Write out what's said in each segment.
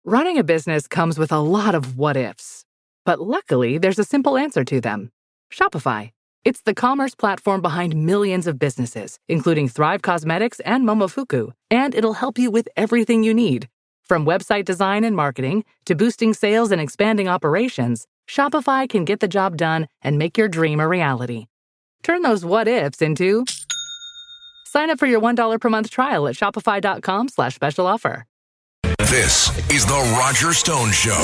Running a business comes with a lot of what ifs, but luckily there's a simple answer to them. Shopify. It's the commerce platform behind millions of businesses, including Thrive Cosmetics and Momofuku, and it'll help you with everything you need. From website design and marketing to boosting sales and expanding operations, Shopify can get the job done and make your dream a reality. Turn those what ifs into... Sign up for your $1 per month trial at shopify.com/special offer. This is The Roger Stone Show.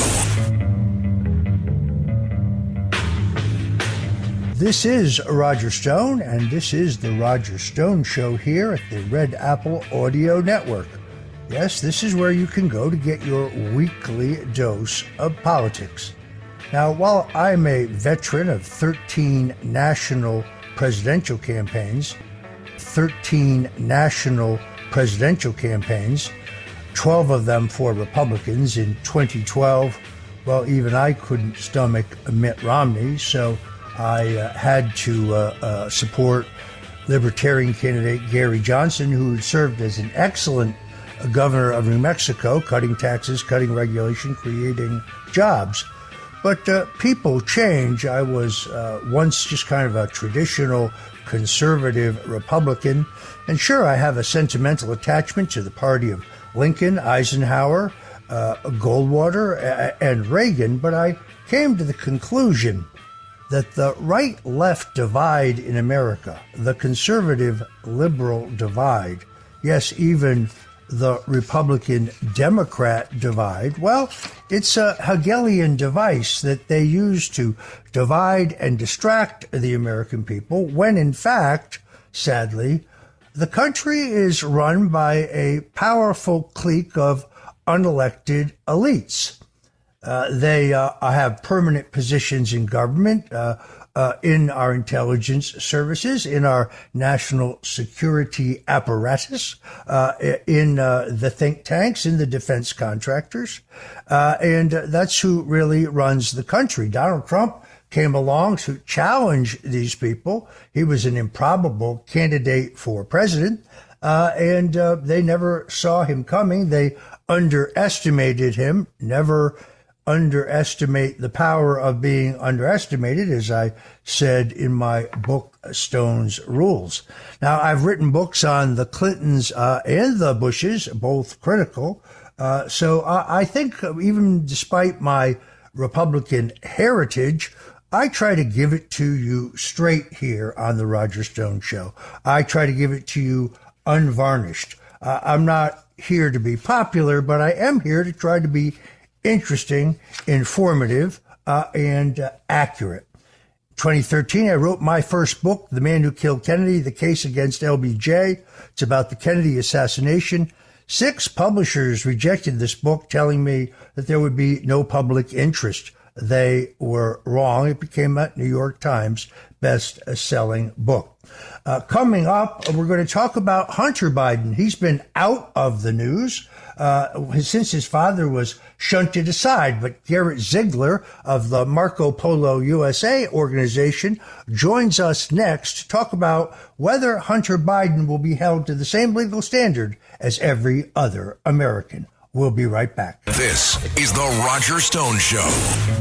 This is Roger Stone, and this is The Roger Stone Show here at the Red Apple Audio Network. Yes, this is where you can go to get your weekly dose of politics. Now, while I'm a veteran of 13 national presidential campaigns, 12 of them for Republicans. In 2012, well, even I couldn't stomach Mitt Romney, so I had to support Libertarian candidate Gary Johnson, who had served as an excellent governor of New Mexico, cutting taxes, cutting regulation, creating jobs. But people change. I was once just kind of a traditional conservative Republican, and sure, I have a sentimental attachment to the party of Lincoln, Eisenhower, Goldwater, and Reagan, but I came to the conclusion that the right-left divide in America, the conservative-liberal divide, yes, even the Republican-Democrat divide, well, it's a Hegelian device that they use to divide and distract the American people when, in fact, sadly, the country is run by a powerful clique of unelected elites. They have permanent positions in government, in our intelligence services, in our national security apparatus, in the think tanks, in the defense contractors. And that's who really runs the country. Donald Trump came along to challenge these people. He was an improbable candidate for president, and they never saw him coming. They underestimated him. Never underestimate the power of being underestimated, as I said in my book, Stone's Rules. Now, I've written books on the Clintons and the Bushes, both critical. So I think even despite my Republican heritage, I try to give it to you straight here on the Roger Stone Show. I try to give it to you unvarnished. I'm not here to be popular, but I am here to try to be interesting, informative, and accurate. 2013, I wrote my first book, The Man Who Killed Kennedy, The Case Against LBJ. It's about the Kennedy assassination. 6 publishers rejected this book, telling me that there would be no public interest. They were wrong. It became a New York Times best-selling book. Coming up, we're going to talk about Hunter Biden. He's been out of the news since his father was shunted aside. But Garrett Ziegler of the Marco Polo USA organization joins us next to talk about whether Hunter Biden will be held to the same legal standard as every other American. We'll be right back. This is The Roger Stone Show.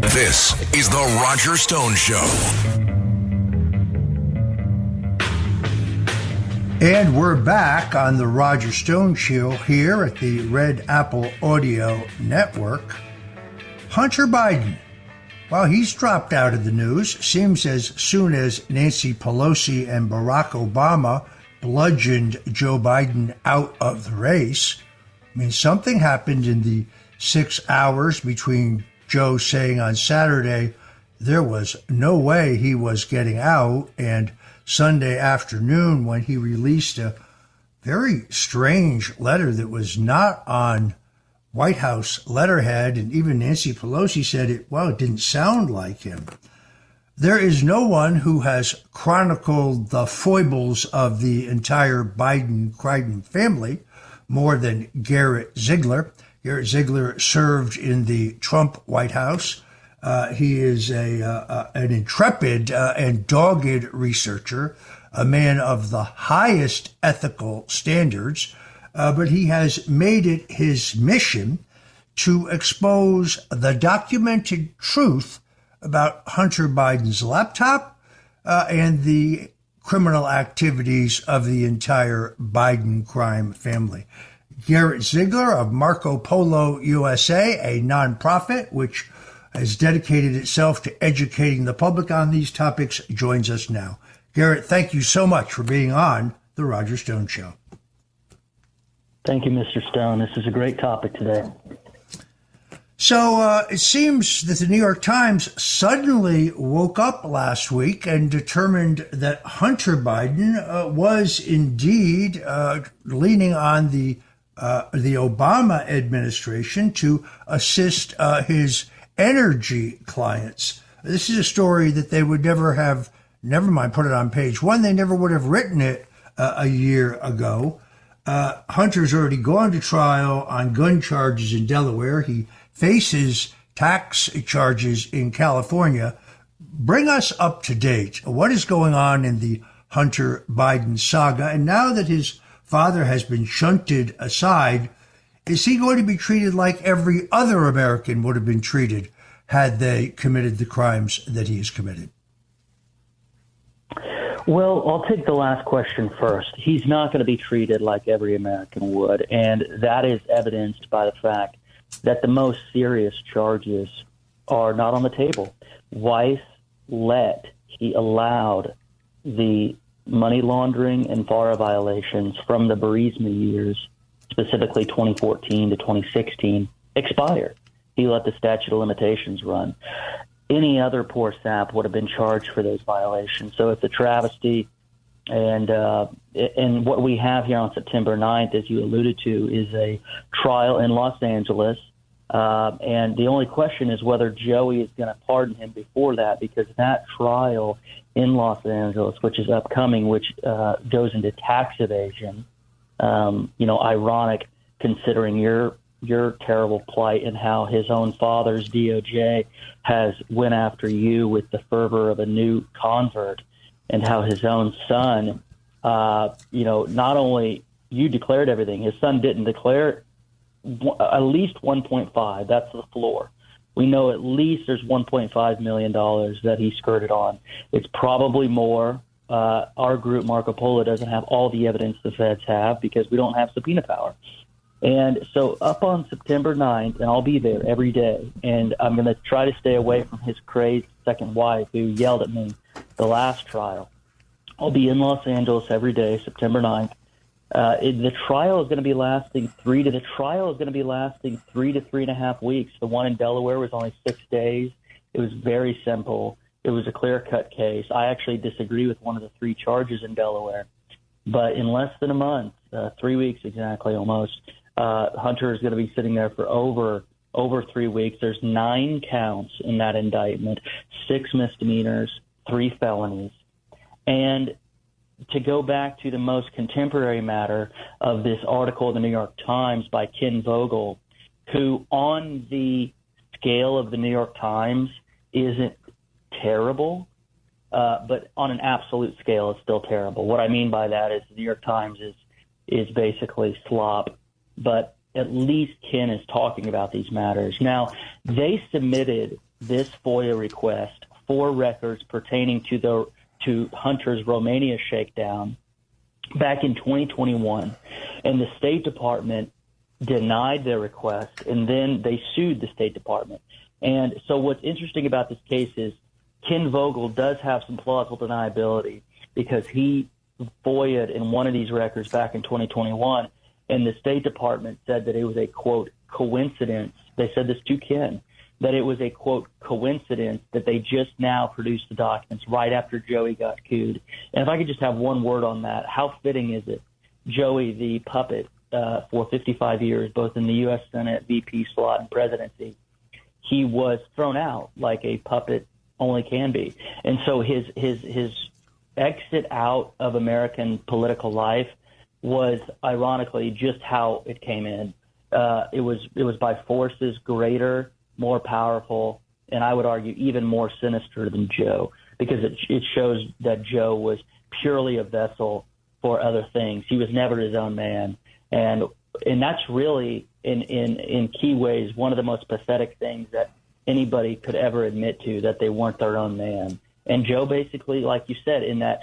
This is The Roger Stone Show. And we're back on the Roger Stone Show here at the Red Apple Audio Network. Hunter Biden, well, he's dropped out of the news. Seems as soon as Nancy Pelosi and Barack Obama bludgeoned Joe Biden out of the race. I mean, something happened in the 6 hours between Joe saying on Saturday there was no way he was getting out, and Sunday afternoon when he released a very strange letter that was not on White House letterhead, and even Nancy Pelosi said it didn't sound like him. There is no one who has chronicled the foibles of the entire Biden-Crichton family more than Garrett Ziegler. Garrett Ziegler served in the Trump White House. He is an intrepid and dogged researcher, a man of the highest ethical standards, but he has made it his mission to expose the documented truth about Hunter Biden's laptop and the criminal activities of the entire Biden crime family. Garrett Ziegler of Marco Polo USA, a nonprofit which has dedicated itself to educating the public on these topics, joins us now. Garrett, thank you so much for being on The Roger Stone Show. Thank you, Mr. Stone. This is a great topic today. So it seems that the New York Times suddenly woke up last week and determined that Hunter Biden was indeed leaning on the Obama administration to assist his energy clients. This is a story that they would never have, never mind, put it on page one. They never would have written it a year ago. Hunter's already gone to trial on gun charges in Delaware. He faces tax charges in California. Bring us up to date. What is going on in the Hunter Biden saga? And now that his father has been shunted aside, is he going to be treated like every other American would have been treated had they committed the crimes that he has committed? Well, I'll take the last question first. He's not going to be treated like every American would, and that is evidenced by the fact that the most serious charges are not on the table. Weiss he allowed the money laundering and FARA violations from the Burisma years, specifically 2014 to 2016, expire. He let the statute of limitations run. Any other poor sap would have been charged for those violations. So it's a travesty. And what we have here on September 9th, as you alluded to, is a trial in Los Angeles. And the only question is whether Joey is going to pardon him before that, because that trial in Los Angeles, which is upcoming, which goes into tax evasion, ironic considering your terrible plight and how his own father's DOJ has went after you with the fervor of a new convert, and how his own son, not only you declared everything, his son didn't declare at least 1.5. That's the floor. We know at least there's $1.5 million that he skirted on. It's probably more. Our group, Marco Polo, doesn't have all the evidence the feds have because we don't have subpoena power. And so up on September 9th, and I'll be there every day, and I'm going to try to stay away from his crazed second wife who yelled at me the last trial. I'll be in Los Angeles every day, September 9th. The trial is going to be lasting 3 to 3.5 weeks. The one in Delaware was only 6 days. It was very simple. It was a clear-cut case. I actually disagree with one of the 3 charges in Delaware. But in less than a month, 3 weeks exactly almost, Hunter is going to be sitting there for over 3 weeks. There's 9 counts in that indictment, 6 misdemeanors, 3 felonies. And to go back to the most contemporary matter of this article in the New York Times by Ken Vogel, who on the scale of the New York Times isn't terrible, but on an absolute scale, it's still terrible. What I mean by that is the New York Times is basically slop, but at least Ken is talking about these matters. Now, they submitted this FOIA request for records pertaining to Hunter's Romania shakedown back in 2021, and the State Department denied their request, and then they sued the State Department. And so what's interesting about this case is Ken Vogel does have some plausible deniability because he FOIA'd in one of these records back in 2021, and the State Department said that it was a, quote, coincidence. They said this to Ken, that it was a, quote, coincidence that they just now produced the documents right after Joey got cooed. And if I could just have one word on that, how fitting is it? Joey, the puppet for 55 years, both in the U.S. Senate, VP slot, and presidency, he was thrown out like a puppet only can be. And so his exit out of American political life was ironically just how it came in. It was by forces greater, more powerful, and I would argue even more sinister than Joe, because it shows that Joe was purely a vessel for other things. He was never his own man. And that's really, in key ways, one of the most pathetic things that anybody could ever admit to, that they weren't their own man. And Joe basically, like you said, in that,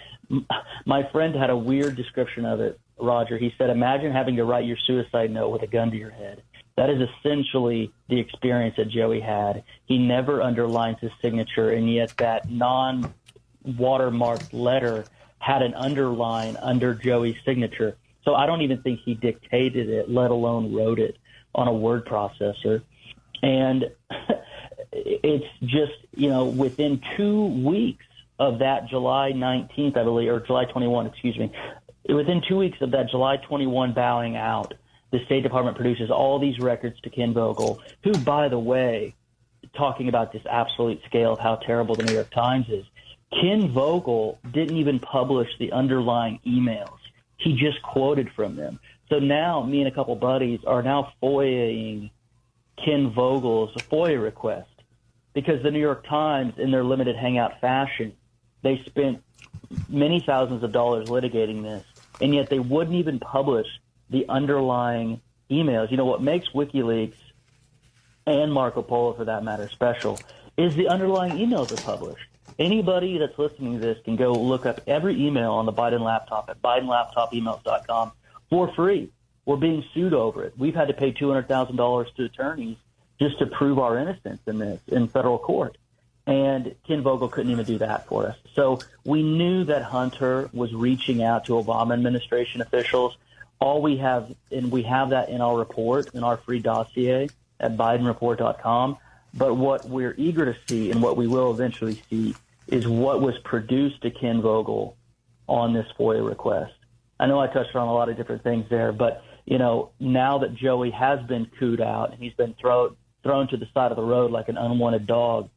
my friend had a weird description of it, Roger. He said, imagine having to write your suicide note with a gun to your head. That is essentially the experience that Joey had. He never underlines his signature, and yet that non-watermarked letter had an underline under Joey's signature. So I don't even think he dictated it, let alone wrote it on a word processor. And it's just, within 2 weeks of that July 19th, I believe, or July 21, excuse me, within 2 weeks of that July 21 bowing out, the State Department produces all these records to Ken Vogel, who, by the way, talking about this absolute scale of how terrible the New York Times is, Ken Vogel didn't even publish the underlying emails. He just quoted from them. So now me and a couple buddies are now FOIAing Ken Vogel's FOIA request, because the New York Times, in their limited hangout fashion, they spent many thousands of dollars litigating this, and yet they wouldn't even publish the underlying emails. What makes WikiLeaks, and Marco Polo for that matter, special is the underlying emails are published. Anybody that's listening to this can go look up every email on the Biden laptop at bidenlaptopemails.com for free. We're being sued over it. We've had to pay $200,000 to attorneys just to prove our innocence in this in federal court. And Ken Vogel couldn't even do that for us. So we knew that Hunter was reaching out to Obama administration officials. All we have, and we have that in our report, in our free dossier at bidenreport.com. But what we're eager to see, and what we will eventually see, is what was produced to Ken Vogel on this FOIA request. I know I touched on a lot of different things there, but, now that Joey has been cooed out and he's been thrown to the side of the road like an unwanted dog,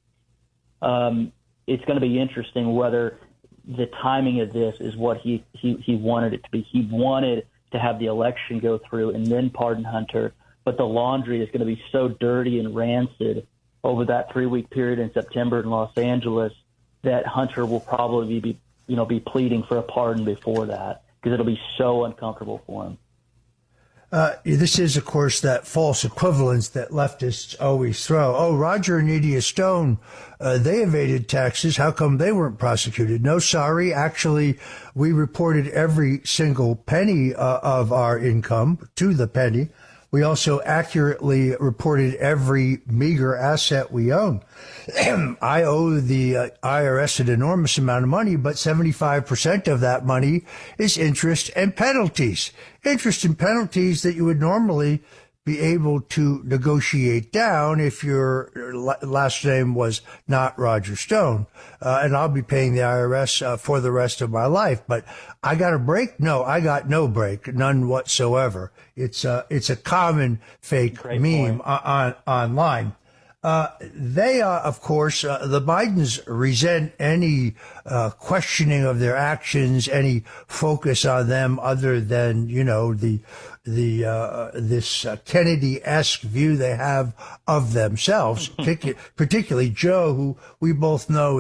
it's going to be interesting whether the timing of this is what he wanted it to be. He wanted to have the election go through and then pardon Hunter, but the laundry is going to be so dirty and rancid over that 3-week period in September in Los Angeles that Hunter will probably be pleading for a pardon before that, because it'll be so uncomfortable for him. This is, of course, that false equivalence that leftists always throw. Oh, Roger and Nydia Stone, they evaded taxes. How come they weren't prosecuted? No, sorry. Actually, we reported every single penny of our income to the penny. We also accurately reported every meager asset we own. I owe the IRS an enormous amount of money, but 75% of that money is interest and penalties. Interest and penalties that you would normally be able to negotiate down if your last name was not Roger Stone. And I'll be paying the IRS for the rest of my life. But I got a break? No, I got no break, none whatsoever. It's a common fake meme online. They, of course, the Bidens resent any questioning of their actions, any focus on them other than, this Kennedy-esque view they have of themselves, particularly Joe, who we both know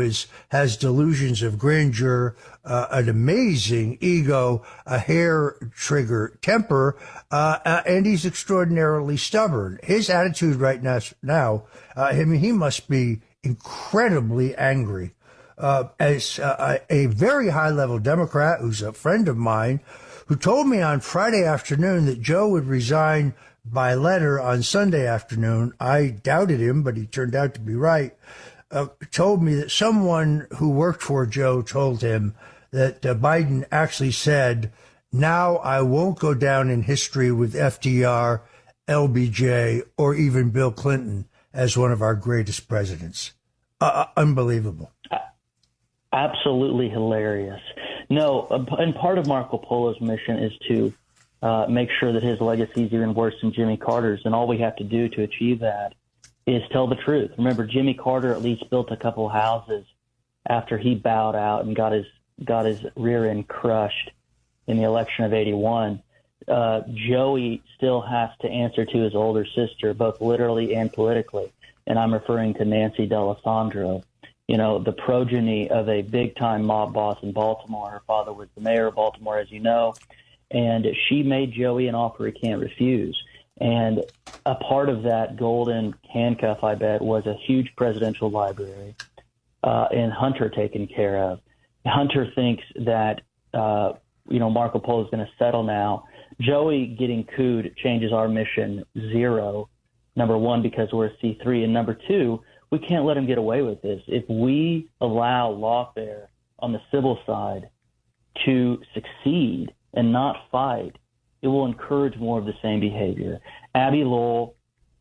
has delusions of grandeur, an amazing ego, a hair-trigger temper, and he's extraordinarily stubborn. His attitude right now, he must be incredibly angry. As a very high-level Democrat who's a friend of mine, who told me on Friday afternoon that Joe would resign by letter on Sunday afternoon. I doubted him, but he turned out to be right. Told me that someone who worked for Joe told him that Biden actually said, now I won't go down in history with FDR, LBJ, or even Bill Clinton as one of our greatest presidents. Unbelievable. Absolutely hilarious. No, and part of Marco Polo's mission is to make sure that his legacy is even worse than Jimmy Carter's, and all we have to do to achieve that is tell the truth. Remember, Jimmy Carter at least built a couple houses after he bowed out and got his rear end crushed in the election of '81. Joey still has to answer to his older sister, both literally and politically, and I'm referring to Nancy D'Alessandro. The progeny of a big-time mob boss in Baltimore. Her father was the mayor of Baltimore, as you know, and she made Joey an offer he can't refuse. And a part of that golden handcuff, I bet, was a huge presidential library and Hunter taken care of. Hunter thinks that, Marco Polo is going to settle now. Joey getting cooed changes our mission zero, number one, because we're a C3, and number two, we can't let him get away with this. If we allow lawfare on the civil side to succeed and not fight, it will encourage more of the same behavior. Abby Lowell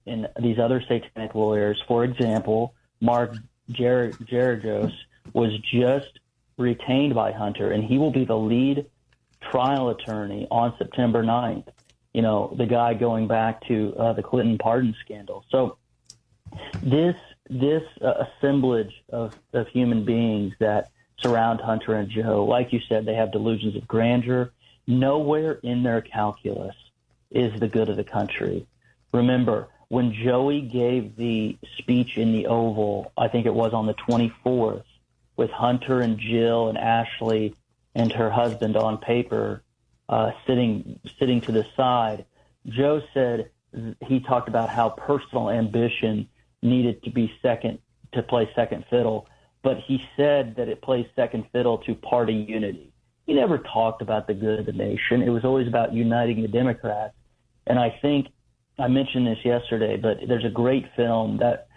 and these other satanic lawyers, for example, Mark Geragos was just retained by Hunter, and he will be the lead trial attorney on September 9th, the guy going back to the Clinton pardon scandal. So this assemblage of human beings that surround Hunter and Joe, like you said, they have delusions of grandeur. Nowhere in their calculus is the good of the country. Remember, when Joey gave the speech in the Oval, I think it was on the 24th, with Hunter and Jill and Ashley and her husband on paper sitting to the side, Joe said he talked about how personal ambition needed to play second fiddle, but he said that it plays second fiddle to party unity. He never talked about the good of the nation. It was always about uniting the Democrats. And I think I mentioned this yesterday, but there's a great film that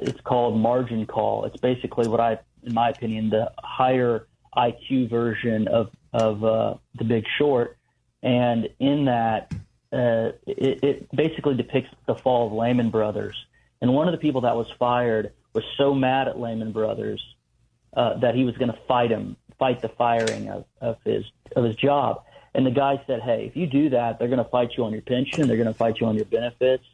it's called Margin Call. It's basically in my opinion, the higher IQ version of The Big Short. And in that, it basically depicts the fall of Lehman Brothers. And one of the people that was fired was so mad at Lehman Brothers that he was going to fight the firing of his job. And the guy said, hey, if you do that, they're going to fight you on your pension. They're going to fight you on your benefits.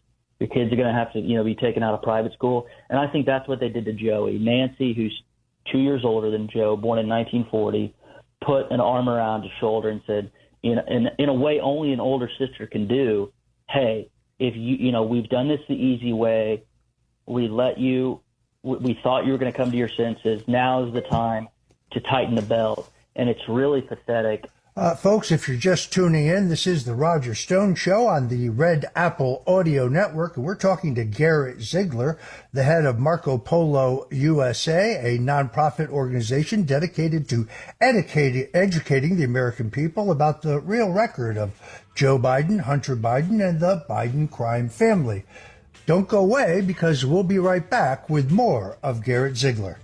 Your kids are going to have to, be taken out of private school. And I think that's what they did to Joey. Nancy, who's 2 years older than Joe, born in 1940, put an arm around his shoulder and said, in a way only an older sister can do, hey, if we've done this the easy way. We thought you were going to come to your senses. Now is the time to tighten the belt. And it's really pathetic. Folks, if you're just tuning in, this is the Roger Stone Show on the Red Apple Audio Network, and we're talking to Garrett Ziegler, the head of Marco Polo USA, a nonprofit organization dedicated to educating the American people about the real record of Joe Biden, Hunter Biden, and the Biden crime family. Don't go away, because we'll be right back with more of Garrett Ziegler.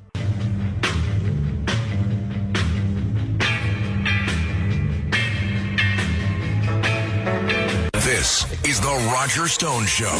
This is the Roger Stone Show.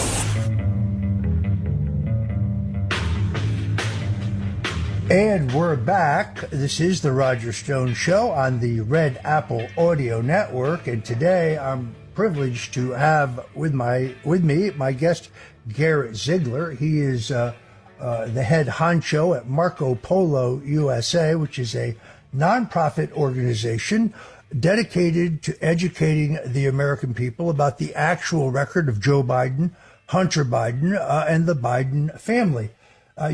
And we're back. This is the Roger Stone Show on the Red Apple Audio Network. And today I'm privileged to have with me my guest, Garrett Ziegler. He is the head honcho at Marco Polo USA, which is a nonprofit organization dedicated to educating the American people about the actual record of Joe Biden, Hunter Biden, and the Biden family.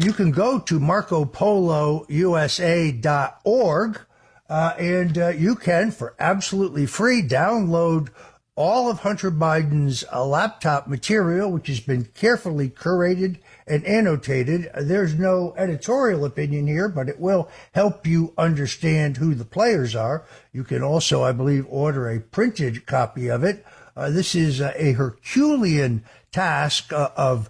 You can go to marcopolousa.org, and you can, for absolutely free, download all of Hunter Biden's laptop material, which has been carefully curated and annotated. There's no editorial opinion here, but it will help you understand who the players are. You can also, I believe, order a printed copy of it. This is a Herculean task of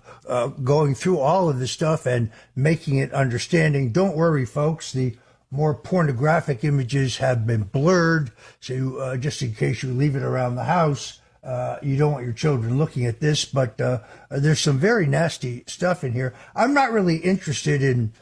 going through all of this stuff and making it understanding. Don't worry, folks. The more pornographic images have been blurred, so just in case you leave it around the house, you don't want your children looking at this, but there's some very nasty stuff in here. I'm not really interested in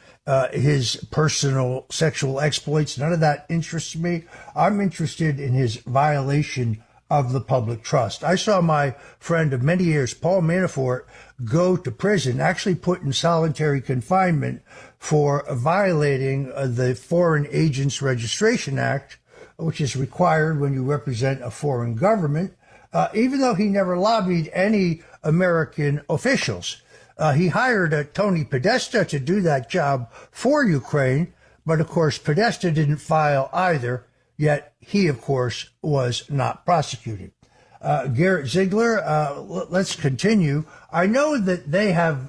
his personal sexual exploits. None of that interests me. I'm interested in his violation of the public trust. I saw my friend of many years, Paul Manafort, go to prison, actually put in solitary confinement for violating the Foreign Agents Registration Act, which is required when you represent a foreign government, even though he never lobbied any American officials. He hired Tony Podesta to do that job for Ukraine, but of course Podesta didn't file either, yet he, of course, was not prosecuted. Garrett Ziegler, let's continue. I know that they have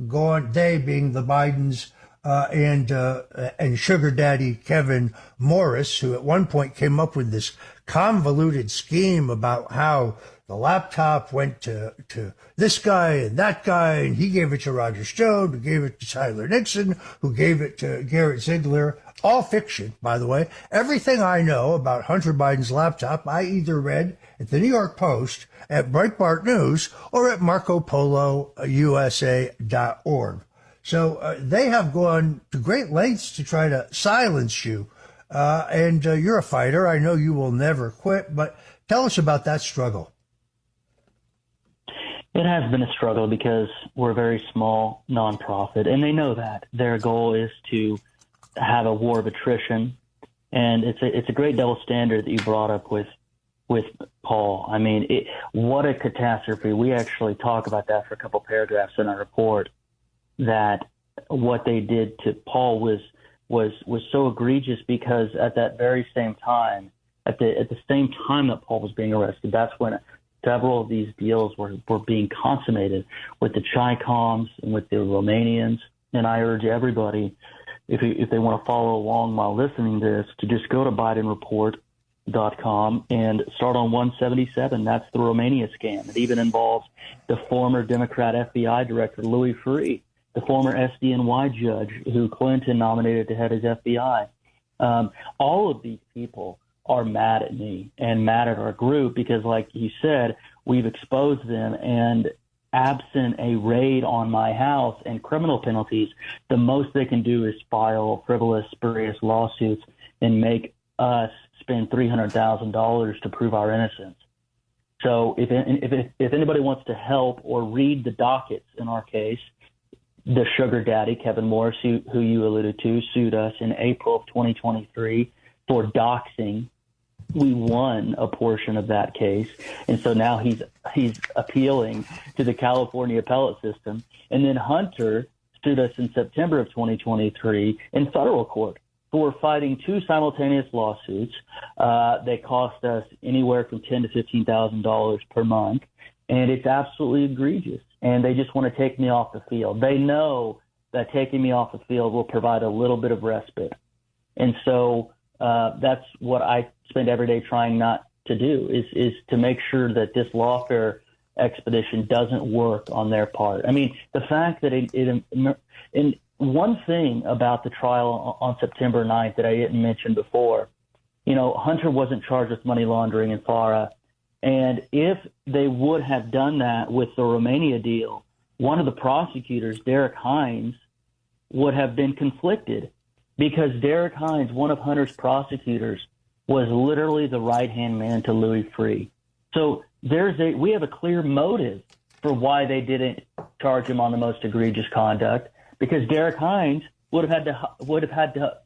gone, they being the Bidens and sugar daddy Kevin Morris, who at one point came up with this convoluted scheme about how the laptop went to this guy and that guy, and he gave it to Roger Stone, who gave it to Tyler Nixon, who gave it to Garrett Ziegler. All fiction, by the way. Everything I know about Hunter Biden's laptop, I either read at the New York Post, at Breitbart News, or at MarcoPoloUSA.org. So they have gone to great lengths to try to silence you. And you're a fighter. I know you will never quit, but tell us about that struggle. It has been a struggle because we're a very small nonprofit, and they know that. Their goal is to have a war of attrition, and it's a great double standard that you brought up with Paul. I mean, what a catastrophe. We actually talk about that for a couple paragraphs in our report, that what they did to Paul was so egregious, because at that very same time, at the same time that Paul was being arrested, that's when several of these deals were being consummated with the Chi-Coms and with the Romanians. And I urge everybody, if they want to follow along while listening to this, to just go to BidenReport.com and start on 177. That's the Romania scam. It even involves the former Democrat FBI director, Louis Freeh, the former SDNY judge who Clinton nominated to head his FBI. All of these people are mad at me and mad at our group because, like you said, we've exposed them, and absent a raid on my house and criminal penalties, the most they can do is file frivolous, spurious lawsuits and make us spend $300,000 to prove our innocence. So if anybody wants to help or read the dockets in our case, the sugar daddy, Kevin Morris, who you alluded to, sued us in April of 2023 for doxing. We won a portion of that case, and so now he's appealing to the California appellate system. And then Hunter sued us in September of 2023 in federal court for fighting two simultaneous lawsuits. They cost us anywhere from $10,000 to $15,000 per month, and it's absolutely egregious. And they just want to take me off the field. They know that taking me off the field will provide a little bit of respite, and so that's what I spend every day trying not to do, is to make sure that this lawfare expedition doesn't work on their part. I mean, the fact that and one thing about the trial on September 9th that I didn't mention before, Hunter wasn't charged with money laundering in FARA. And if they would have done that with the Romania deal, one of the prosecutors, Derek Hines, would have been conflicted, because Derek Hines, one of Hunter's prosecutors, was literally the right-hand man to Louis Freeh. So we have a clear motive for why they didn't charge him on the most egregious conduct, because Derek Hines would have had to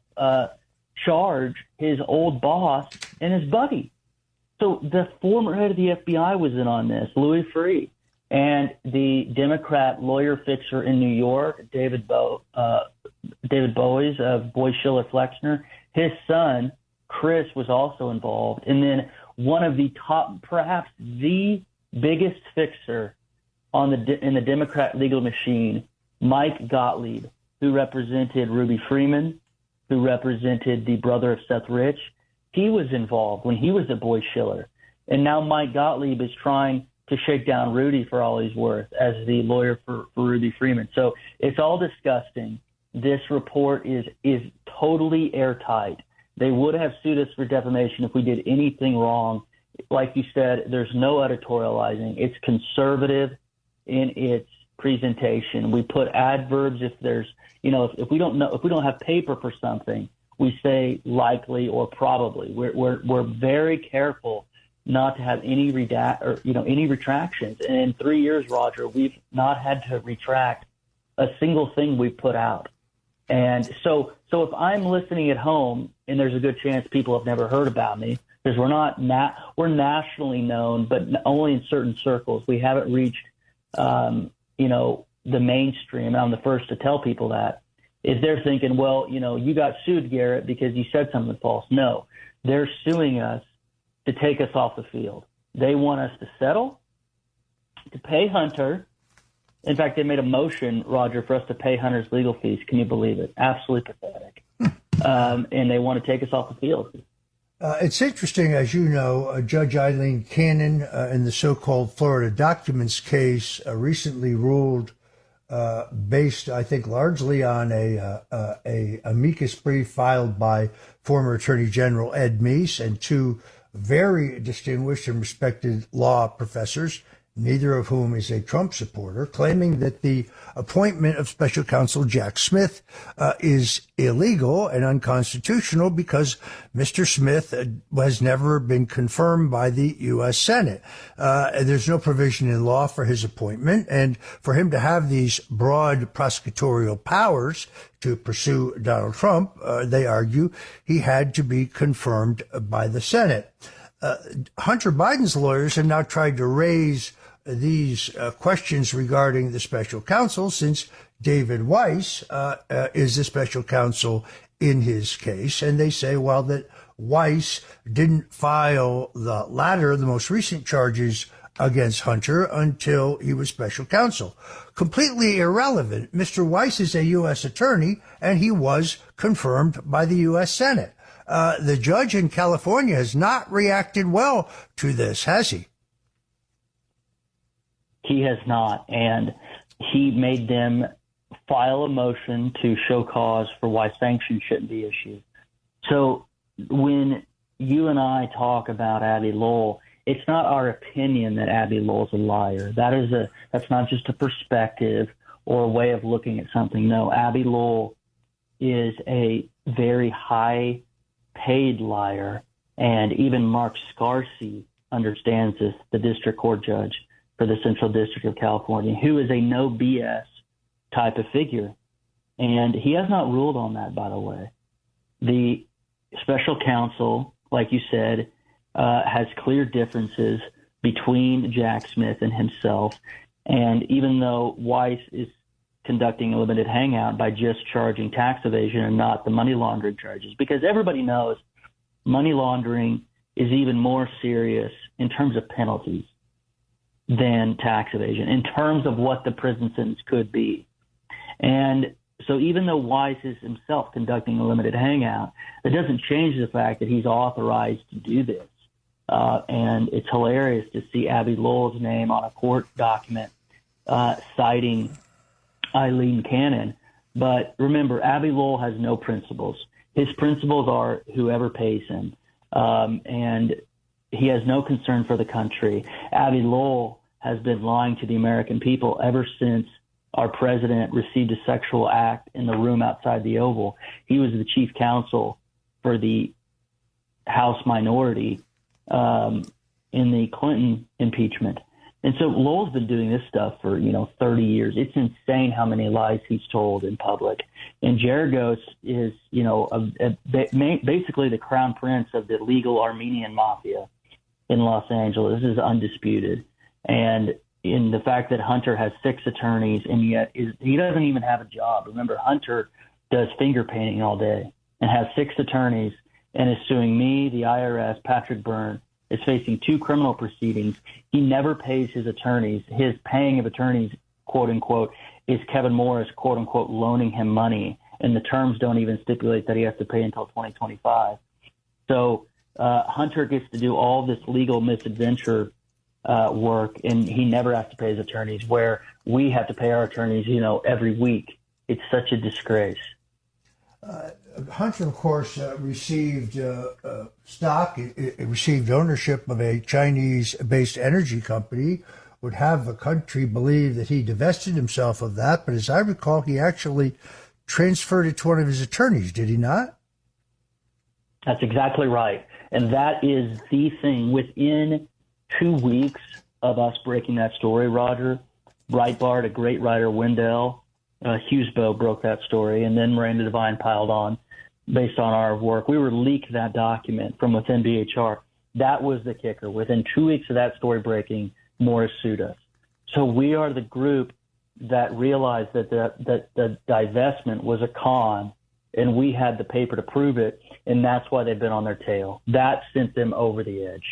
charge his old boss and his buddy. So the former head of the FBI was in on this, Louis Freeh, and the Democrat lawyer fixer in New York, David Boies of Boies Schiller Flexner. His son, Chris, was also involved. And then one of the top, perhaps the biggest fixer in the Democrat legal machine, Mike Gottlieb, who represented Ruby Freeman, who represented the brother of Seth Rich. He was involved when he was at Boies Schiller. And now Mike Gottlieb is trying to shake down Rudy for all he's worth as the lawyer for Ruby Freeman. So it's all disgusting. This report is totally airtight. They would have sued us for defamation if we did anything wrong. Like you said, there's no editorializing. It's conservative in its presentation. We put adverbs if there's, if we don't have paper for something, we say likely or probably. We're very careful not to have any any retractions. And in 3 years, Roger, we've not had to retract a single thing we've put out. And so if I'm listening at home, and there's a good chance people have never heard about me, because we're nationally known, but only in certain circles. We haven't reached the mainstream. I'm the first to tell people that. If they're thinking, well, you got sued, Garrett, because you said something false. No, they're suing us to take us off the field. They want us to settle, to pay Hunter. In fact, they made a motion, Roger, for us to pay Hunter's legal fees. Can you believe it? Absolutely pathetic. And they want to take us off the field. It's interesting, as you know, Judge Eileen Cannon in the so-called Florida Documents case recently ruled, based, I think, largely on a amicus brief filed by former Attorney General Ed Meese and two very distinguished and respected law professors, neither of whom is a Trump supporter, claiming that the appointment of Special Counsel Jack Smith is illegal and unconstitutional because Mr. Smith has never been confirmed by the U.S. Senate. There's no provision in law for his appointment, and for him to have these broad prosecutorial powers to pursue Donald Trump, they argue he had to be confirmed by the Senate. Hunter Biden's lawyers have now tried to raise these questions regarding the special counsel since David Weiss is the special counsel in his case. And they say, well, that Weiss didn't file the latter, the most recent charges against Hunter until he was special counsel. Completely irrelevant. Mr. Weiss is a U.S. attorney, and he was confirmed by the U.S. Senate. The judge in California has not reacted well to this, has he? He has not, and he made them file a motion to show cause for why sanctions shouldn't be issued. So when you and I talk about Abbe Lowell, it's not our opinion that Abbe Lowell's a liar. That's not just a perspective or a way of looking at something. No, Abbe Lowell is a very high-paid liar, and even Mark Scarsi understands this, the district court judge for the Central District of California, who is a no BS type of figure. And he has not ruled on that, by the way. The special counsel, like you said, has clear differences between Jack Smith and himself. And even though Weiss is conducting a limited hangout by just charging tax evasion and not the money laundering charges, because everybody knows money laundering is even more serious in terms of penalties than tax evasion, in terms of what the prison sentence could be. And so even though Weiss is himself conducting a limited hangout, it doesn't change the fact that he's authorized to do this. And it's hilarious to see Abbe Lowell's name on a court document citing Eileen Cannon. But remember, Abbe Lowell has no principles. His principles are whoever pays him. And he has no concern for the country. Abbe Lowell has been lying to the American people ever since our president received a sexual act in the room outside the Oval. He was the chief counsel for the House minority in the Clinton impeachment. And so Lowell's been doing this stuff for, 30 years. It's insane how many lies he's told in public. And Geragos is, basically the crown prince of the legal Armenian mafia in Los Angeles. This is undisputed. And in the fact that Hunter has 6 attorneys and yet he doesn't even have a job. Remember, Hunter does finger painting all day and has 6 attorneys and is suing me, the IRS, Patrick Byrne, is facing 2 criminal proceedings. He never pays his attorneys. His paying of attorneys, quote unquote, is Kevin Morris, quote unquote, loaning him money. And the terms don't even stipulate that he has to pay until 2025. So Hunter gets to do all this legal misadventure work, and he never has to pay his attorneys, where we have to pay our attorneys, every week. It's such a disgrace. Hunter, of course, received stock, received ownership of a Chinese-based energy company, would have the country believe that he divested himself of that. But as I recall, he actually transferred it to one of his attorneys, did he not? That's exactly right. And that is the thing. Within 2 weeks of us breaking that story, Roger, Breitbart, a great writer, Wendell Hughesbow broke that story, and then Miranda Devine piled on based on our work. We were leaked that document from within BHR. That was the kicker. Within 2 weeks of that story breaking, Morris sued us. So we are the group that realized that the divestment was a con, and we had the paper to prove it, and that's why they've been on their tail. That sent them over the edge,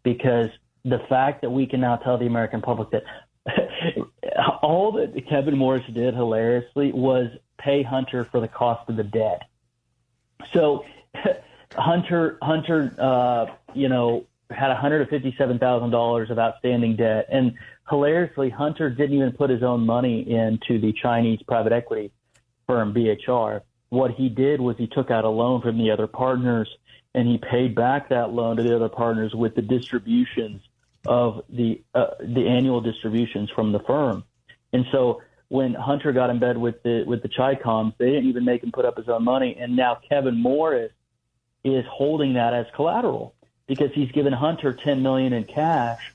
because the fact that we can now tell the American public that all that Kevin Morris did hilariously was pay Hunter for the cost of the debt. So Hunter, had $157,000 of outstanding debt. And hilariously, Hunter didn't even put his own money into the Chinese private equity firm, BHR. What he did was he took out a loan from the other partners, and he paid back that loan to the other partners with the distributions of the annual distributions from the firm. And so when Hunter got in bed with the Chi-Coms, they didn't even make him put up his own money. And now Kevin Morris is holding that as collateral because he's given Hunter $10 million in cash.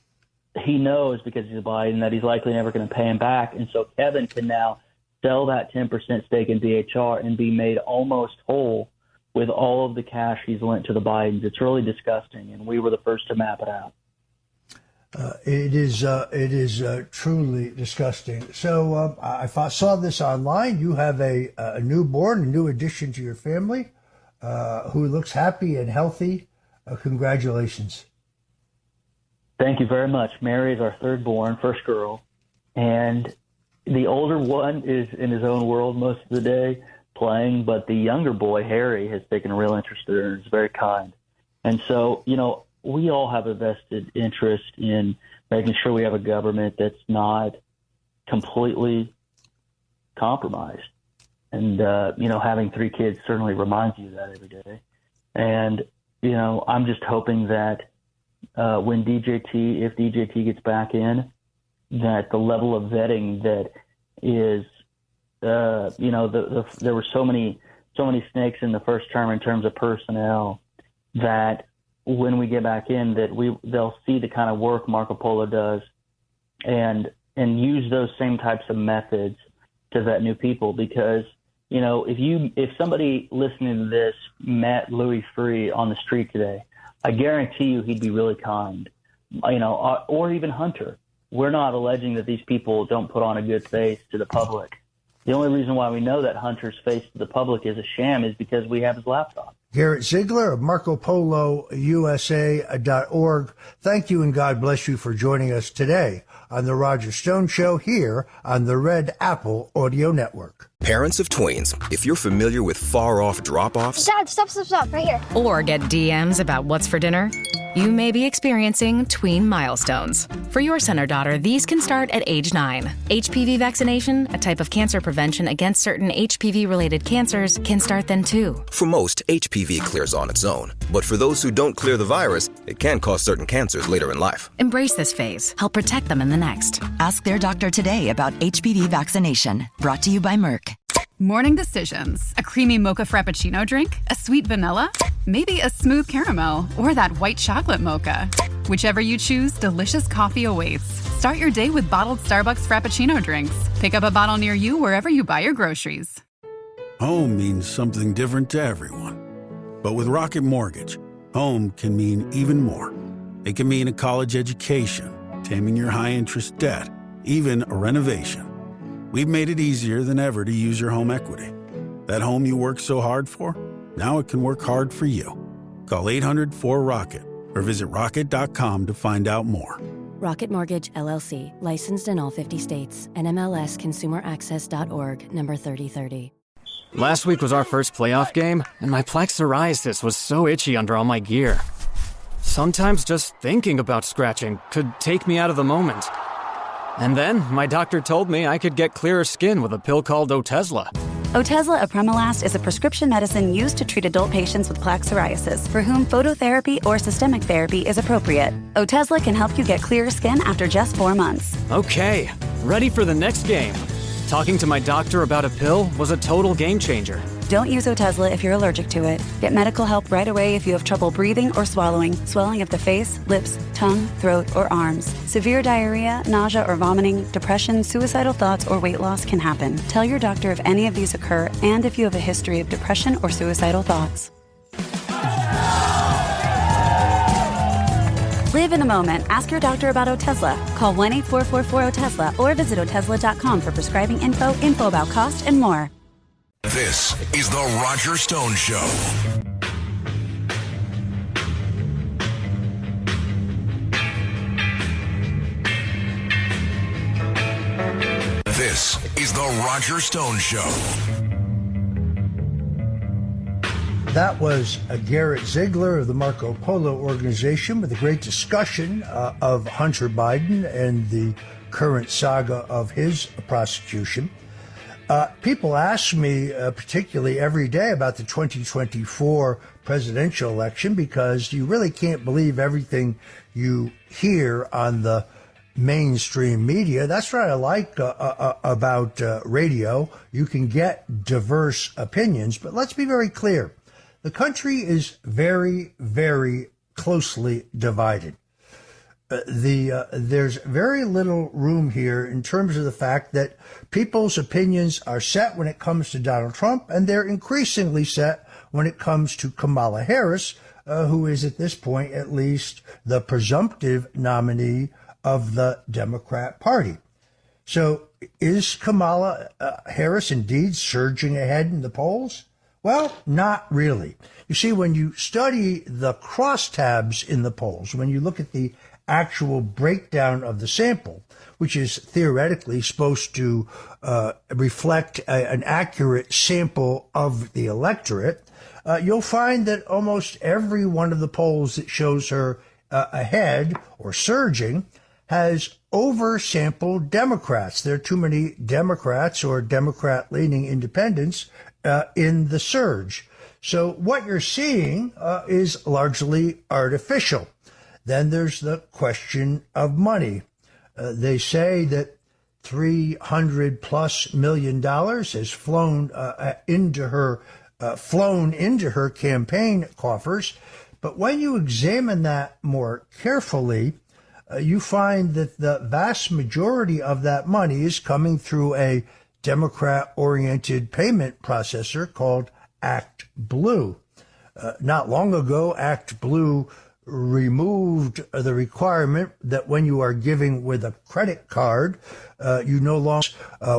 He knows because he's a Biden that he's likely never going to pay him back. And so Kevin can now sell that 10% stake in BHR and be made almost whole with all of the cash he's lent to the Bidens. It's really disgusting, and we were the first to map it out. It is truly disgusting. So I saw this online. You have a newborn, a new addition to your family, who looks happy and healthy. Congratulations. Thank you very much. Mary is our third born, first girl, and the older one is in his own world most of the day playing, but the younger boy, Harry, has taken a real interest in her and is very kind. And so, we all have a vested interest in making sure we have a government that's not completely compromised. And, having three kids certainly reminds you of that every day. And, I'm just hoping that if DJT gets back in, that the level of vetting that is, there were so many snakes in the first term in terms of personnel that when we get back in, that they'll see the kind of work Marco Polo does and use those same types of methods to vet new people. Because, if somebody listening to this met Louis Freeh on the street today, I guarantee you he'd be really kind, or even Hunter. We're not alleging that these people don't put on a good face to the public. The only reason why we know that Hunter's face to the public is a sham is because we have his laptop. Garrett Ziegler of MarcoPoloUSA.org. Thank you and God bless you for joining us today on The Roger Stone Show here on the Red Apple Audio Network. Parents of tweens, if you're familiar with far-off drop-offs... Dad, stop, right here. Or get DMs about what's for dinner, you may be experiencing tween milestones. For your son or daughter, these can start at age 9. HPV vaccination, a type of cancer prevention against certain HPV-related cancers, can start then too. For most, HPV clears on its own. But for those who don't clear the virus, it can cause certain cancers later in life. Embrace this phase. Help protect them in the next. Ask their doctor today about HPV vaccination. Brought to you by Merck. Morning decisions. A creamy mocha frappuccino drink? A sweet vanilla? Maybe a smooth caramel or that white chocolate mocha. Whichever you choose, delicious coffee awaits. Start your day with bottled Starbucks Frappuccino drinks. Pick up a bottle near you wherever you buy your groceries. Home means something different to everyone. But with Rocket Mortgage, home can mean even more. It can mean a college education, taming your high-interest debt, even a renovation. We've made it easier than ever to use your home equity. That home you worked so hard for, now it can work hard for you. Call 800-4ROCKET or visit rocket.com to find out more. Rocket Mortgage, LLC. Licensed in all 50 states. NMLSConsumerAccess.org, number 3030. Last week was our first playoff game, and my plaque psoriasis was so itchy under all my gear. Sometimes just thinking about scratching could take me out of the moment. And then my doctor told me I could get clearer skin with a pill called Otezla. Otezla Apremilast is a prescription medicine used to treat adult patients with plaque psoriasis for whom phototherapy or systemic therapy is appropriate. Otezla can help you get clearer skin after just 4 months. Okay, ready for the next game. Talking to my doctor about a pill was a total game changer. Don't use Otezla if you're allergic to it. Get medical help right away if you have trouble breathing or swallowing, swelling of the face, lips, tongue, throat, or arms. Severe diarrhea, nausea or vomiting, depression, suicidal thoughts, or weight loss can happen. Tell your doctor if any of these occur and if you have a history of depression or suicidal thoughts. Live in the moment. Ask your doctor about Otezla. Call 1-844-4-OTEZLA or visit Otezla.com for prescribing info about cost, and more. This is The Roger Stone Show. The Roger Stone Show. That was Garrett Ziegler of the Marco Polo organization with a great discussion of Hunter Biden and the current saga of his prosecution. People ask me, particularly every day, about the 2024 presidential election because you really can't believe everything you hear on the mainstream media. That's what I like about radio. You can get diverse opinions, but let's be very clear. The country is very, very closely divided. There's very little room here in terms of the fact that people's opinions are set when it comes to Donald Trump, and they're increasingly set when it comes to Kamala Harris, who is at this point at least the presumptive nominee of the Democrat Party. So is Kamala Harris indeed surging ahead in the polls? Well, not really. You see, when you study the crosstabs in the polls, when you look at the actual breakdown of the sample, which is theoretically supposed to reflect an accurate sample of the electorate, you'll find that almost every one of the polls that shows her ahead or surging has oversampled Democrats. There are too many Democrats or Democrat-leaning independents in the surge. So what you're seeing is largely artificial. Then there's the question of money. They say that $300+ million has flown into her campaign coffers. But when you examine that more carefully, you find that the vast majority of that money is coming through a Democrat-oriented payment processor called ActBlue. Not long ago, ActBlue removed the requirement that when you are giving with a credit card, you no longer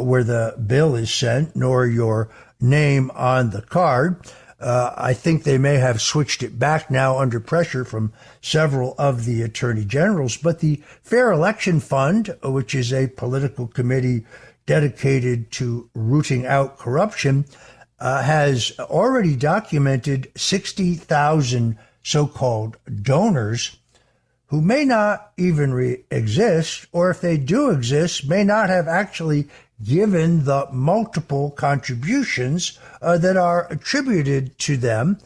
where the bill is sent, nor your name on the card. I think they may have switched it back now under pressure from several of the attorney generals. But the Fair Election Fund, which is a political committee dedicated to rooting out corruption, has already documented 60,000 so-called donors who may not even exist, or if they do exist, may not have actually given the multiple contributions that are attributed to them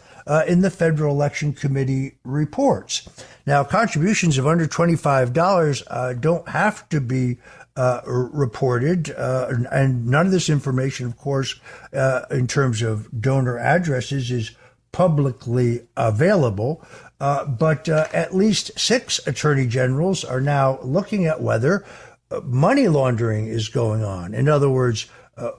in the Federal Election Committee reports. Now, contributions of under $25 don't have to be reported, and none of this information, of course, in terms of donor addresses, is publicly available. But at least 6 attorney generals are now looking at whether money laundering is going on. In other words,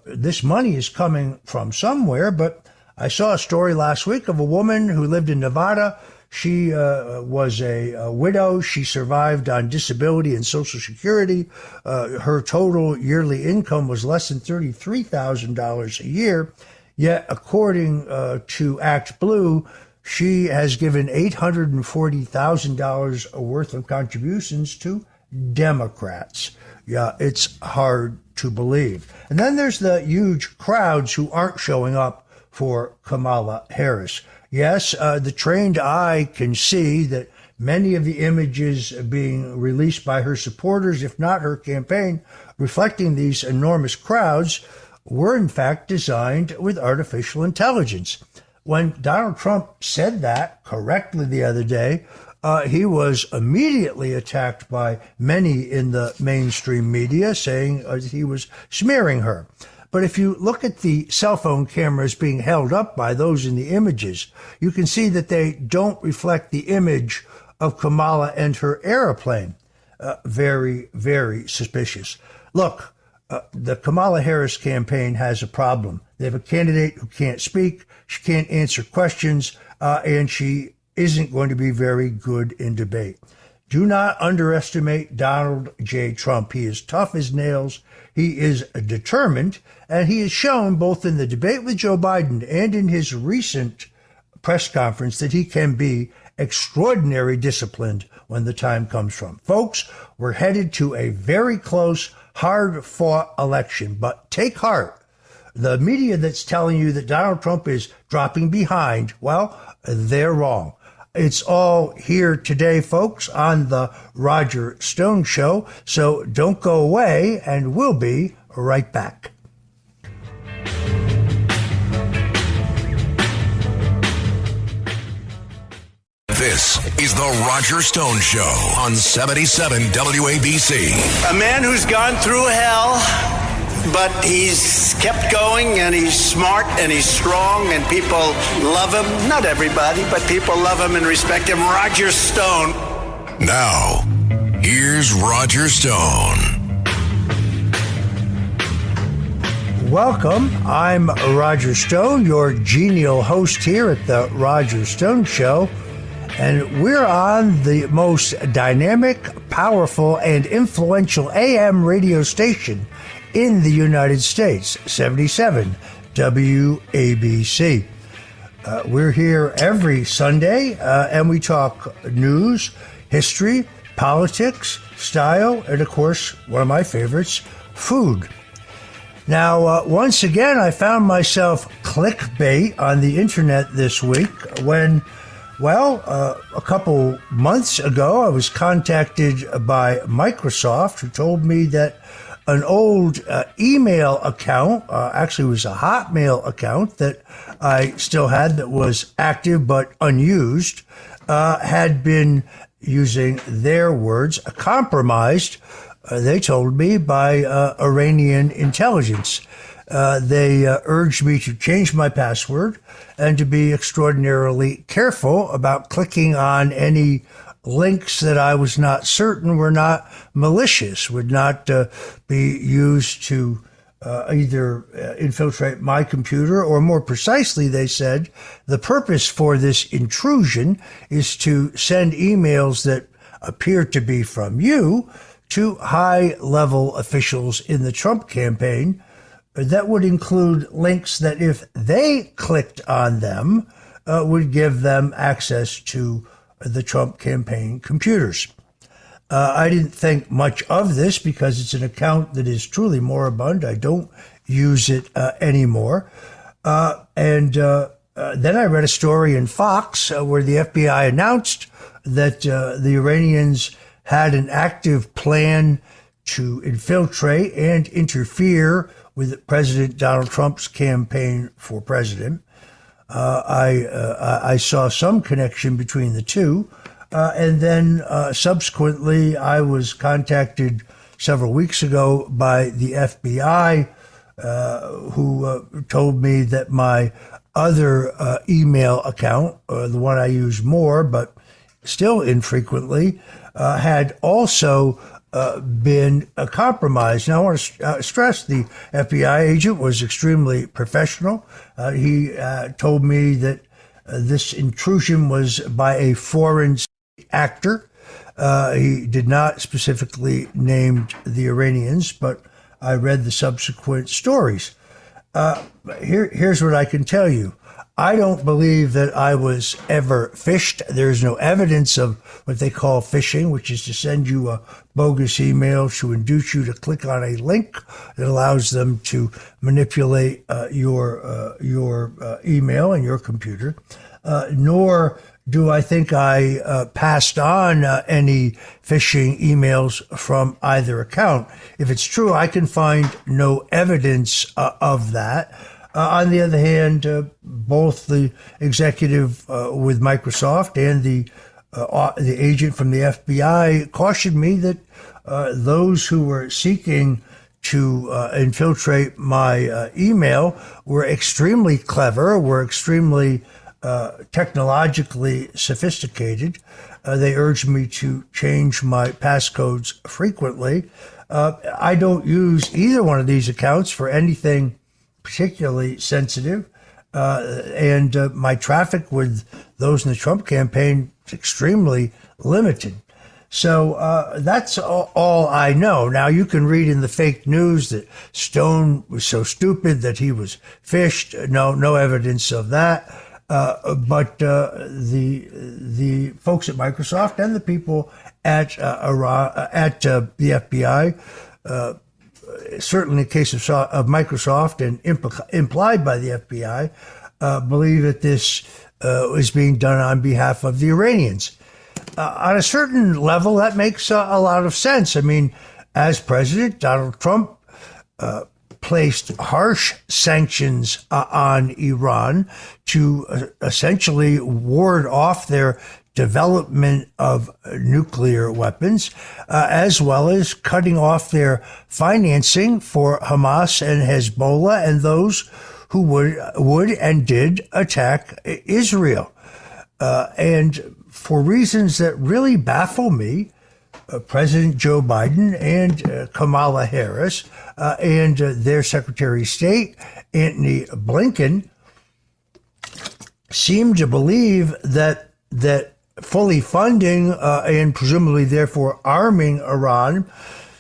this money is coming from somewhere, but I saw a story last week of a woman who lived in Nevada. She was a widow. She survived on disability and Social Security. Her total yearly income was less than $33,000 a year. Yet, according to ActBlue, she has given $840,000 worth of contributions to Democrats. Yeah, it's hard to believe. And then there's the huge crowds who aren't showing up for Kamala Harris. Yes, the trained eye can see that many of the images being released by her supporters, if not her campaign, reflecting these enormous crowds, were in fact designed with artificial intelligence. When Donald Trump said that correctly the other day, he was immediately attacked by many in the mainstream media, saying he was smearing her. But if you look at the cell phone cameras being held up by those in the images, you can see that they don't reflect the image of Kamala and her airplane. Very, very suspicious. Look, the Kamala Harris campaign has a problem. They have a candidate who can't speak, she can't answer questions, and she isn't going to be very good in debate. Do not underestimate Donald J. Trump. He is tough as nails. He is determined, and he has shown both in the debate with Joe Biden and in his recent press conference that he can be extraordinarily disciplined when the time comes from. Folks, we're headed to a very close hard-fought election. But take heart. The media that's telling you that Donald Trump is dropping behind, well, they're wrong. It's all here today, folks, on the Roger Stone Show. So don't go away, and we'll be right back. This is the Roger Stone Show on 77 WABC. A man who's gone through hell, but he's kept going, and he's smart, and he's strong, and people love him. Not everybody, but people love him and respect him. Roger Stone. Now, here's Roger Stone. Welcome. I'm Roger Stone, your genial host here at the Roger Stone Show. And we're on the most dynamic, powerful, and influential AM radio station in the United States, 77 WABC. We're here every Sunday, and we talk news, history, politics, style, and of course, one of my favorites, food. Now, once again, I found myself clickbait on the internet this week when, a couple months ago, I was contacted by Microsoft, who told me that an old email account, actually it was a Hotmail account that I still had that was active but unused, had been, using their words, compromised, they told me, by Iranian intelligence. They urged me to change my password and to be extraordinarily careful about clicking on any links that I was not certain were not malicious, would not be used to either infiltrate my computer, or more precisely, they said, the purpose for this intrusion is to send emails that appear to be from you to high-level officials in the Trump campaign. That would include links that, if they clicked on them, would give them access to the Trump campaign computers. I didn't think much of this because it's an account that is truly moribund. I don't use it anymore. And then I read a story in Fox where the FBI announced that the Iranians had an active plan to infiltrate and interfere with President Donald Trump's campaign for president. I saw some connection between the two. And then subsequently, I was contacted several weeks ago by the FBI, who told me that my other email account, the one I use more but still infrequently, had also been compromised. Now, I want to stress the FBI agent was extremely professional. He told me that this intrusion was by a foreign actor. He did not specifically name the Iranians, but I read the subsequent stories. Here's what I can tell you. I don't believe that I was ever phished. There's no evidence of what they call phishing, which is to send you a bogus email to induce you to click on a link that allows them to manipulate your email and your computer. Nor do I think I passed on any phishing emails from either account. If it's true, I can find no evidence of that. On the other hand, both the executive with Microsoft and the agent from the FBI cautioned me that those who were seeking to infiltrate my email were extremely clever, were extremely technologically sophisticated. They urged me to change my passcodes frequently. I don't use either one of these accounts for anything particularly sensitive, and my traffic with those in the Trump campaign is extremely limited. So that's all I know. Now, you can read in the fake news that Stone was so stupid that he was phished. No evidence of that. But the folks at Microsoft and the people at the FBI certainly in the case of Microsoft and implied by the FBI, believe that this is being done on behalf of the Iranians. On a certain level, that makes a lot of sense. I mean, as president, Donald Trump placed harsh sanctions on Iran to essentially ward off their development of nuclear weapons, as well as cutting off their financing for Hamas and Hezbollah and those who would and did attack Israel. And for reasons that really baffle me, President Joe Biden and Kamala Harris and their Secretary of State, Antony Blinken, seem to believe that fully funding and presumably therefore arming Iran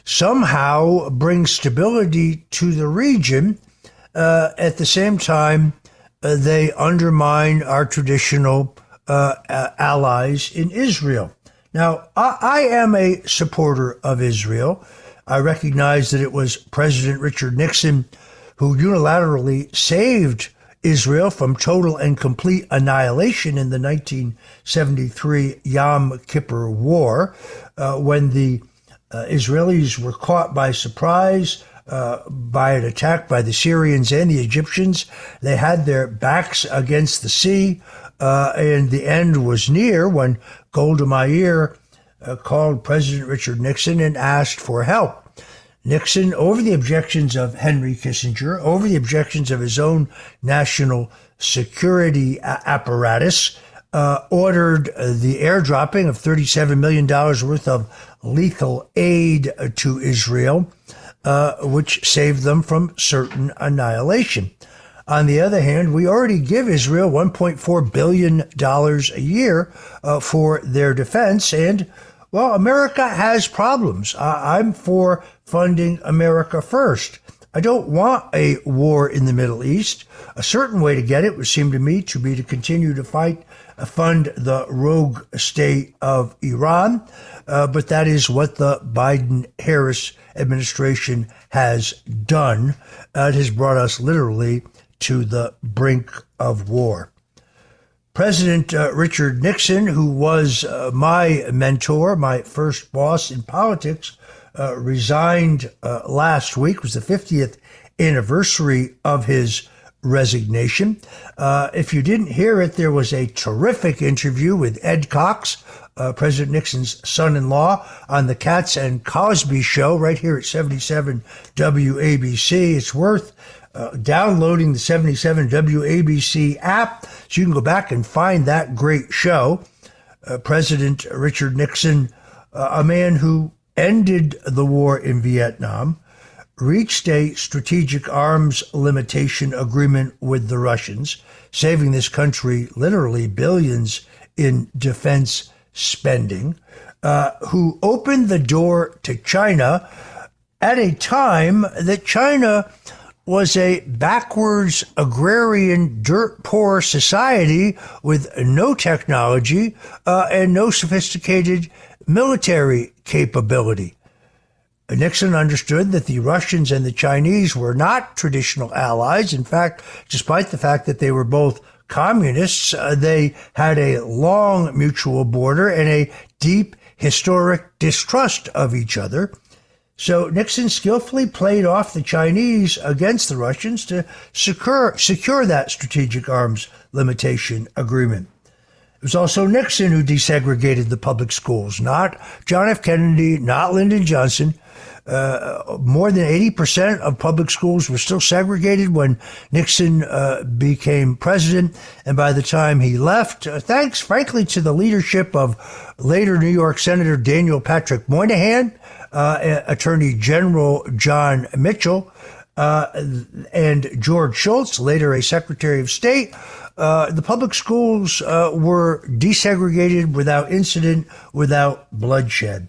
somehow brings stability to the region. At the same time, they undermine our traditional allies in Israel. Now, I am a supporter of Israel. I recognize that it was President Richard Nixon who unilaterally saved Israel from total and complete annihilation in the 1973 Yom Kippur War, when the Israelis were caught by surprise by an attack by the Syrians and the Egyptians. They had their backs against the sea, and the end was near when Golda Meir called President Richard Nixon and asked for help. Nixon, over the objections of Henry Kissinger, over the objections of his own national security apparatus, ordered the airdropping of $37 million worth of lethal aid to Israel, which saved them from certain annihilation. On the other hand, we already give Israel $1.4 billion a year for their defense, and, well, America has problems. I'm for funding America first. I don't want a war in the Middle East. A certain way to get it would seem to me to be to continue to fund the rogue state of Iran, but that is what the Biden-Harris administration has done. It has brought us literally to the brink of war. President Richard Nixon, who was my mentor, my first boss in politics, resigned last week. It was the 50th anniversary of his resignation. If you didn't hear it, there was a terrific interview with Ed Cox, President Nixon's son-in-law, on the Katz and Cosby show right here at 77 WABC. It's worth downloading the 77 WABC app so you can go back and find that great show. President Richard Nixon, a man who ended the war in Vietnam, reached a strategic arms limitation agreement with the Russians, saving this country literally billions in defense spending, who opened the door to China at a time that China was a backwards agrarian, dirt-poor society with no technology and no sophisticated military capability. Nixon understood that the Russians and the Chinese were not traditional allies. In fact, despite the fact that they were both communists, they had a long mutual border and a deep historic distrust of each other. So Nixon skillfully played off the Chinese against the Russians to secure that strategic arms limitation agreement. It was also Nixon who desegregated the public schools, not John F. Kennedy, not Lyndon Johnson. More than 80% of public schools were still segregated when Nixon became president. And by the time he left, thanks, frankly, to the leadership of later New York Senator Daniel Patrick Moynihan, Attorney General John Mitchell, and George Shultz, later a Secretary of State, the public schools were desegregated without incident, without bloodshed.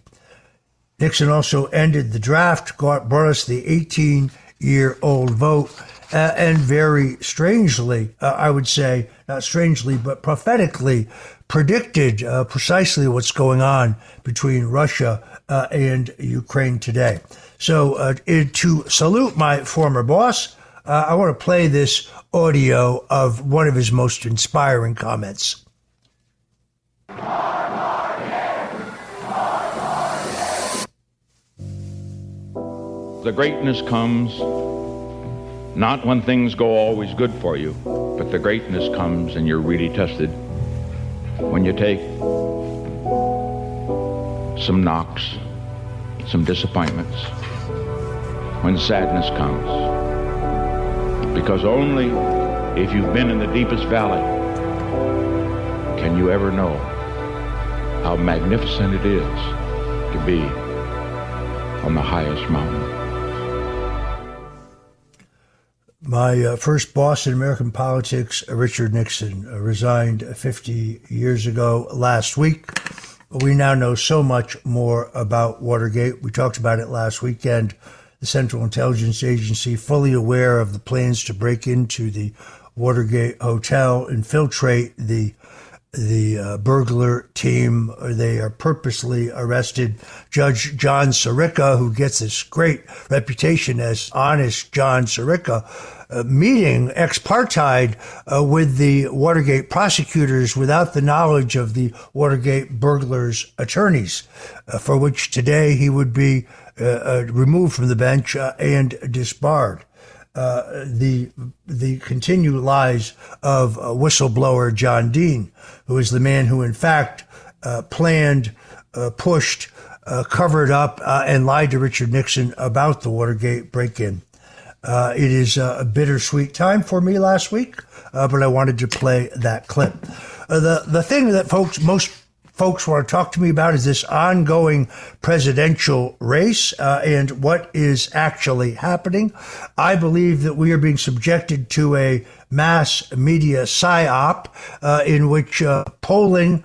Nixon also ended the draft, brought us the 18-year-old vote, and very strangely, I would say, not strangely, but prophetically predicted precisely what's going on between Russia and Ukraine today. So to salute my former boss, I want to play this audio of one of his most inspiring comments. The greatness comes not when things go always good for you, but the greatness comes and you're really tested when you take some knocks, some disappointments, when sadness comes. Because only if you've been in the deepest valley can you ever know how magnificent it is to be on the highest mountain. My first boss in American politics, Richard Nixon, resigned 50 years ago last week. We now know so much more about Watergate. We talked about it last weekend. The Central Intelligence Agency, fully aware of the plans to break into the Watergate Hotel, infiltrate the burglar team. They are purposely arrested Judge John Sirica, who gets this great reputation as honest John Sirica, meeting ex parte with the Watergate prosecutors without the knowledge of the Watergate burglars' attorneys, for which today he would be removed from the bench and disbarred. The continued lies of whistleblower John Dean, who is the man who, in fact, planned, pushed, covered up, and lied to Richard Nixon about the Watergate break-in. It is a bittersweet time for me last week, but I wanted to play that clip. The thing that most folks want to talk to me about is this ongoing presidential race and what is actually happening. I believe that we are being subjected to a mass media psyop in which polling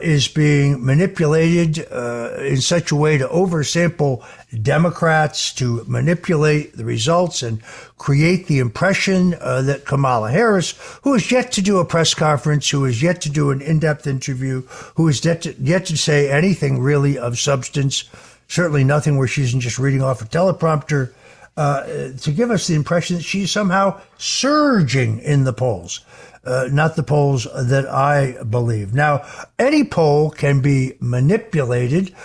is being manipulated in such a way to oversample Democrats, to manipulate the results and create the impression that Kamala Harris, who is yet to do a press conference, who is yet to do an in-depth interview, who is yet to say anything really of substance, certainly nothing where she isn't just reading off a teleprompter, to give us the impression that she's somehow surging in the polls. Not the polls that I believe. Now, any poll can be manipulated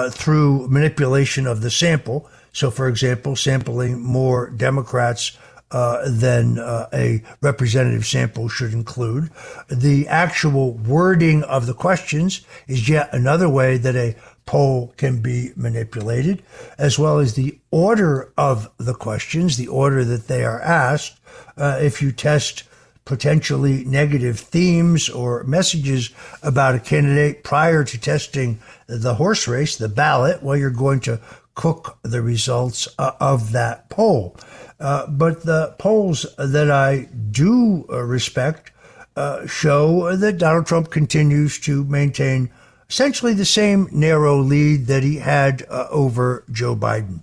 through manipulation of the sample. So, for example, sampling more Democrats than a representative sample should include. The actual wording of the questions is yet another way that a poll can be manipulated, as well as the order of the questions, the order that they are asked. If you test potentially negative themes or messages about a candidate prior to testing the horse race, the ballot, well, you're going to cook the results of that poll. But the polls that I do respect show that Donald Trump continues to maintain essentially the same narrow lead that he had over Joe Biden.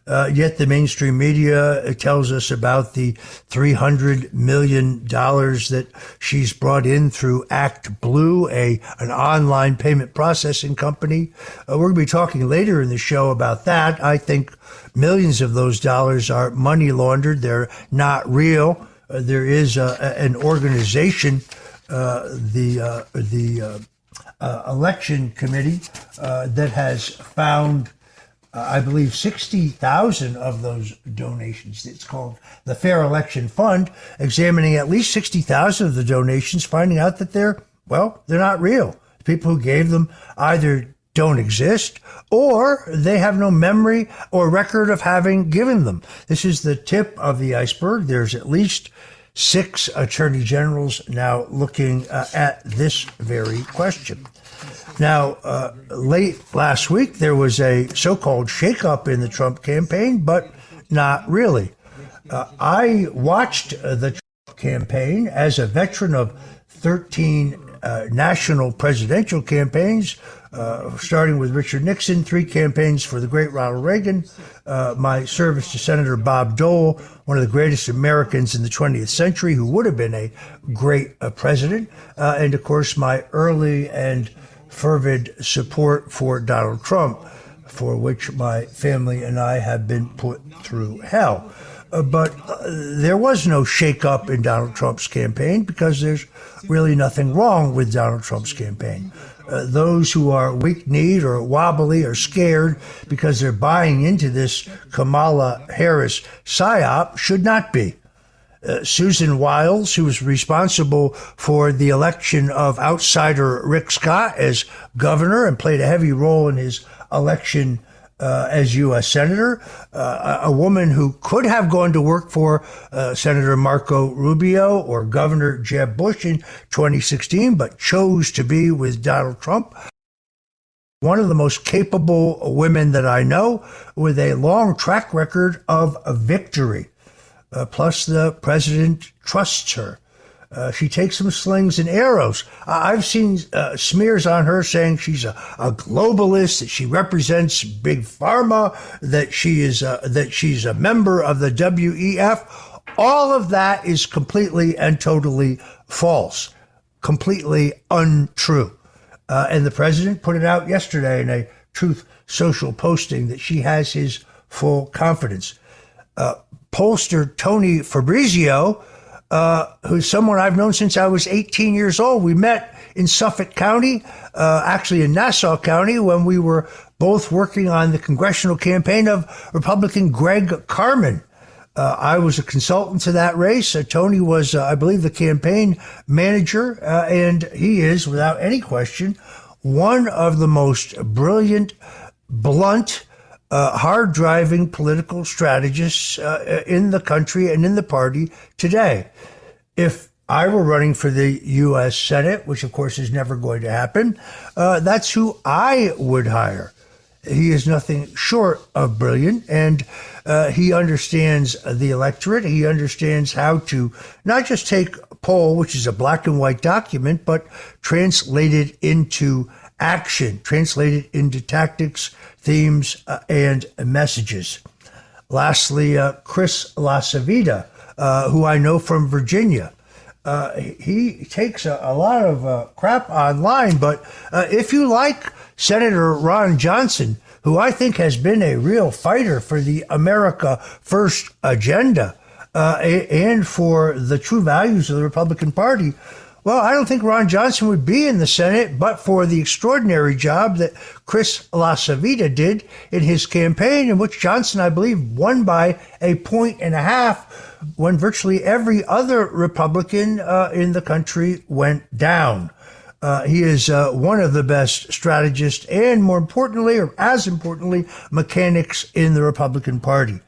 Yet the mainstream media tells us about the $300 million that she's brought in through Act Blue, an online payment processing company. We're going to be talking later in the show about that. I think millions of those dollars are money laundered. They're not real. There is an organization, the Election Committee, that has found I believe 60,000 of those donations. It's called the Fair Election Fund, examining at least 60,000 of the donations, finding out that they're not real. The people who gave them either don't exist or they have no memory or record of having given them. This is the tip of the iceberg. There's at least 6 attorney generals now looking at this very question. Now, late last week, there was a so-called shakeup in the Trump campaign, but not really. I watched the Trump campaign as a veteran of 13 national presidential campaigns, starting with Richard Nixon, 3 campaigns for the great Ronald Reagan, my service to Senator Bob Dole, one of the greatest Americans in the 20th century, who would have been a great president, and, of course, my early and fervid support for Donald Trump. for which my family and I have been put through hell. But there was no shakeup in Donald Trump's campaign because there's really nothing wrong with Donald Trump's campaign. Those who are weak-kneed or wobbly or scared because they're buying into this Kamala Harris psyop should not be. Susan Wiles, who was responsible for the election of outsider Rick Scott as governor and played a heavy role in his election as U.S. Senator, a woman who could have gone to work for Senator Marco Rubio or Governor Jeb Bush in 2016, but chose to be with Donald Trump. One of the most capable women that I know with a long track record of victory. Plus, the president trusts her. She takes some slings and arrows. I've seen smears on her saying she's a globalist, that she represents big pharma, that she's a member of the WEF. All of that is completely and totally false, completely untrue. And the president put it out yesterday in a Truth Social posting that she has his full confidence. Pollster Tony Fabrizio, who's someone I've known since I was 18 years old. We met in Suffolk County, actually in Nassau County, when we were both working on the congressional campaign of Republican Greg Carmen. I was a consultant to that race. Tony was, I believe, the campaign manager, and he is, without any question, one of the most brilliant, blunt, hard-driving political strategists in the country and in the party today. If I were running for the U.S. Senate, which of course is never going to happen, that's who I would hire. He is nothing short of brilliant, and he understands the electorate. He understands how to not just take a poll, which is a black and white document, but translate it into action, translated into tactics, themes, and messages. Lastly, Chris LaCivita, who I know from Virginia. He takes a lot of crap online, but if you like Senator Ron Johnson, who I think has been a real fighter for the America First agenda and for the true values of the Republican Party, well, I don't think Ron Johnson would be in the Senate but for the extraordinary job that Chris LaCivita did in his campaign, in which Johnson, I believe, won by 1.5 points when virtually every other Republican in the country went down. He is one of the best strategists and, more importantly, or as importantly, mechanics in the Republican Party.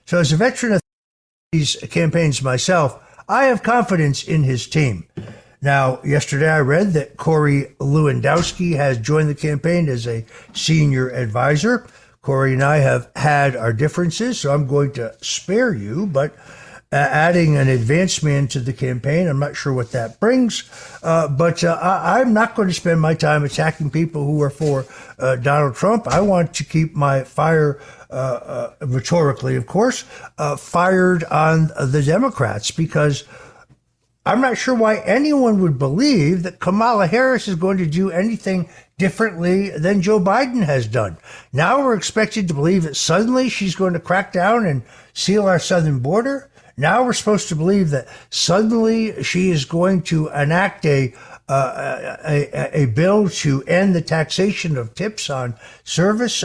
So as a veteran of these campaigns myself, I have confidence in his team. Now, yesterday I read that Corey Lewandowski has joined the campaign as a senior advisor. Corey and I have had our differences, so I'm going to spare you, but adding an advanced man to the campaign, I'm not sure what that brings, but I'm not going to spend my time attacking people who are for Donald Trump. I want to keep my fire, rhetorically, of course, fired on the Democrats, because I'm not sure why anyone would believe that Kamala Harris is going to do anything differently than Joe Biden has done. Now we're expected to believe that suddenly she's going to crack down and seal our southern border. Now we're supposed to believe that suddenly she is going to enact a bill to end the taxation of tips on service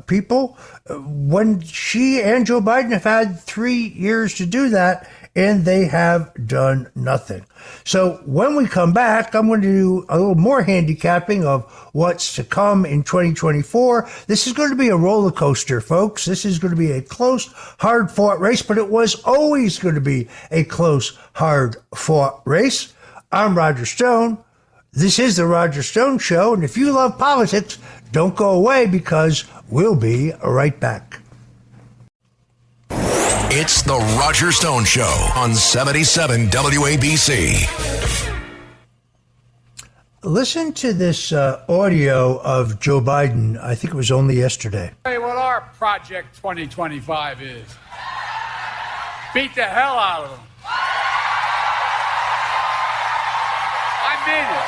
people, when she and Joe Biden have had 3 years to do that, and they have done nothing. So when we come back, I'm going to do a little more handicapping of what's to come in 2024. This is going to be a roller coaster, folks. This is going to be a close, hard-fought race, but it was always going to be a close, hard-fought race. I'm Roger Stone. This is The Roger Stone Show, and if you love politics, don't go away, because we'll be right back. It's The Roger Stone Show on 77 WABC. Listen to this audio of Joe Biden. I think it was only yesterday. Hey, what our Project 2025 is. Beat the hell out of them. I mean it.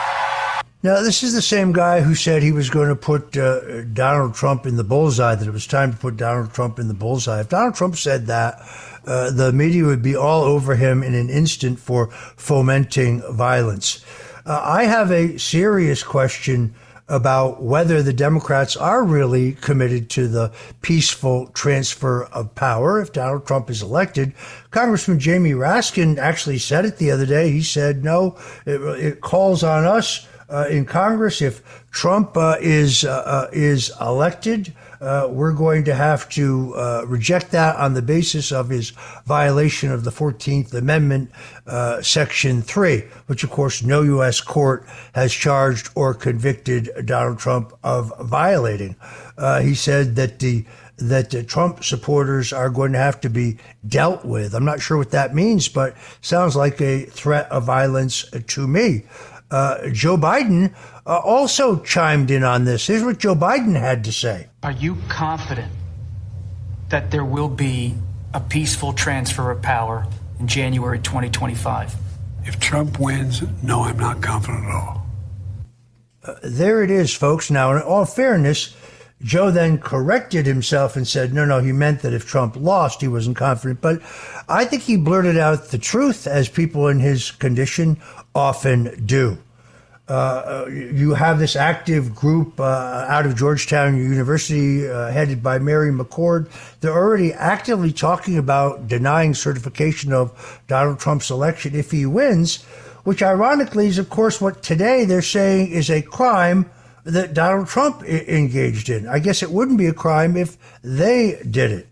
Now, this is the same guy who said he was going to put Donald Trump in the bullseye, that it was time to put Donald Trump in the bullseye. If Donald Trump said that, the media would be all over him in an instant for fomenting violence. I have a serious question about whether the Democrats are really committed to the peaceful transfer of power if Donald Trump is elected. Congressman Jamie Raskin actually said it the other day. He said, no, it calls on us in Congress. If Trump is elected, we're going to have to reject that on the basis of his violation of the 14th Amendment, Section 3, which, of course, no U.S. court has charged or convicted Donald Trump of violating. He said that the Trump supporters are going to have to be dealt with. I'm not sure what that means, but sounds like a threat of violence to me. Joe Biden also chimed in on this. Here's what Joe Biden had to say. Are you confident that there will be a peaceful transfer of power in January 2025? If Trump wins, no, I'm not confident at all. There it is, folks. Now, in all fairness, Joe then corrected himself and said, no, he meant that if Trump lost, he wasn't confident. But I think he blurted out the truth, as people in his condition often do. You have this active group out of Georgetown University headed by Mary McCord. They're already actively talking about denying certification of Donald Trump's election if he wins, which ironically is, of course, what today they're saying is a crime that Donald Trump engaged in. I guess it wouldn't be a crime if they did it.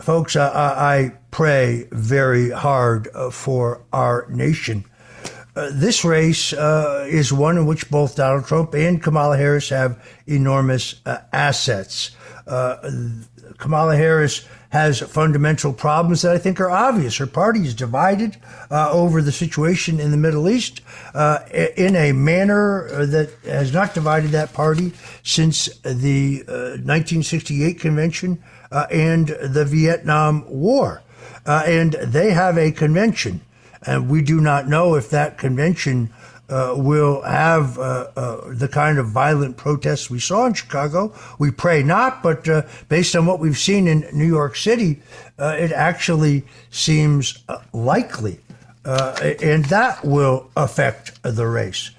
Folks, I pray very hard for our nation. This race is one in which both Donald Trump and Kamala Harris have enormous assets. Kamala Harris has fundamental problems that I think are obvious. Her party is divided over the situation in the Middle East in a manner that has not divided that party since the 1968 convention and the Vietnam War. And they have a convention. And we do not know if that convention will have the kind of violent protests we saw in Chicago. We pray not, but based on what we've seen in New York City, it actually seems likely. And that will affect the race.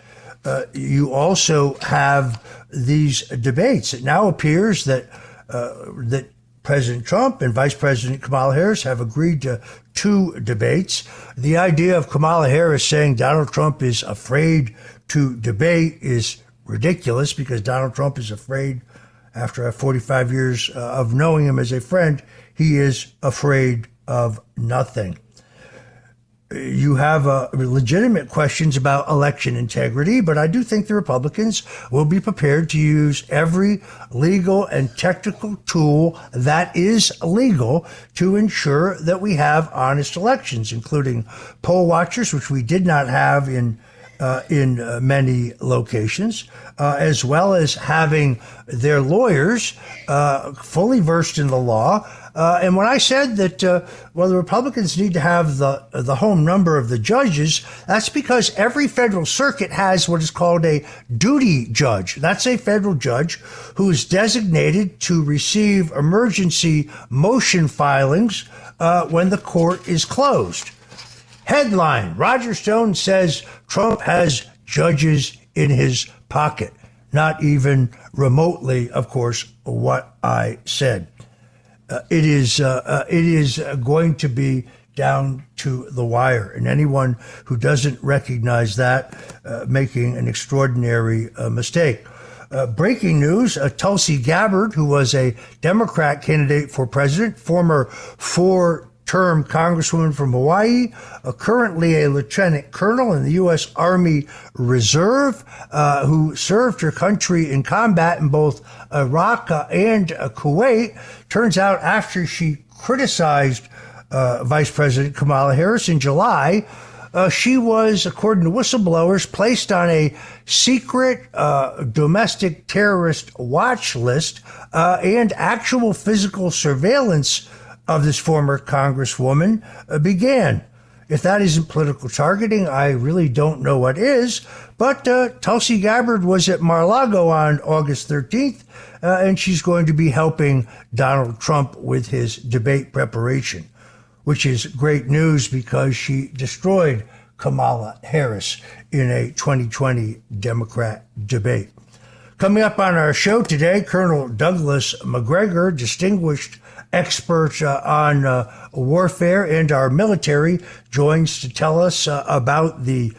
You also have these debates. It now appears that President Trump and Vice President Kamala Harris have agreed to 2 debates. The idea of Kamala Harris saying Donald Trump is afraid to debate is ridiculous, because Donald Trump is afraid, after 45 years of knowing him as a friend, he is afraid of nothing. You have legitimate questions about election integrity, but I do think the Republicans will be prepared to use every legal and technical tool that is legal to ensure that we have honest elections, including poll watchers, which we did not have in many locations, as well as having their lawyers fully versed in the law. And when I said that, the Republicans need to have the home number of the judges, that's because every federal circuit has what is called a duty judge. That's a federal judge who is designated to receive emergency motion filings when the court is closed. Headline: Roger Stone says Trump has judges in his pocket. Not even remotely, of course, what I said. It is going to be down to the wire, and anyone who doesn't recognize that making an extraordinary mistake. Breaking news: Tulsi Gabbard, who was a Democrat candidate for president, former 4-term Congresswoman from Hawaii, currently a lieutenant colonel in the U.S. Army Reserve, who served her country in combat in both Iraq and Kuwait. Turns out, after she criticized Vice President Kamala Harris in July, she was, according to whistleblowers, placed on a secret domestic terrorist watch list, and actual physical surveillance of this former Congresswoman began. If that isn't political targeting, I really don't know what is. But Tulsi Gabbard was at Mar-a-Lago on August 13th, and she's going to be helping Donald Trump with his debate preparation, which is great news because she destroyed Kamala Harris in a 2020 Democrat debate. Coming up on our show today, Colonel Douglas Macgregor, distinguished expert on warfare and our military, joins to tell us about the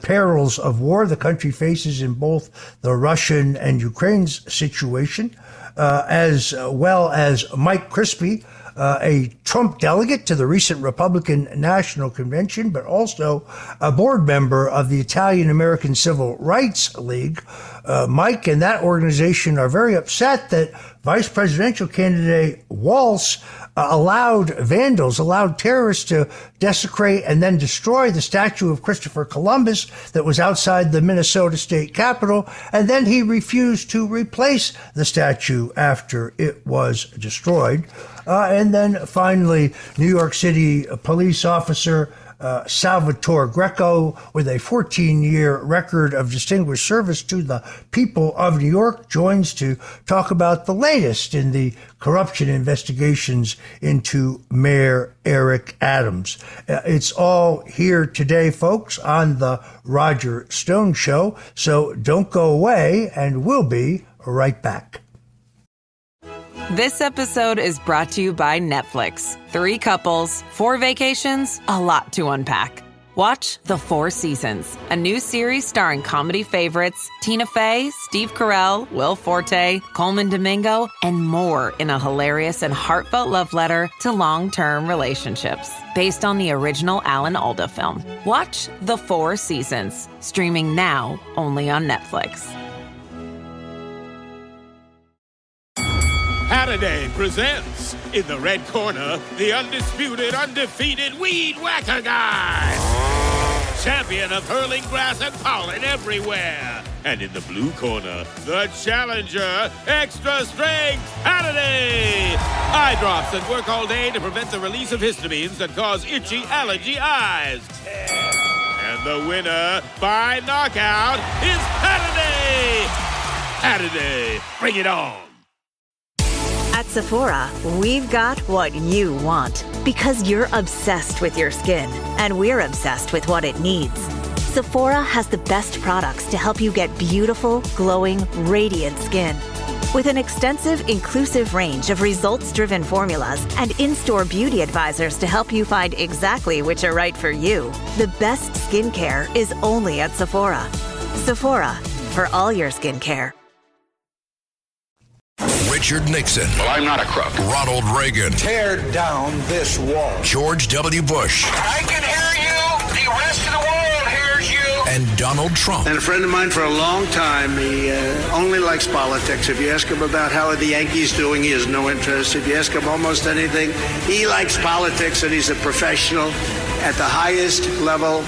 perils of war the country faces in both the Russian and Ukraine's situation, as well as Mike Crispi, a Trump delegate to the recent Republican National Convention, but also a board member of the Italian American Civil Rights League. Mike and that organization are very upset that vice presidential candidate Walz allowed terrorists to desecrate and then destroy the statue of Christopher Columbus that was outside the Minnesota state capitol, and then he refused to replace the statue after it was destroyed. And then finally, New York City police officer Salvatore Greco, with a 14-year record of distinguished service to the people of New York, joins to talk about the latest in the corruption investigations into Mayor Eric Adams. It's all here today, folks, on the Roger Stone Show. So don't go away, and we'll be right back. This episode is brought to you by Netflix. 3 couples, 4 vacations, a lot to unpack. Watch The 4 Seasons, a new series starring comedy favorites Tina Fey, Steve Carell, Will Forte, Coleman Domingo, and more in a hilarious and heartfelt love letter to long-term relationships. Based on the original Alan Alda film. Watch The 4 Seasons, streaming now only on Netflix. Halliday presents, in the red corner, the undisputed, undefeated Weed Whacker Guy. Champion of hurling grass and pollen everywhere. And in the blue corner, the challenger, extra strength Halliday. Eye drops that work all day to prevent the release of histamines that cause itchy allergy eyes. And the winner by knockout is Halliday. Halliday, bring it on. At Sephora, we've got what you want because you're obsessed with your skin and we're obsessed with what it needs. Sephora has the best products to help you get beautiful, glowing, radiant skin. With an extensive, inclusive range of results-driven formulas and in-store beauty advisors to help you find exactly which are right for you, the best skincare is only at Sephora. Sephora, for all your skincare. Richard Nixon. Well, I'm not a crook. Ronald Reagan. Tear down this wall. George W. Bush. I can hear you. The rest of the world hears you. And Donald Trump. And a friend of mine for a long time, he only likes politics. If you ask him about how are the Yankees doing, he has no interest. If you ask him almost anything, he likes politics, and he's a professional at the highest level.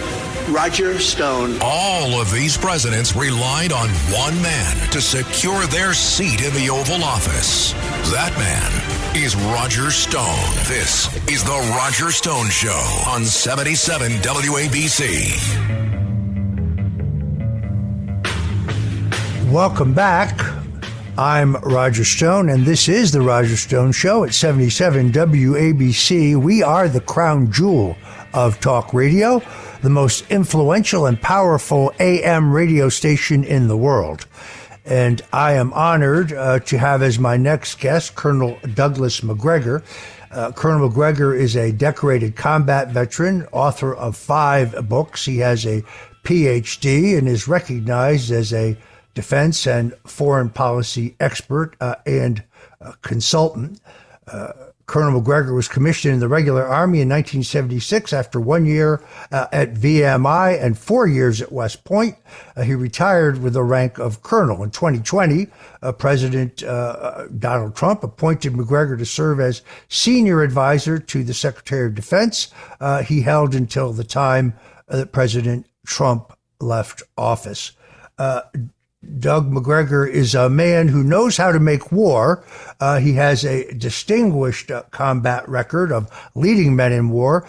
Roger Stone. All of these presidents relied on one man to secure their seat in the Oval Office. That man is Roger Stone. This is the Roger Stone Show on 77 WABC. Welcome back. I'm Roger Stone, and this is the Roger Stone Show at 77 WABC. We are the crown jewel of talk radio, the most influential and powerful AM radio station in the world. And I am honored to have as my next guest Colonel Douglas Macgregor. Colonel Macgregor is a decorated combat veteran, author of 5 books. He has a PhD and is recognized as a defense and foreign policy expert and consultant. Colonel Macgregor was commissioned in the regular Army in 1976 after 1 year at VMI and 4 years at West Point. He retired with the rank of colonel. In 2020, President Donald Trump appointed Macgregor to serve as senior advisor to the Secretary of Defense. He held until the time that President Trump left office. Doug Macgregor is a man who knows how to make war. He has a distinguished combat record of leading men in war.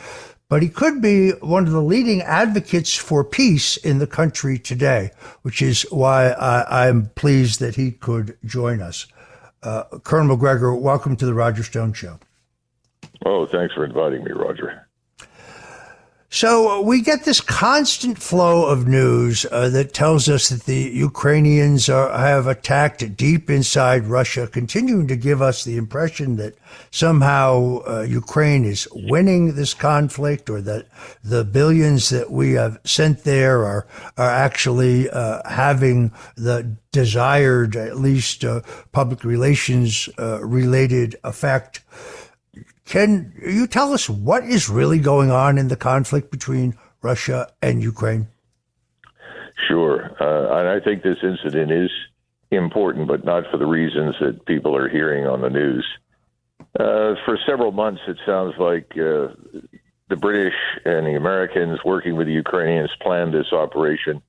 but he could be one of the leading advocates for peace in the country today, which is why I'm pleased that he could join us. Colonel Macgregor, welcome to the Roger Stone Show. Oh, thanks for inviting me, Roger. So we get this constant flow of news that tells us that the Ukrainians have attacked deep inside Russia, continuing to give us the impression that somehow Ukraine is winning this conflict, or that the billions that we have sent there are actually having the desired, at least public relations related effect. Can you tell us what is really going on in the conflict between Russia and Ukraine? Sure. And I think this incident is important, but not for the reasons that people are hearing on the news. For several months, it sounds like the British and the Americans working with the Ukrainians planned this operation,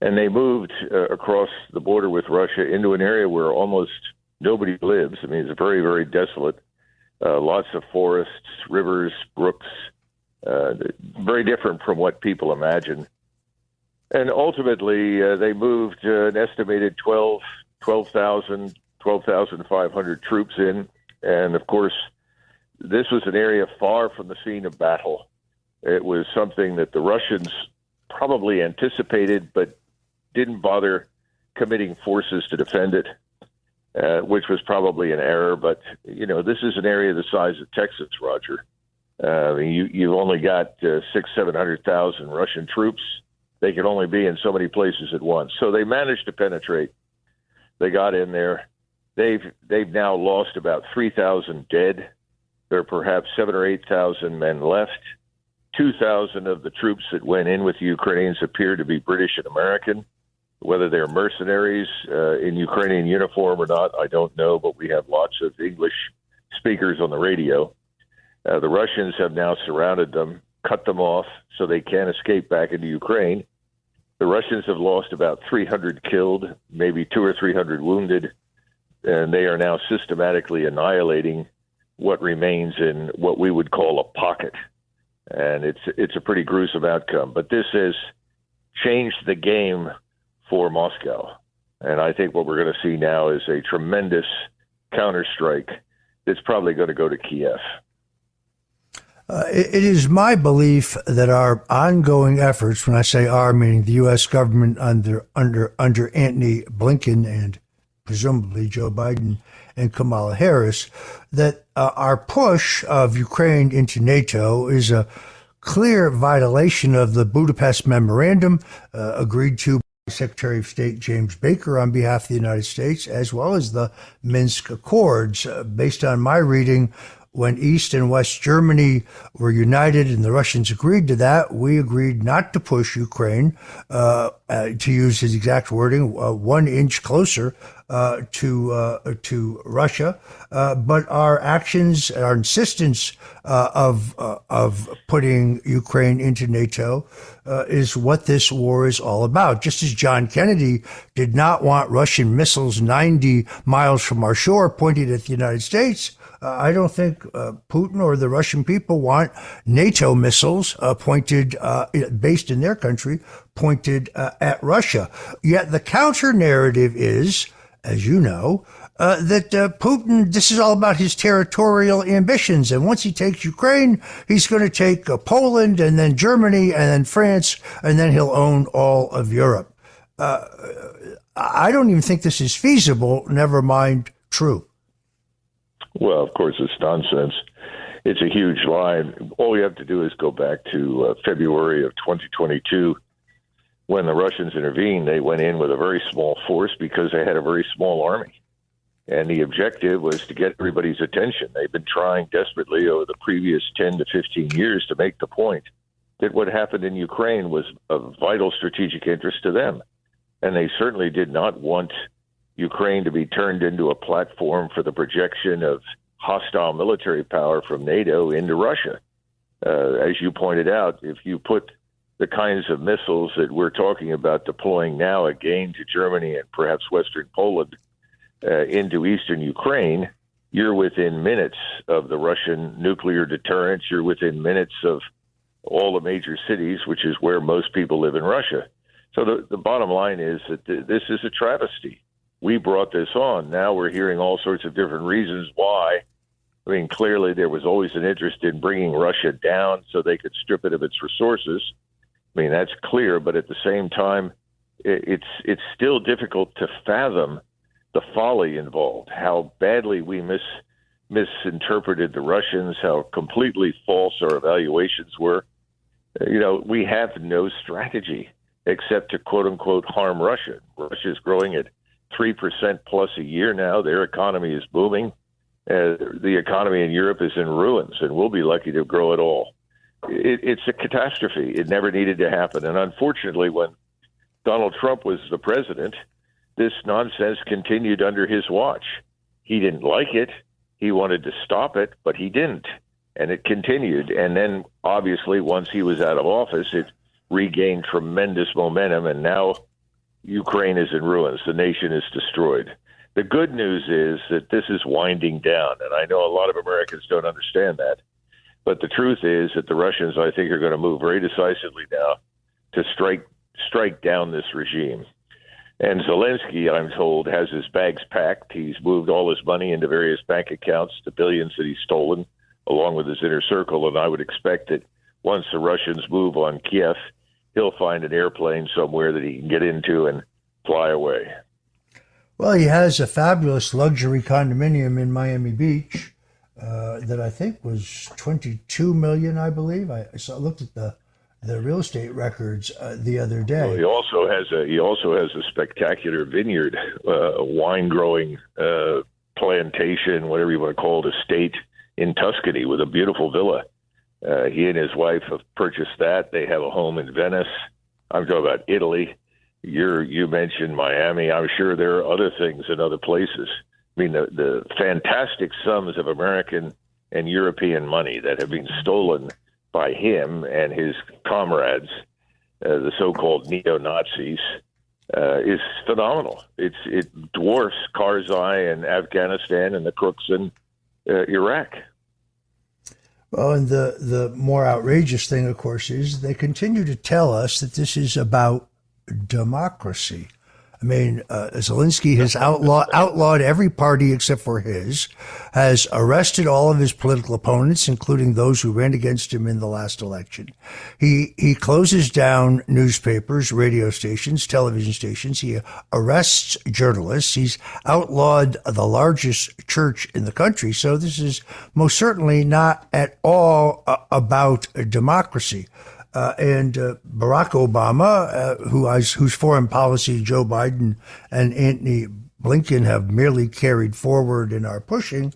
and they moved across the border with Russia into an area where almost nobody lives. I mean, it's very, very desolate. Lots of forests, rivers, brooks, very different from what people imagine. And ultimately, they moved an estimated 12,500 troops in. And of course, this was an area far from the scene of battle. It was something that the Russians probably anticipated, but didn't bother committing forces to defend it. Which was probably an error, but this is an area the size of Texas, Roger. You've only got 700,000 Russian troops. They can only be in so many places at once. So they managed to penetrate. They got in there. They've now lost about 3,000 dead. There are perhaps 7,000 or 8,000 men left. 2,000 of the troops that went in with the Ukrainians appear to be British and American. Whether they're mercenaries in Ukrainian uniform or not, I don't know, but we have lots of English speakers on the radio. The Russians have now surrounded them, cut them off so they can't escape back into Ukraine. The Russians have lost about 300 killed, maybe 200 or 300 wounded, and they are now systematically annihilating what remains in what we would call a pocket. And it's a pretty gruesome outcome. But this has changed the game for Moscow. And I think what we're going to see now is a tremendous counterstrike that's probably going to go to Kiev. It is my belief that our ongoing efforts, when I say our, meaning the U.S. government under Antony Blinken and presumably Joe Biden and Kamala Harris, that our push of Ukraine into NATO is a clear violation of the Budapest Memorandum agreed to Secretary of State James Baker on behalf of the United States, as well as the Minsk Accords. Based on my reading, when East and West Germany were united and the Russians agreed to that, we agreed not to push Ukraine, to use his exact wording, 1 inch closer to Russia. But our actions, our insistence of putting Ukraine into NATO is what this war is all about. Just as John Kennedy did not want Russian missiles 90 miles from our shore pointed at the United States, I don't think Putin or the Russian people want NATO missiles pointed, based in their country, pointed at Russia. Yet the counter narrative is, as you know, that Putin, this is all about his territorial ambitions. And once he takes Ukraine, he's going to take Poland and then Germany and then France, and then he'll own all of Europe. I don't even think this is feasible, never mind true. Well, of course, it's nonsense. It's a huge lie. All you have to do is go back to February of 2022, when the Russians intervened. They went in with a very small force because they had a very small army. And the objective was to get everybody's attention. They've been trying desperately over the previous 10 to 15 years to make the point that what happened in Ukraine was of vital strategic interest to them. And they certainly did not want Ukraine to be turned into a platform for the projection of hostile military power from NATO into Russia. As you pointed out, if you put the kinds of missiles that we're talking about deploying now again to Germany and perhaps Western Poland into eastern Ukraine, you're within minutes of the Russian nuclear deterrence. You're within minutes of all the major cities, which is where most people live in Russia. So the bottom line is that this is a travesty. We brought this on. Now we're hearing all sorts of different reasons why. I mean, clearly there was always an interest in bringing Russia down so they could strip it of its resources. I mean, that's clear, but at the same time, it's still difficult to fathom the folly involved, how badly we misinterpreted the Russians, how completely false our evaluations were. We have no strategy except to, quote unquote, harm Russia. Russia is growing at 3% plus a year now. Their economy is booming. The economy in Europe is in ruins, and we'll be lucky to grow at all. It's a catastrophe. It never needed to happen. And unfortunately, when Donald Trump was the president, this nonsense continued under his watch. He didn't like it. He wanted to stop it, but he didn't. And it continued. And then, obviously, once he was out of office, it regained tremendous momentum. And now Ukraine is in ruins. The nation is destroyed. The good news is that this is winding down. And I know a lot of Americans don't understand that. But the truth is that the Russians, I think, are going to move very decisively now to strike down this regime. And Zelensky, I'm told, has his bags packed. He's moved all his money into various bank accounts, the billions that he's stolen, along with his inner circle. And I would expect that once the Russians move on Kiev, he'll find an airplane somewhere that he can get into and fly away. Well, he has a fabulous luxury condominium in Miami Beach that I think was $22 million, I believe. I looked at the real estate records the other day. Well, he also has a spectacular vineyard, wine growing plantation, whatever you want to call it, estate in Tuscany with a beautiful villa. He and his wife have purchased that. They have a home in Venice. I'm talking about Italy. You mentioned Miami. I'm sure there are other things in other places. I mean, the fantastic sums of American and European money that have been stolen by him and his comrades, the so-called neo-Nazis, is phenomenal. It dwarfs Karzai in Afghanistan and the crooks in Iraq. Well, and the more outrageous thing, of course, is they continue to tell us that this is about democracy. I mean, Zelensky has outlawed every party except for his, has arrested all of his political opponents, including those who ran against him in the last election. He closes down newspapers, radio stations, television stations. He arrests journalists. He's outlawed the largest church in the country. So this is most certainly not at all about democracy. And Barack Obama, whose foreign policy Joe Biden and Antony Blinken have merely carried forward and are pushing,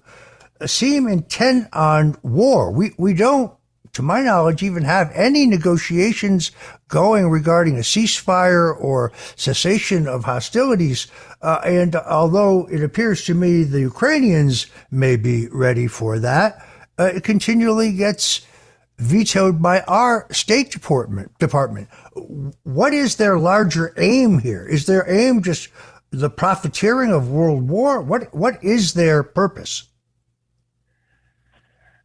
seem intent on war. We don't, to my knowledge, even have any negotiations going regarding a ceasefire or cessation of hostilities. And although it appears to me the Ukrainians may be ready for that, it continually gets vetoed by our State Department. What is their larger aim here? Is their aim just the profiteering of world war? What is their purpose?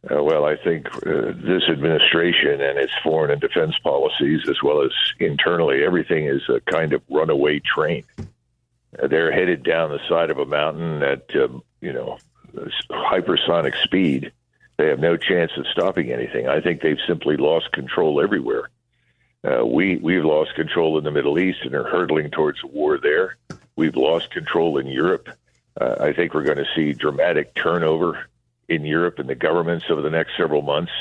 Well, I think this administration and its foreign and defense policies, as well as internally, everything is a kind of runaway train. They're headed down the side of a mountain at hypersonic speed. They have no chance of stopping anything. I think they've simply lost control everywhere. We've lost control in the Middle East and are hurtling towards a war there. We've lost control in Europe. I think we're going to see dramatic turnover in Europe and the governments over the next several months.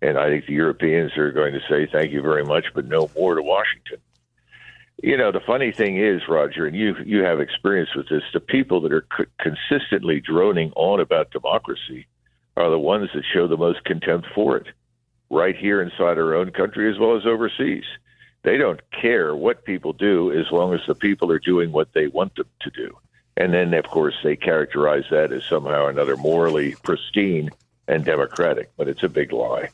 And I think the Europeans are going to say, thank you very much, but no more to Washington. You know, the funny thing is, Roger, and you have experience with this, the people that are consistently droning on about democracy are the ones that show the most contempt for it, right here inside our own country as well as overseas. They don't care what people do as long as the people are doing what they want them to do. And then, of course, they characterize that as somehow or another morally pristine and democratic, but it's a big lie.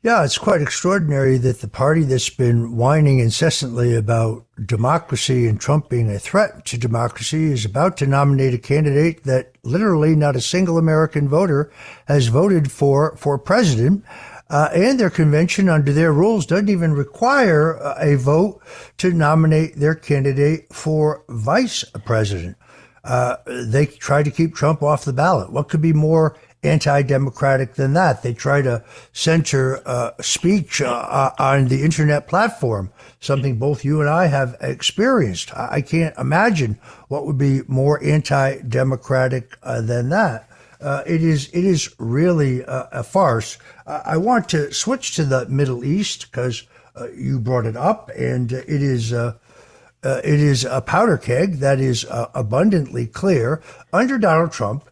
Yeah, it's quite extraordinary that the party that's been whining incessantly about democracy and Trump being a threat to democracy is about to nominate a candidate that literally not a single American voter has voted for president. And their convention, under their rules, doesn't even require a vote to nominate their candidate for vice president. They try to keep Trump off the ballot. What could be more anti-democratic than that? They try to censor speech on the internet platform, something both you and I have experienced. I can't imagine what would be more anti-democratic than that. It is really a farce. I want to switch to the Middle East because you brought it up, and it is a powder keg that is abundantly clear. Under Donald Trump,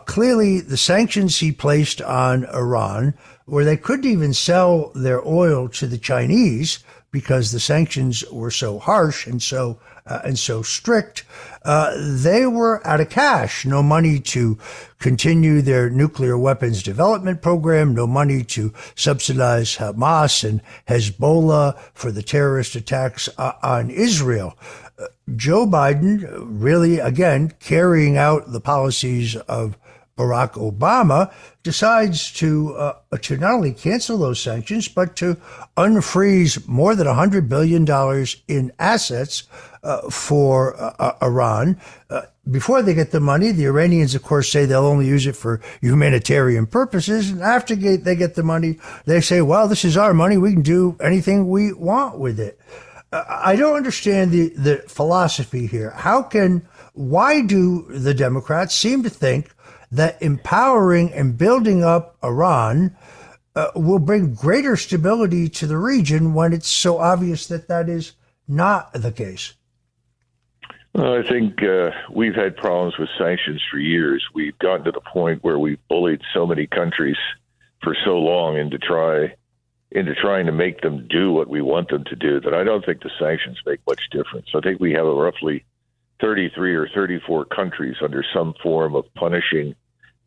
clearly the sanctions he placed on Iran, where they couldn't even sell their oil to the Chinese because the sanctions were so harsh and so strict, they were out of cash. No money to continue their nuclear weapons development program, no money to subsidize Hamas and Hezbollah for the terrorist attacks on Israel. Joe Biden really, again, carrying out the policies of Barack Obama, decides to not only cancel those sanctions, but to unfreeze more than $100 billion in assets for Iran. Before they get the money, the Iranians, of course, say they'll only use it for humanitarian purposes. And after they get the money, they say, well, this is our money. We can do anything we want with it. I don't understand the philosophy here. Why do the Democrats seem to think that empowering and building up Iran will bring greater stability to the region when it's so obvious that is not the case? Well, I think we've had problems with sanctions for years. We've gotten to the point where we've bullied so many countries for so long into trying to make them do what we want them to do that I don't think the sanctions make much difference. I think we have roughly 33 or 34 countries under some form of punishing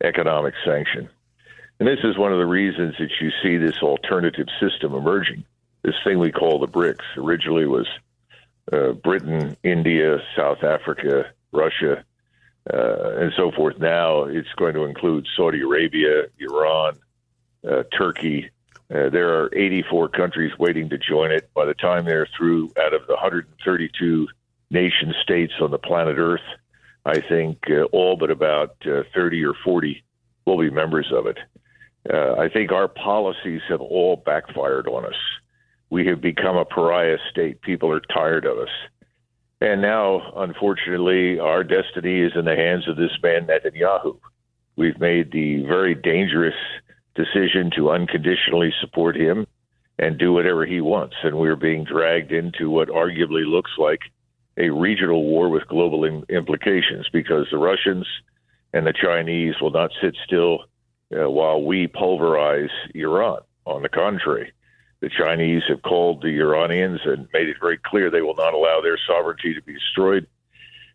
economic sanction. And this is one of the reasons that you see this alternative system emerging. This thing we call the BRICS originally was Britain, India, South Africa, Russia, and so forth. Now it's going to include Saudi Arabia, Iran, Turkey. There are 84 countries waiting to join it. By the time they're through, out of the 132 nation states on the planet Earth, I think all but about 30 or 40 will be members of it. I think our policies have all backfired on us. We have become a pariah state. People are tired of us. And now, unfortunately, our destiny is in the hands of this man, Netanyahu. We've made the very dangerous decision to unconditionally support him and do whatever he wants. And we're being dragged into what arguably looks like a regional war with global implications, because the Russians and the Chinese will not sit still while we pulverize Iran. On the contrary, the Chinese have called the Iranians and made it very clear they will not allow their sovereignty to be destroyed,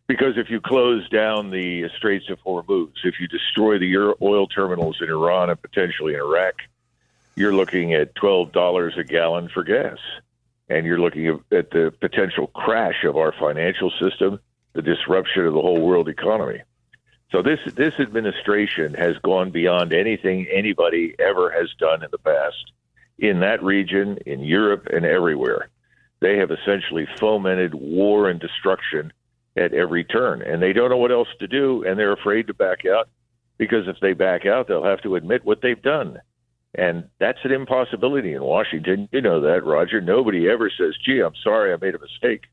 because if you close down the Straits of Hormuz, if you destroy the oil terminals in Iran and potentially in Iraq, you're looking at $12 a gallon for gas. And you're looking at the potential crash of our financial system, the disruption of the whole world economy. So this administration has gone beyond anything anybody ever has done in the past in that region, in Europe, and everywhere. They have essentially fomented war and destruction at every turn, and they don't know what else to do, and they're afraid to back out, because if they back out, they'll have to admit what they've done. And that's an impossibility in Washington. You know that, Roger. Nobody ever says, gee, I'm sorry, I made a mistake.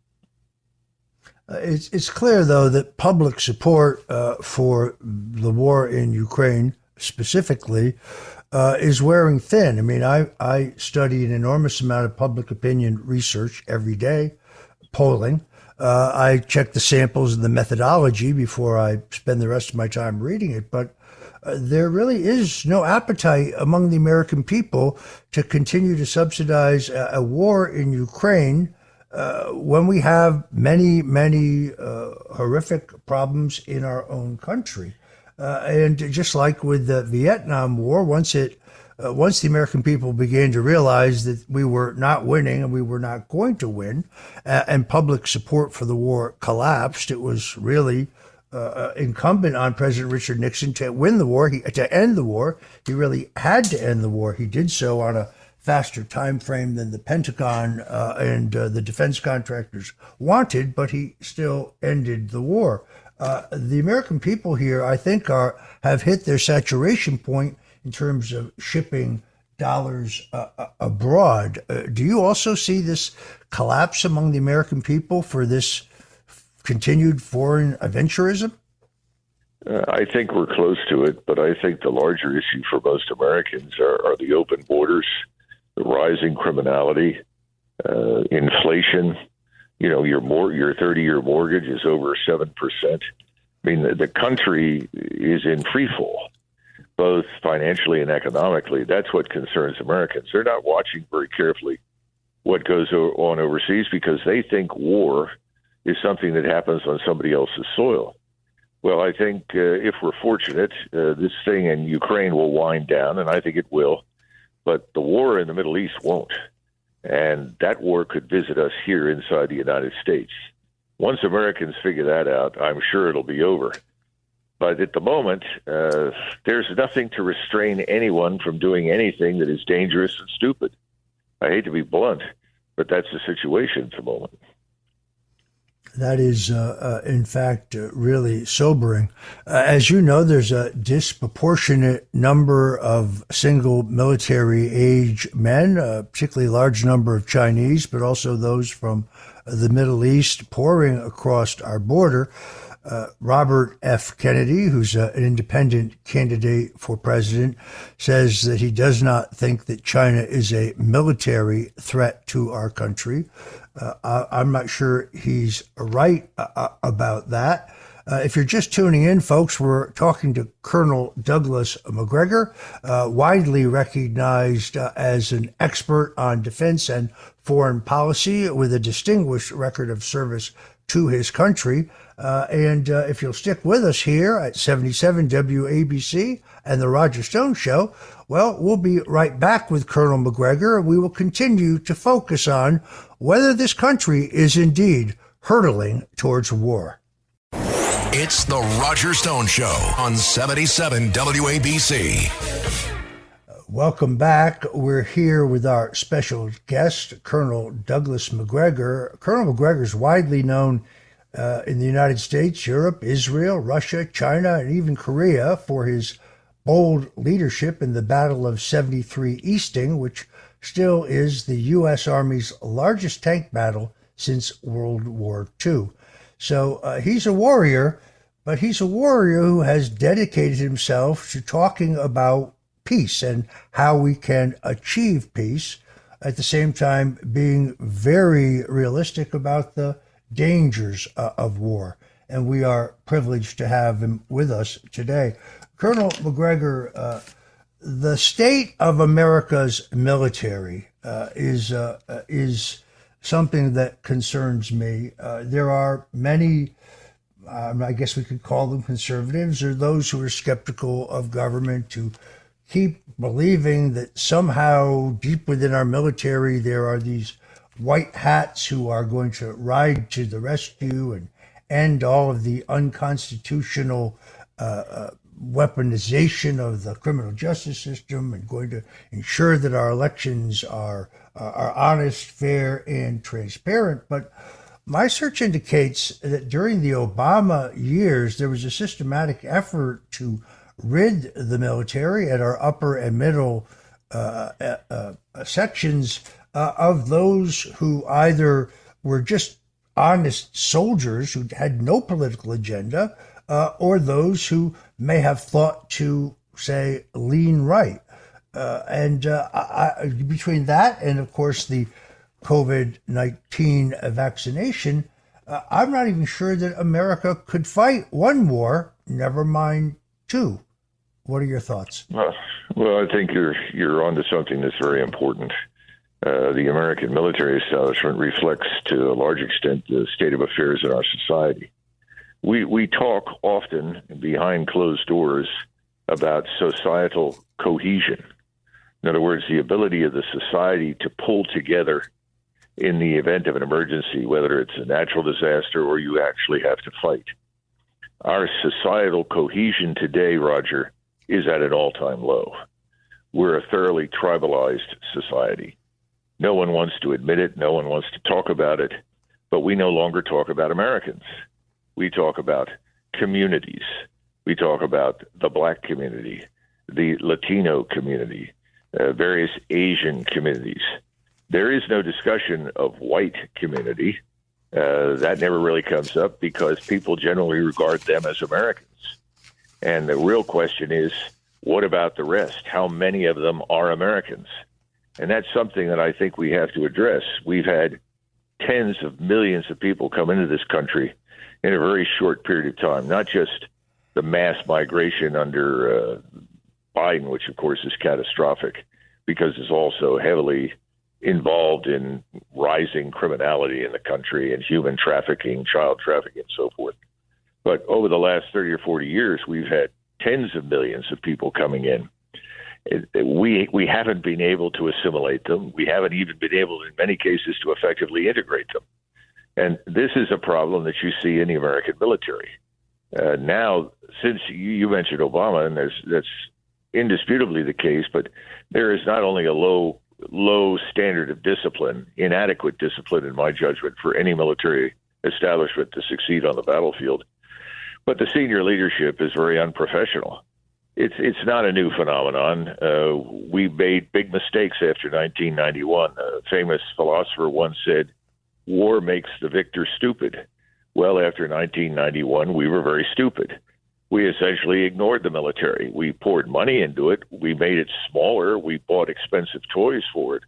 It's clear, though, that public support for the war in Ukraine specifically is wearing thin. I mean, I study an enormous amount of public opinion research every day, polling. I check the samples and the methodology before I spend the rest of my time reading it. But there really is no appetite among the American people to continue to subsidize a war in Ukraine when we have many, many horrific problems in our own country. And just like with the Vietnam War, once the American people began to realize that we were not winning and we were not going to win, and public support for the war collapsed, it was really incumbent on President Richard Nixon to win the war, to end the war. He really had to end the war. He did so on a faster time frame than the Pentagon and the defense contractors wanted, but he still ended the war. The American people here, I think, have hit their saturation point in terms of shipping dollars abroad. Do you also see this collapse among the American people for this continued foreign adventurism? I think we're close to it, but I think the larger issue for most Americans are the open borders, the rising criminality, inflation. You know, your 30-year mortgage is over 7%. I mean, the country is in free fall, both financially and economically. That's what concerns Americans. They're not watching very carefully what goes on overseas because they think war is something that happens on somebody else's soil. Well, I think if we're fortunate, this thing in Ukraine will wind down, and I think it will, but the war in the Middle East won't. And that war could visit us here inside the United States. Once Americans figure that out, I'm sure it'll be over. But at the moment, there's nothing to restrain anyone from doing anything that is dangerous and stupid. I hate to be blunt, but that's the situation at the moment. That is, in fact, really sobering. As you know, there's a disproportionate number of single military age men, particularly a large number of Chinese, but also those from the Middle East pouring across our border. Robert F. Kennedy, who's an independent candidate for president, says that he does not think that China is a military threat to our country. I'm not sure he's right about that. If you're just tuning in, folks, we're talking to Colonel Douglas Macgregor, widely recognized as an expert on defense and foreign policy with a distinguished record of service to his country. And if you'll stick with us here at 77 WABC and the Roger Stone Show, well, we'll be right back with Colonel Macgregor. We will continue to focus on whether this country is indeed hurtling towards war. It's the Roger Stone Show on 77 WABC. Welcome back. We're here with our special guest, Colonel Douglas Macgregor. Colonel Macgregor is widely known in the United States, Europe, Israel, Russia, China, and even Korea for his bold leadership in the Battle of 73 Easting, which still is the U.S. Army's largest tank battle since World War II. So he's a warrior, but he's a warrior who has dedicated himself to talking about peace and how we can achieve peace, at the same time being very realistic about the dangers of war. And we are privileged to have him with us today. Colonel Macgregor, the state of America's military is something that concerns me. There are many, I guess we could call them conservatives, or those who are skeptical of government, who keep believing that somehow deep within our military there are these white hats who are going to ride to the rescue and end all of the unconstitutional weaponization of the criminal justice system and going to ensure that our elections are honest, fair, and transparent. But my search indicates that during the Obama years, there was a systematic effort to rid the military at our upper and middle sections of those who either were just honest soldiers who had no political agenda, or those who may have thought to, say, lean right. Between that and, of course, the COVID-19 vaccination, I'm not even sure that America could fight one war, never mind two. What are your thoughts? Well, I think you're onto something that's very important. The American military establishment reflects, to a large extent, the state of affairs in our society. We talk often behind closed doors about societal cohesion. In other words, the ability of the society to pull together in the event of an emergency, whether it's a natural disaster or you actually have to fight. Our societal cohesion today, Roger, is at an all-time low. We're a thoroughly tribalized society. No one wants to admit it. No one wants to talk about it. But we no longer talk about Americans. We talk about communities. We talk about the black community, the Latino community, various Asian communities. There is no discussion of white community. That never really comes up because people generally regard them as Americans. And the real question is, what about the rest? How many of them are Americans? And that's something that I think we have to address. We've had tens of millions of people come into this country in a very short period of time, not just the mass migration under Biden, which of course is catastrophic because it's also heavily involved in rising criminality in the country and human trafficking, child trafficking, and so forth. But over the last 30 or 40 years, we've had tens of millions of people coming in. We haven't been able to assimilate them. We haven't even been able, in many cases, to effectively integrate them. And this is a problem that you see in the American military. Now, since you mentioned Obama, and that's indisputably the case, but there is not only a low standard of discipline, inadequate discipline, in my judgment, for any military establishment to succeed on the battlefield, but the senior leadership is very unprofessional. It's not a new phenomenon. We made big mistakes after 1991. A famous philosopher once said, "War makes the victor stupid." Well, after 1991, we were very stupid. We essentially ignored the military. We poured money into it. We made it smaller. We bought expensive toys for it.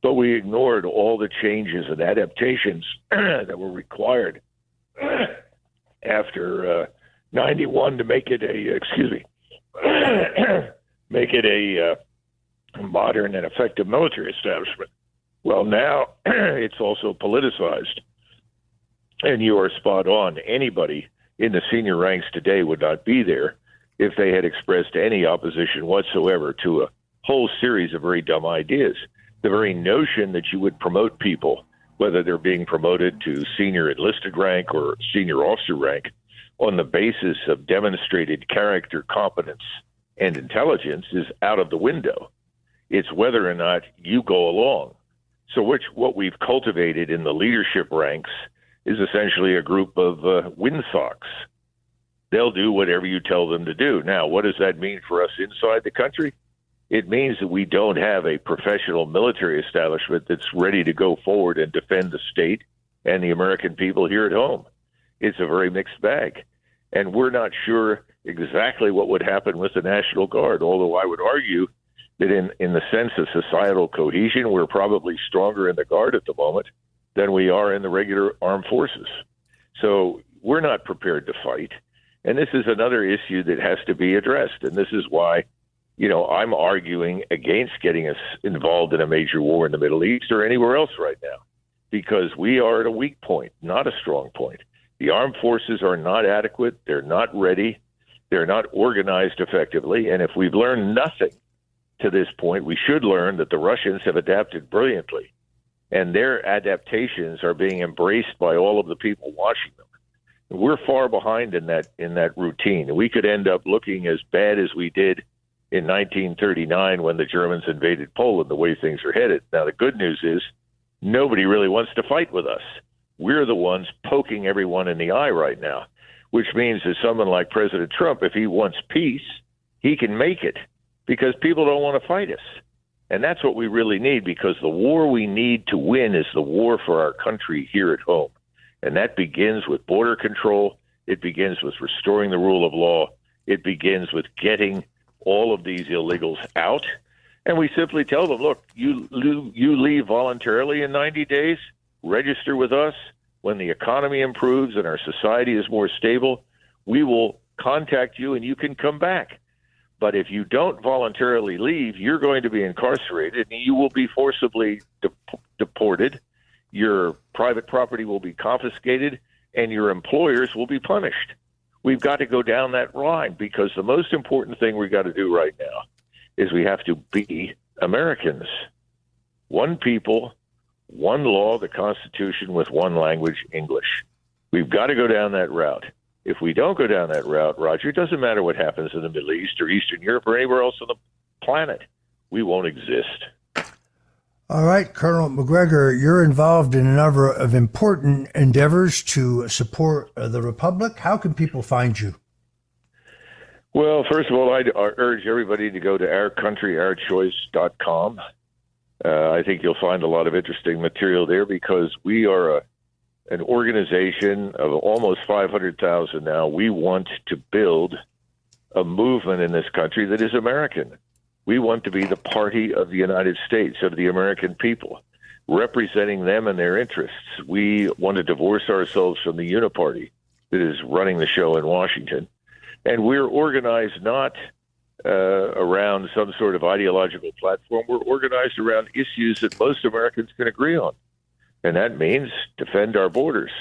But we ignored all the changes and adaptations that were required after 91 to make it a modern and effective military establishment. Well, now it's also politicized. And you are spot on. Anybody in the senior ranks today would not be there if they had expressed any opposition whatsoever to a whole series of very dumb ideas. The very notion that you would promote people, whether they're being promoted to senior enlisted rank or senior officer rank, on the basis of demonstrated character, competence, and intelligence is out of the window. It's whether or not you go along. So what we've cultivated in the leadership ranks is essentially a group of windsocks. They'll do whatever you tell them to do. Now, what does that mean for us inside the country? It means that we don't have a professional military establishment that's ready to go forward and defend the state and the American people here at home. It's a very mixed bag. And we're not sure exactly what would happen with the National Guard, although I would argue that in the sense of societal cohesion, we're probably stronger in the Guard at the moment than we are in the regular armed forces. So we're not prepared to fight. And this is another issue that has to be addressed. And this is why, I'm arguing against getting us involved in a major war in the Middle East or anywhere else right now, because we are at a weak point, not a strong point. The armed forces are not adequate. They're not ready. They're not organized effectively. And if we've learned nothing to this point, we should learn that the Russians have adapted brilliantly. And their adaptations are being embraced by all of the people watching them. We're far behind in that routine. We could end up looking as bad as we did in 1939 when the Germans invaded Poland, the way things are headed. Now, the good news is nobody really wants to fight with us. We're the ones poking everyone in the eye right now, which means that someone like President Trump, if he wants peace, he can make it because people don't want to fight us. And that's what we really need, because the war we need to win is the war for our country here at home. And that begins with border control. It begins with restoring the rule of law. It begins with getting all of these illegals out. And we simply tell them, look, you leave voluntarily in 90 days, register with us. When the economy improves and our society is more stable, we will contact you and you can come back. But if you don't voluntarily leave, you're going to be incarcerated and you will be forcibly deported. Your private property will be confiscated and your employers will be punished. We've got to go down that line, because the most important thing we've got to do right now is we have to be Americans. One people, one law, the Constitution, with one language, English. We've got to go down that route. If we don't go down that route, Roger, it doesn't matter what happens in the Middle East or Eastern Europe or anywhere else on the planet. We won't exist. All right, Colonel Macgregor, you're involved in a number of important endeavors to support the Republic. How can people find you? Well, first of all, I'd urge everybody to go to ourcountryourchoice.com. I think you'll find a lot of interesting material there because we are an organization of almost 500,000 now. We want to build a movement in this country that is American. We want to be the party of the United States, of the American people, representing them and their interests. We want to divorce ourselves from the uniparty that is running the show in Washington. And we're organized not around some sort of ideological platform. We're organized around issues that most Americans can agree on. And that means defend our borders.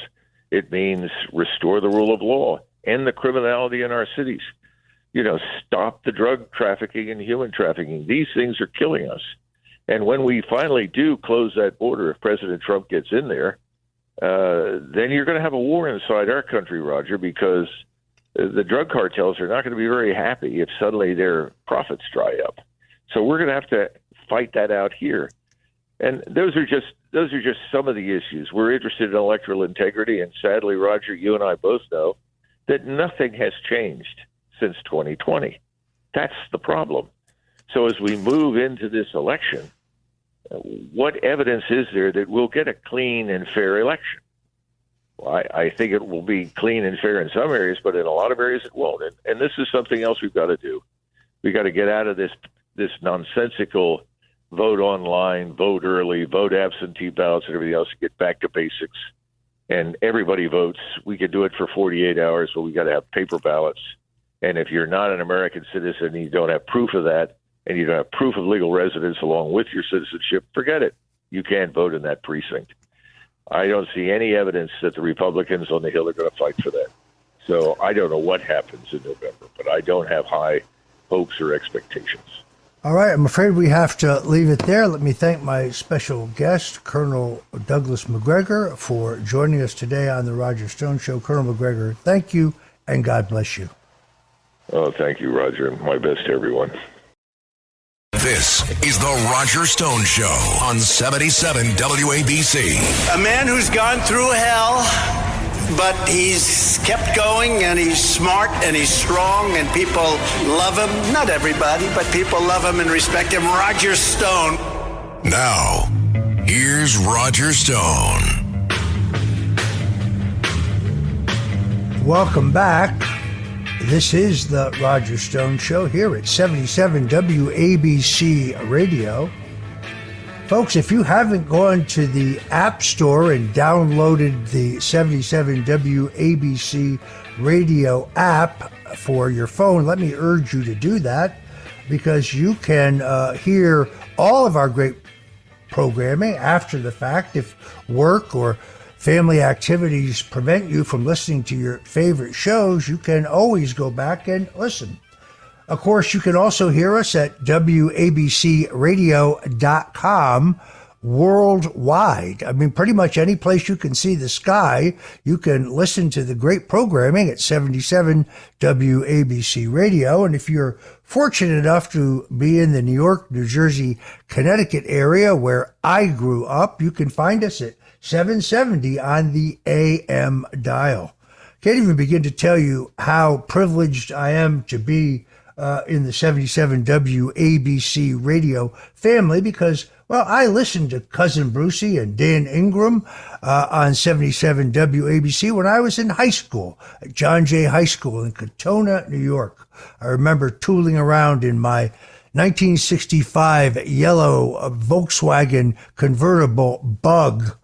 It means restore the rule of law, end the criminality in our cities. Stop the drug trafficking and human trafficking. These things are killing us. And when we finally do close that border, if President Trump gets in there, then you're going to have a war inside our country, Roger, because the drug cartels are not going to be very happy if suddenly their profits dry up. So we're going to have to fight that out here. And those are just some of the issues. We're interested in electoral integrity, and sadly, Roger, you and I both know that nothing has changed since 2020. That's the problem. So as we move into this election, what evidence is there that we'll get a clean and fair election? Well, I think it will be clean and fair in some areas, but in a lot of areas it won't. And this is something else we've got to do. We've got to get out of this nonsensical vote online, vote early, vote absentee ballots and everything else, and get back to basics. And everybody votes. We could do it for 48 hours, but we got to have paper ballots. And if you're not an American citizen, you don't have proof of that, and you don't have proof of legal residence along with your citizenship, forget it. You can't vote in that precinct. I don't see any evidence that the Republicans on the Hill are going to fight for that. So I don't know what happens in November, but I don't have high hopes or expectations. All right, I'm afraid we have to leave it there. Let me thank my special guest, Colonel Douglas Macgregor, for joining us today on the Roger Stone Show. Colonel Macgregor, thank you, and God bless you. Oh, thank you, Roger. My best to everyone. This is the Roger Stone Show on 77 WABC. A man who's gone through hell, but he's kept going, and he's smart, and he's strong, and people love him. Not everybody, but people love him and respect him. Roger Stone. Now, here's Roger Stone. Welcome back. This is the Roger Stone Show here at 77 WABC Radio. Folks, if you haven't gone to the App Store and downloaded the 77 WABC Radio app for your phone, let me urge you to do that, because you can hear all of our great programming after the fact. If work or family activities prevent you from listening to your favorite shows, you can always go back and listen. Of course, you can also hear us at WABCRadio.com worldwide. I mean, pretty much any place you can see the sky, you can listen to the great programming at 77 WABC Radio. And if you're fortunate enough to be in the New York, New Jersey, Connecticut area where I grew up, you can find us at 770 on the AM dial. Can't even begin to tell you how privileged I am to be in the 77 WABC radio family, because, well, I listened to Cousin Brucey and Dan Ingram on 77 WABC when I was in high school at John Jay High School in Katona, New York. I remember tooling around in my 1965 yellow Volkswagen convertible Bug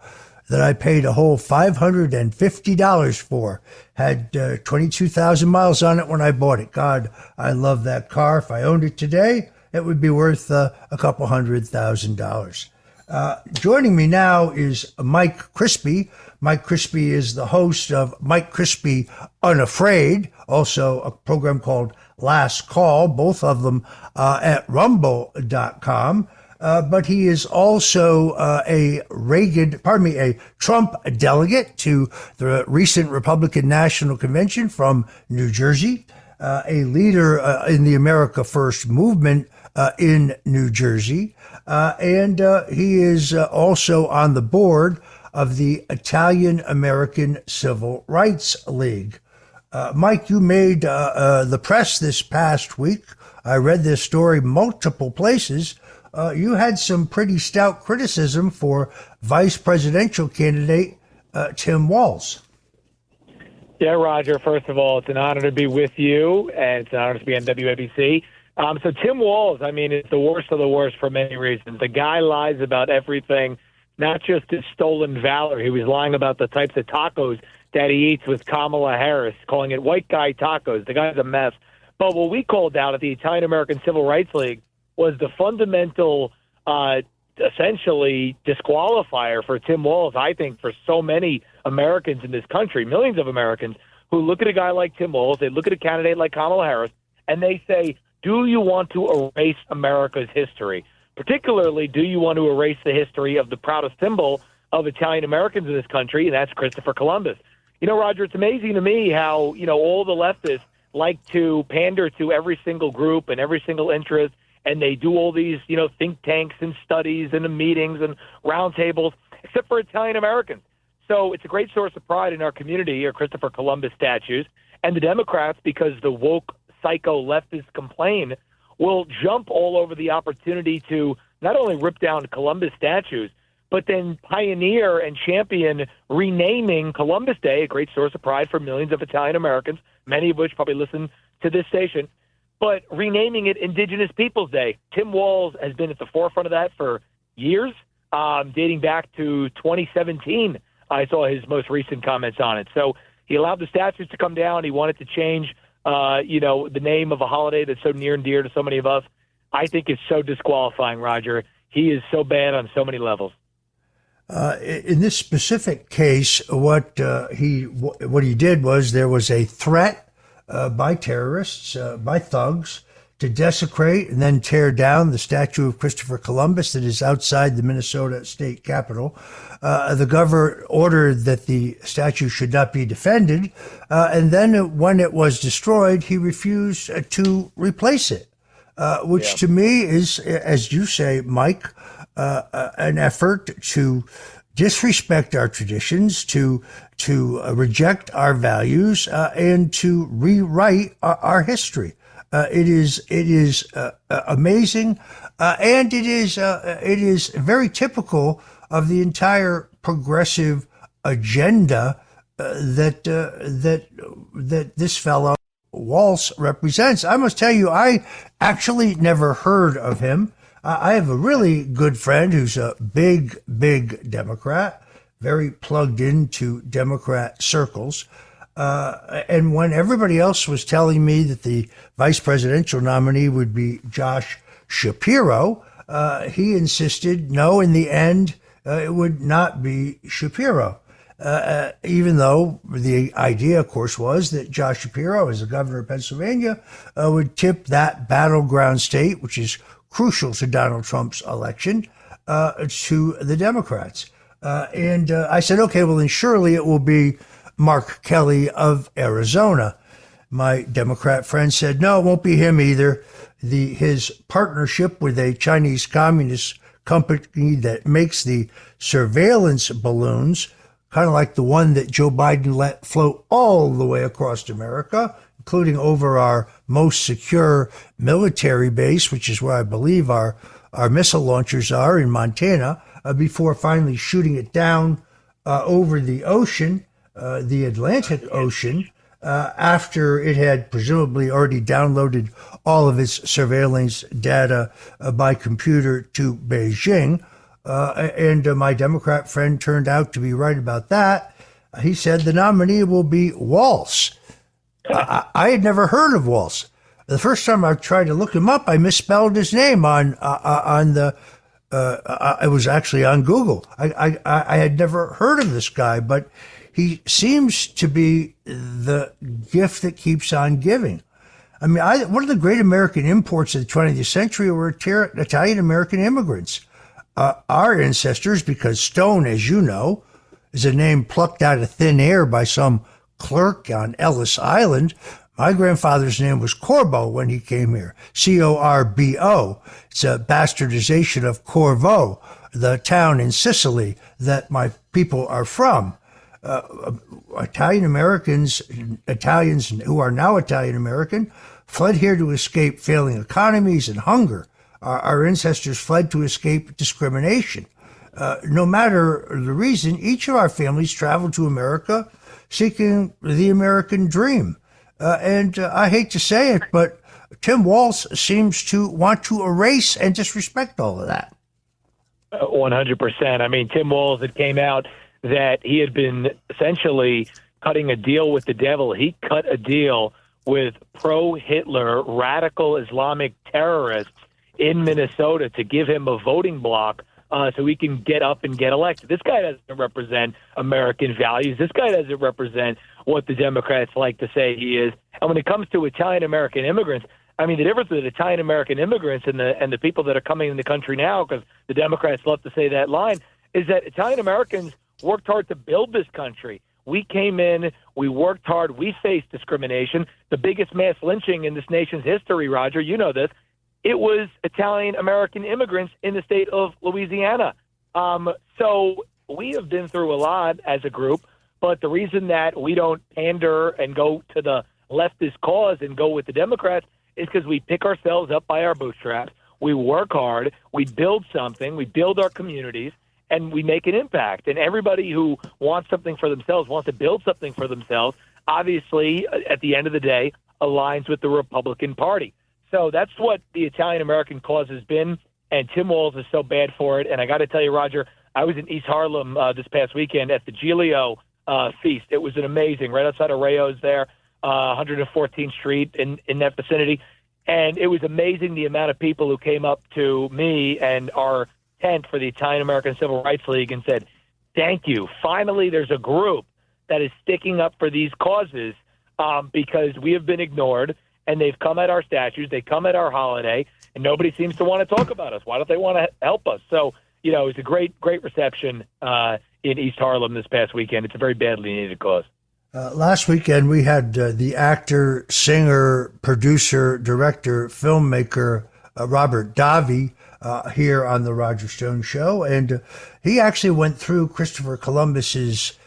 that I paid a whole $550 for. Had 22,000 miles on it when I bought it. God, I love that car. If I owned it today, it would be worth a couple $100,000. Joining me now is Mike Crispi. Mike Crispi is the host of Mike Crispi Unafraid, also a program called Last Call, both of them at rumble.com. but he is also a Trump delegate to the recent Republican National Convention from New Jersey, a leader in the America First movement in New Jersey, and he is also on the board of the Italian American Civil Rights League. Mike, you made the press this past week. I read this story multiple places. You had some pretty stout criticism for vice presidential candidate Tim Walz. Yeah, Roger, first of all, it's an honor to be with you, and it's an honor to be on WABC. So Tim Walz, I mean, it's the worst of the worst for many reasons. The guy lies about everything, not just his stolen valor. He was lying about the types of tacos that he eats with Kamala Harris, calling it white guy tacos. The guy's a mess. But what we called out at the Italian American Civil Rights League was the fundamental, essentially, disqualifier for Tim Walz, I think, for so many Americans in this country, millions of Americans, who look at a guy like Tim Walz, they look at a candidate like Kamala Harris, and they say, do you want to erase America's history? Particularly, do you want to erase the history of the proudest symbol of Italian Americans in this country, and that's Christopher Columbus? You know, Roger, it's amazing to me how, all the leftists like to pander to every single group and every single interest, and they do all these, think tanks and studies and meetings and roundtables, except for Italian Americans. So it's a great source of pride in our community, our Christopher Columbus statues. And the Democrats, because the woke psycho leftists complain, will jump all over the opportunity to not only rip down Columbus statues, but then pioneer and champion renaming Columbus Day, a great source of pride for millions of Italian Americans, many of which probably listen to this station, but renaming it Indigenous Peoples Day. Tim Walz has been at the forefront of that for years, dating back to 2017. I saw his most recent comments on it. So he allowed the statues to come down. He wanted to change, the name of a holiday that's so near and dear to so many of us. I think it's so disqualifying, Roger. He is so bad on so many levels. In this specific case, what he did was there was a threat by terrorists, by thugs, to desecrate and then tear down the statue of Christopher Columbus that is outside the Minnesota state capitol. The governor ordered that the statue should not be defended, and then when it was destroyed, he refused to replace it, which to me is, as you say, Mike, an effort to disrespect our traditions, to reject our values, and to rewrite our history. It is amazing, and it is very typical of the entire progressive agenda that this fellow Walz represents. I must tell you, I actually never heard of him. I have a really good friend who's a big Democrat, very plugged into Democrat circles. And when everybody else was telling me that the vice presidential nominee would be Josh Shapiro, he insisted, no, in the end, it would not be Shapiro. Even though the idea, of course, was that Josh Shapiro, as the governor of Pennsylvania, would tip that battleground state, which is crucial to Donald Trump's election, to the Democrats. And I said, okay, well, then surely it will be Mark Kelly of Arizona. My Democrat friend said, no, it won't be him either. His partnership with a Chinese communist company that makes the surveillance balloons, kind of like the one that Joe Biden let float all the way across America, including over our most secure military base, which is where I believe our missile launchers are in Montana, before finally shooting it down over the ocean, the Atlantic Ocean, after it had presumably already downloaded all of its surveillance data by computer to Beijing. And my Democrat friend turned out to be right about that. He said the nominee will be Walz. I had never heard of Walz. The first time I tried to look him up, I misspelled his name on the. It was actually on Google. I had never heard of this guy, but he seems to be the gift that keeps on giving. I mean, one of the great American imports of the 20th century were Italian-American immigrants. Our ancestors, because Stone, as you know, is a name plucked out of thin air by some clerk on Ellis Island. My grandfather's name was Corbo when he came here, Corbo. It's a bastardization of Corvo, the town in Sicily that my people are from. Italians who are now Italian-American, fled here to escape failing economies and hunger. Our ancestors fled to escape discrimination. No matter the reason, each of our families traveled to America seeking the American dream. And I hate to say it, but Tim Walz seems to want to erase and disrespect all of that. 100%. I mean, Tim Walz, it came out that he had been essentially cutting a deal with the devil. He cut a deal with pro-Hitler radical Islamic terrorists in Minnesota to give him a voting block so he can get up and get elected. This guy doesn't represent American values. This guy doesn't represent what the Democrats like to say he is. And when it comes to Italian-American immigrants, I mean, the difference with Italian-American immigrants and the people that are coming in the country now, because the Democrats love to say that line, is that Italian-Americans worked hard to build this country. We came in, we worked hard, we faced discrimination. The biggest mass lynching in this nation's history, Roger, you know this, it was Italian-American immigrants in the state of Louisiana. So we have been through a lot as a group, but the reason that we don't pander and go to the leftist cause and go with the Democrats is because we pick ourselves up by our bootstraps. We work hard, we build something, we build our communities, and we make an impact. And everybody who wants something for themselves, wants to build something for themselves, obviously, at the end of the day, aligns with the Republican Party. So that's what the Italian-American cause has been, and Tim Walz is so bad for it. And I got to tell you, Roger, I was in East Harlem this past weekend at the Giglio Feast. It was an amazing, right outside of Rayo's there, 114th Street in that vicinity. And it was amazing the amount of people who came up to me and our tent for the Italian-American Civil Rights League and said, thank you. Finally, there's a group that is sticking up for these causes because we have been ignored, and they've come at our statues, they come at our holiday, and nobody seems to want to talk about us. Why don't they want to help us? So, you know, it's a great reception in East Harlem this past weekend. It's a very badly needed cause. Last weekend, we had the actor, singer, producer, director, filmmaker, Robert Davi, here on the Roger Stone Show. And he actually went through Christopher Columbus's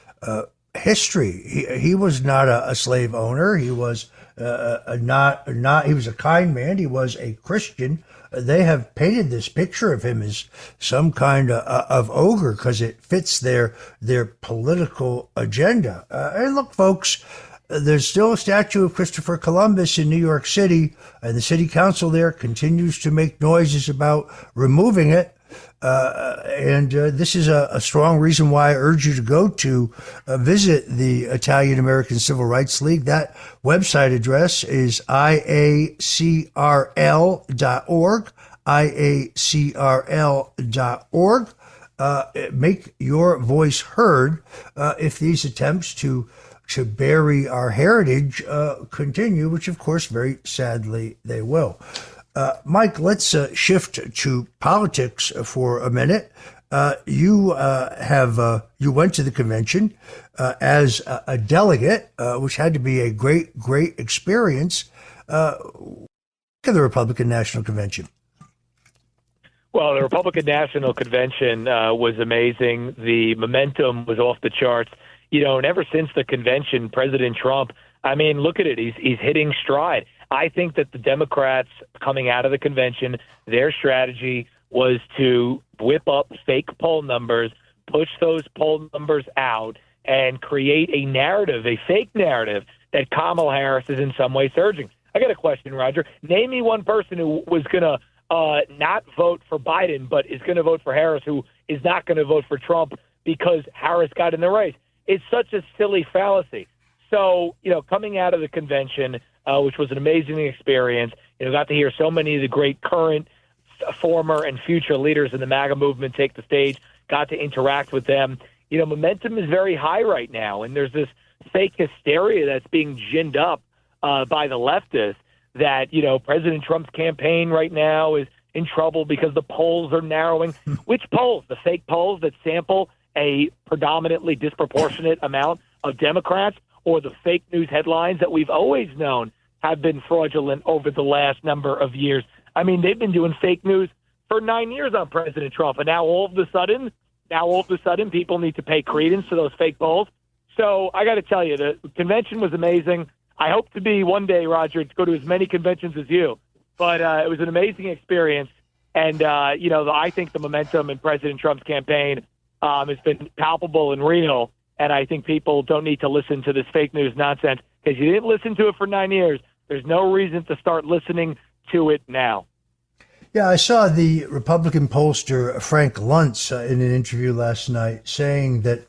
history. He was not a slave owner. He was he was a kind man. He was a Christian. They have painted this picture of him as some kind of ogre because it fits their political agenda. And look, folks, there's still a statue of Christopher Columbus in New York City, and the city council there continues to make noises about removing it. And this is a strong reason why I urge you to go to visit the Italian-American Civil Rights League. That website address is iacrl.org, iacrl.org. Make your voice heard if these attempts to bury our heritage continue, which, of course, very sadly they will. Mike, let's shift to politics for a minute. You went to the convention as a delegate, which had to be a great experience. The Republican National Convention. Well, the Republican National Convention was amazing. The momentum was off the charts. You know, and ever since the convention, President Trump, I mean, look at it. He's hitting stride. I think that the Democrats coming out of the convention, their strategy was to whip up fake poll numbers, push those poll numbers out, and create a narrative, a fake narrative, that Kamala Harris is in some way surging. I got a question, Roger. Name me one person who was going to not vote for Biden, but is going to vote for Harris, who is not going to vote for Trump because Harris got in the race. It's such a silly fallacy. So, you know, coming out of the convention, which was an amazing experience, you know, got to hear so many of the great current, former, and future leaders in the MAGA movement take the stage, got to interact with them. You know, momentum is very high right now, and there's this fake hysteria that's being ginned up by the leftists that, President Trump's campaign right now is in trouble because the polls are narrowing. Which polls? The fake polls that sample a predominantly disproportionate amount of Democrats, or the fake news headlines that we've always known have been fraudulent over the last number of years? I mean, they've been doing fake news for 9 years on President Trump, and now all of a sudden, people need to pay credence to those fake polls. So I got to tell you, the convention was amazing. I hope to be one day, Roger, to go to as many conventions as you. But it was an amazing experience. And, I think the momentum in President Trump's campaign has been palpable and real. And I think people don't need to listen to this fake news nonsense, because you didn't listen to it for 9 years. There's no reason to start listening to it now. Yeah, I saw the Republican pollster Frank Luntz in an interview last night saying that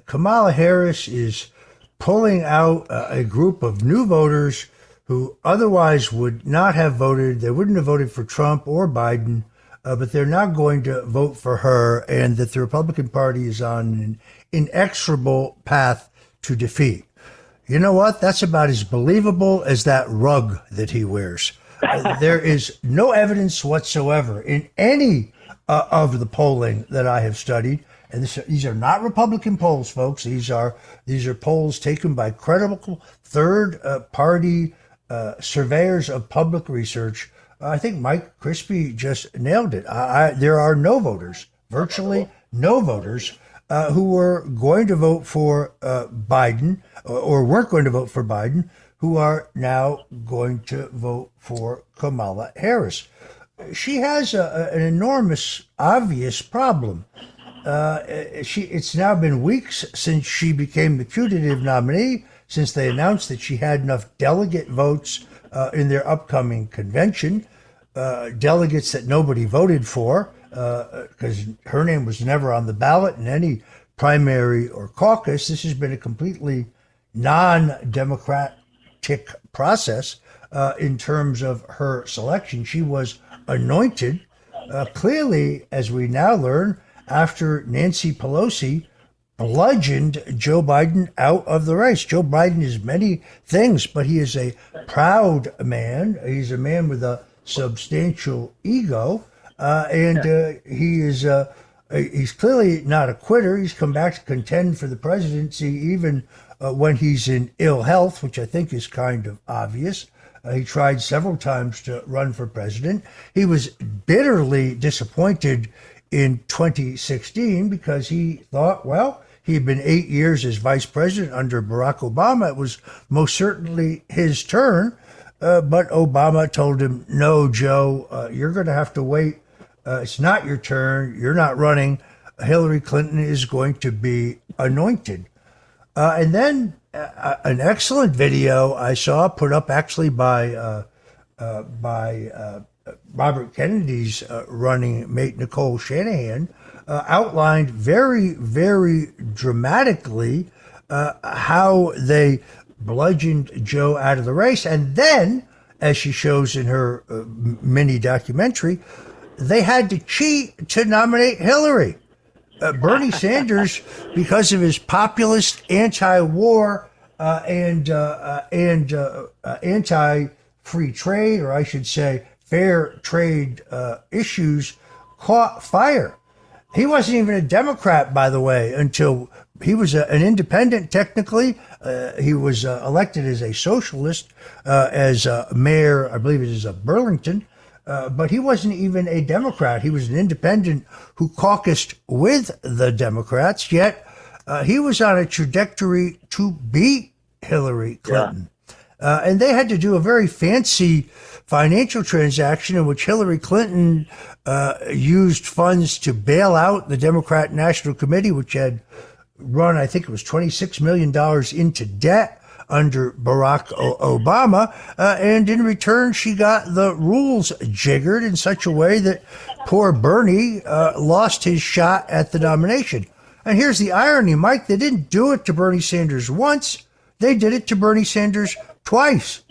Kamala Harris is pulling out a group of new voters who otherwise would not have voted. They wouldn't have voted for Trump or Biden, but they're now going to vote for her, and that the Republican Party is on an inexorable path to defeat. You know what? That's about as believable as that rug that he wears. There is no evidence whatsoever in any of the polling that I have studied. And these are not Republican polls, folks. These are polls taken by credible third-party surveyors of public research. I think Mike Crispy just nailed it. There are no voters, virtually no voters, who were going to vote for Biden or weren't going to vote for Biden, who are now going to vote for Kamala Harris. She has an enormous, obvious problem. It's now been weeks since she became the putative nominee, since they announced that she had enough delegate votes in their upcoming convention, delegates that nobody voted for, because her name was never on the ballot in any primary or caucus. This has been a completely non-democratic process in terms of her selection. She was anointed, clearly, as we now learn, after Nancy Pelosi bludgeoned Joe Biden out of the race. Joe Biden is many things, but he is a proud man. He's a man with a substantial ego, and he's clearly not a quitter. He's come back to contend for the presidency even when he's in ill health, which I think is kind of obvious. He tried several times to run for president. He was bitterly disappointed in 2016 because he thought, well, he had been 8 years as vice president under Barack Obama. It was most certainly his turn. But Obama told him, no, Joe, you're going to have to wait. It's not your turn. You're not running. Hillary Clinton is going to be anointed. And then an excellent video I saw put up actually by Robert Kennedy's running mate, Nicole Shanahan, outlined very, very dramatically how they bludgeoned Joe out of the race. And then, as she shows in her mini documentary, they had to cheat to nominate Hillary. Bernie Sanders, because of his populist, anti-war, and anti-free trade, or I should say fair trade issues, caught fire. He wasn't even a Democrat, by the way, until he was an independent technically. He was elected as a socialist, as mayor, I believe it is, of Burlington. But he wasn't even a Democrat. He was an independent who caucused with the Democrats, yet he was on a trajectory to beat Hillary Clinton. Yeah. And they had to do a very fancy financial transaction in which Hillary Clinton used funds to bail out the Democrat National Committee, which had run, I think it was $26 million into debt under Barack Obama, and in return, she got the rules jiggered in such a way that poor Bernie lost his shot at the nomination. And here's the irony, Mike, they didn't do it to Bernie Sanders once, they did it to Bernie Sanders twice.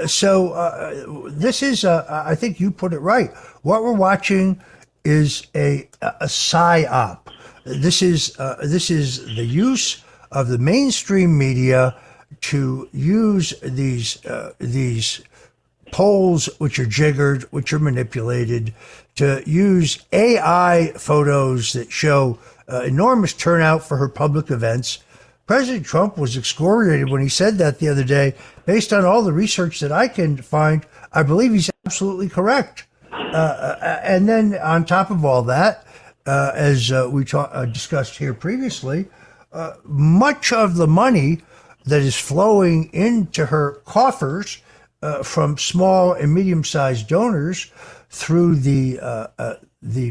So this is, I think you put it right, what we're watching is a psyop. This is the use of the mainstream media to use these polls which are jiggered, which are manipulated, to use AI photos that show enormous turnout for her public events. President Trump was excoriated when he said that the other day. Based on all the research that I can find, I believe he's absolutely correct. And then on top of all that, as we discussed here previously, much of the money that is flowing into her coffers from small and medium-sized donors through the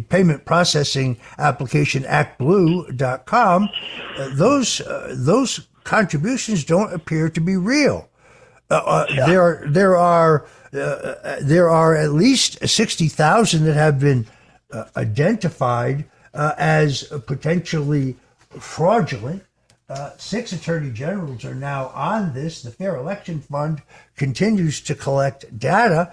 payment processing application ActBlue.com, those contributions don't appear to be real. There are at least 60,000 that have been identified as potentially fraudulent. 6 attorney generals are now on this. The Fair Election Fund continues to collect data,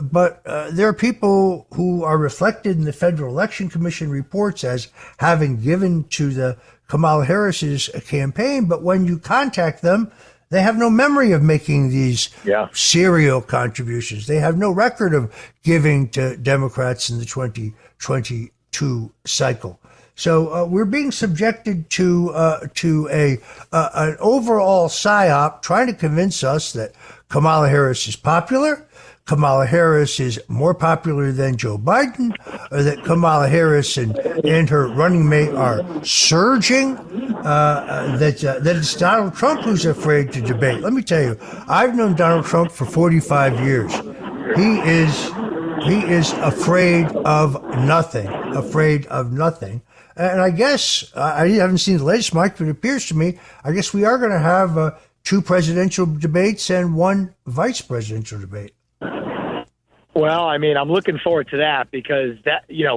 but there are people who are reflected in the Federal Election Commission reports as having given to the Kamala Harris's campaign. But when you contact them, they have no memory of making these serial contributions. They have no record of giving to Democrats in the 2022 cycle. So we're being subjected to an overall psyop trying to convince us that Kamala Harris is popular, Kamala Harris is more popular than Joe Biden, or that Kamala Harris and her running mate are surging, that it's Donald Trump who's afraid to debate. Let me tell you, I've known Donald Trump for 45 years. He is afraid of nothing. And I guess, I haven't seen the latest, Mike, but it appears to me, I guess we are going to have 2 presidential debates and 1 vice presidential debate. Well, I mean, I'm looking forward to that because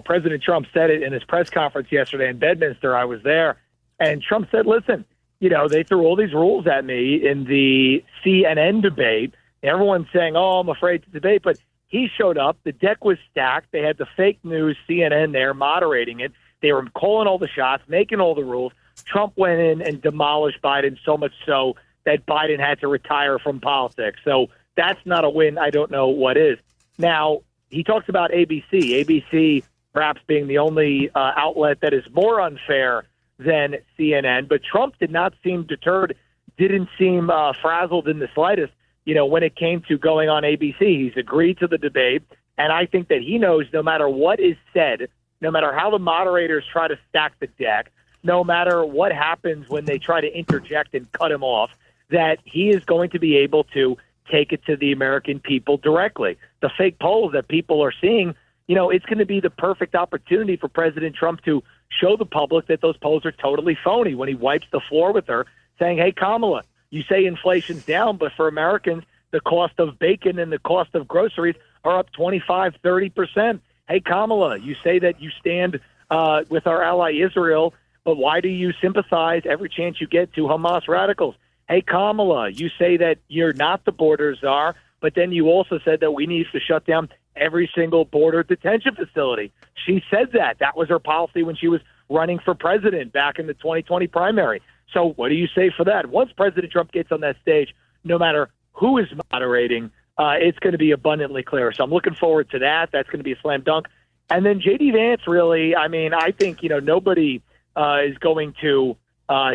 President Trump said it in his press conference yesterday in Bedminster. I was there, and Trump said, listen, they threw all these rules at me in the CNN debate. Everyone's saying, oh, I'm afraid to debate, but he showed up. The deck was stacked. They had the fake news CNN there moderating it. They were calling all the shots, making all the rules. Trump went in and demolished Biden, so much so that Biden had to retire from politics. So that's not a win. I don't know what is. Now, he talks about ABC perhaps being the only outlet that is more unfair than CNN. But Trump did not seem deterred, didn't seem frazzled in the slightest, when it came to going on ABC. He's agreed to the debate. And I think that he knows no matter what is said, no matter how the moderators try to stack the deck, no matter what happens when they try to interject and cut him off, that he is going to be able to take it to the American people directly. The fake polls that people are seeing, it's going to be the perfect opportunity for President Trump to show the public that those polls are totally phony when he wipes the floor with her, saying, hey, Kamala, you say inflation's down, but for Americans, the cost of bacon and the cost of groceries are up 25, 30%. Hey, Kamala, you say that you stand with our ally Israel, but why do you sympathize every chance you get to Hamas radicals? Hey, Kamala, you say that you're not the border czar, but then you also said that we need to shut down every single border detention facility. She said that. That was her policy when she was running for president back in the 2020 primary. So what do you say for that? Once President Trump gets on that stage, no matter who is moderating, it's going to be abundantly clear. So I'm looking forward to that. That's going to be a slam dunk. And then J.D. Vance, really, I mean, I think, nobody is going to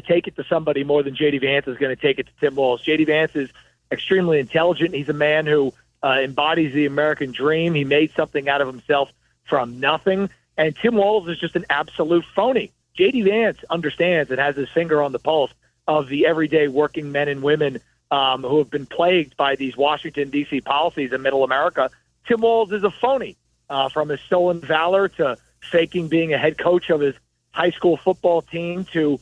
take it to somebody more than J.D. Vance is going to take it to Tim Walz. J.D. Vance is extremely intelligent. He's a man who embodies the American dream. He made something out of himself from nothing. And Tim Walz is just an absolute phony. J.D. Vance understands and has his finger on the pulse of the everyday working men and women who have been plagued by these Washington, D.C. policies in middle America. Tim Walz is a phony, from his stolen valor to faking being a head coach of his high school football team to,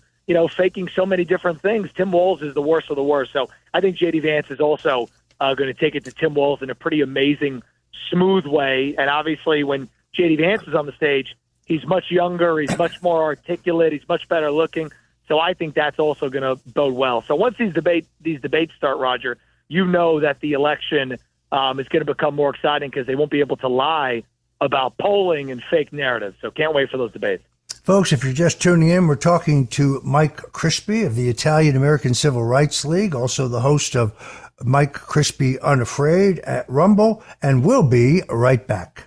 faking so many different things. Tim Walz is the worst of the worst. So I think J.D. Vance is also going to take it to Tim Walz in a pretty amazing, smooth way. And obviously when J.D. Vance is on the stage, he's much younger, he's much more articulate, he's much better looking. So I think that's also going to bode well. So once these debates start, Roger, that the election is going to become more exciting because they won't be able to lie about polling and fake narratives. So can't wait for those debates. Folks, if you're just tuning in, we're talking to Mike Crispi of the Italian American Civil Rights League, also the host of Mike Crispy Unafraid at Rumble, and we'll be right back.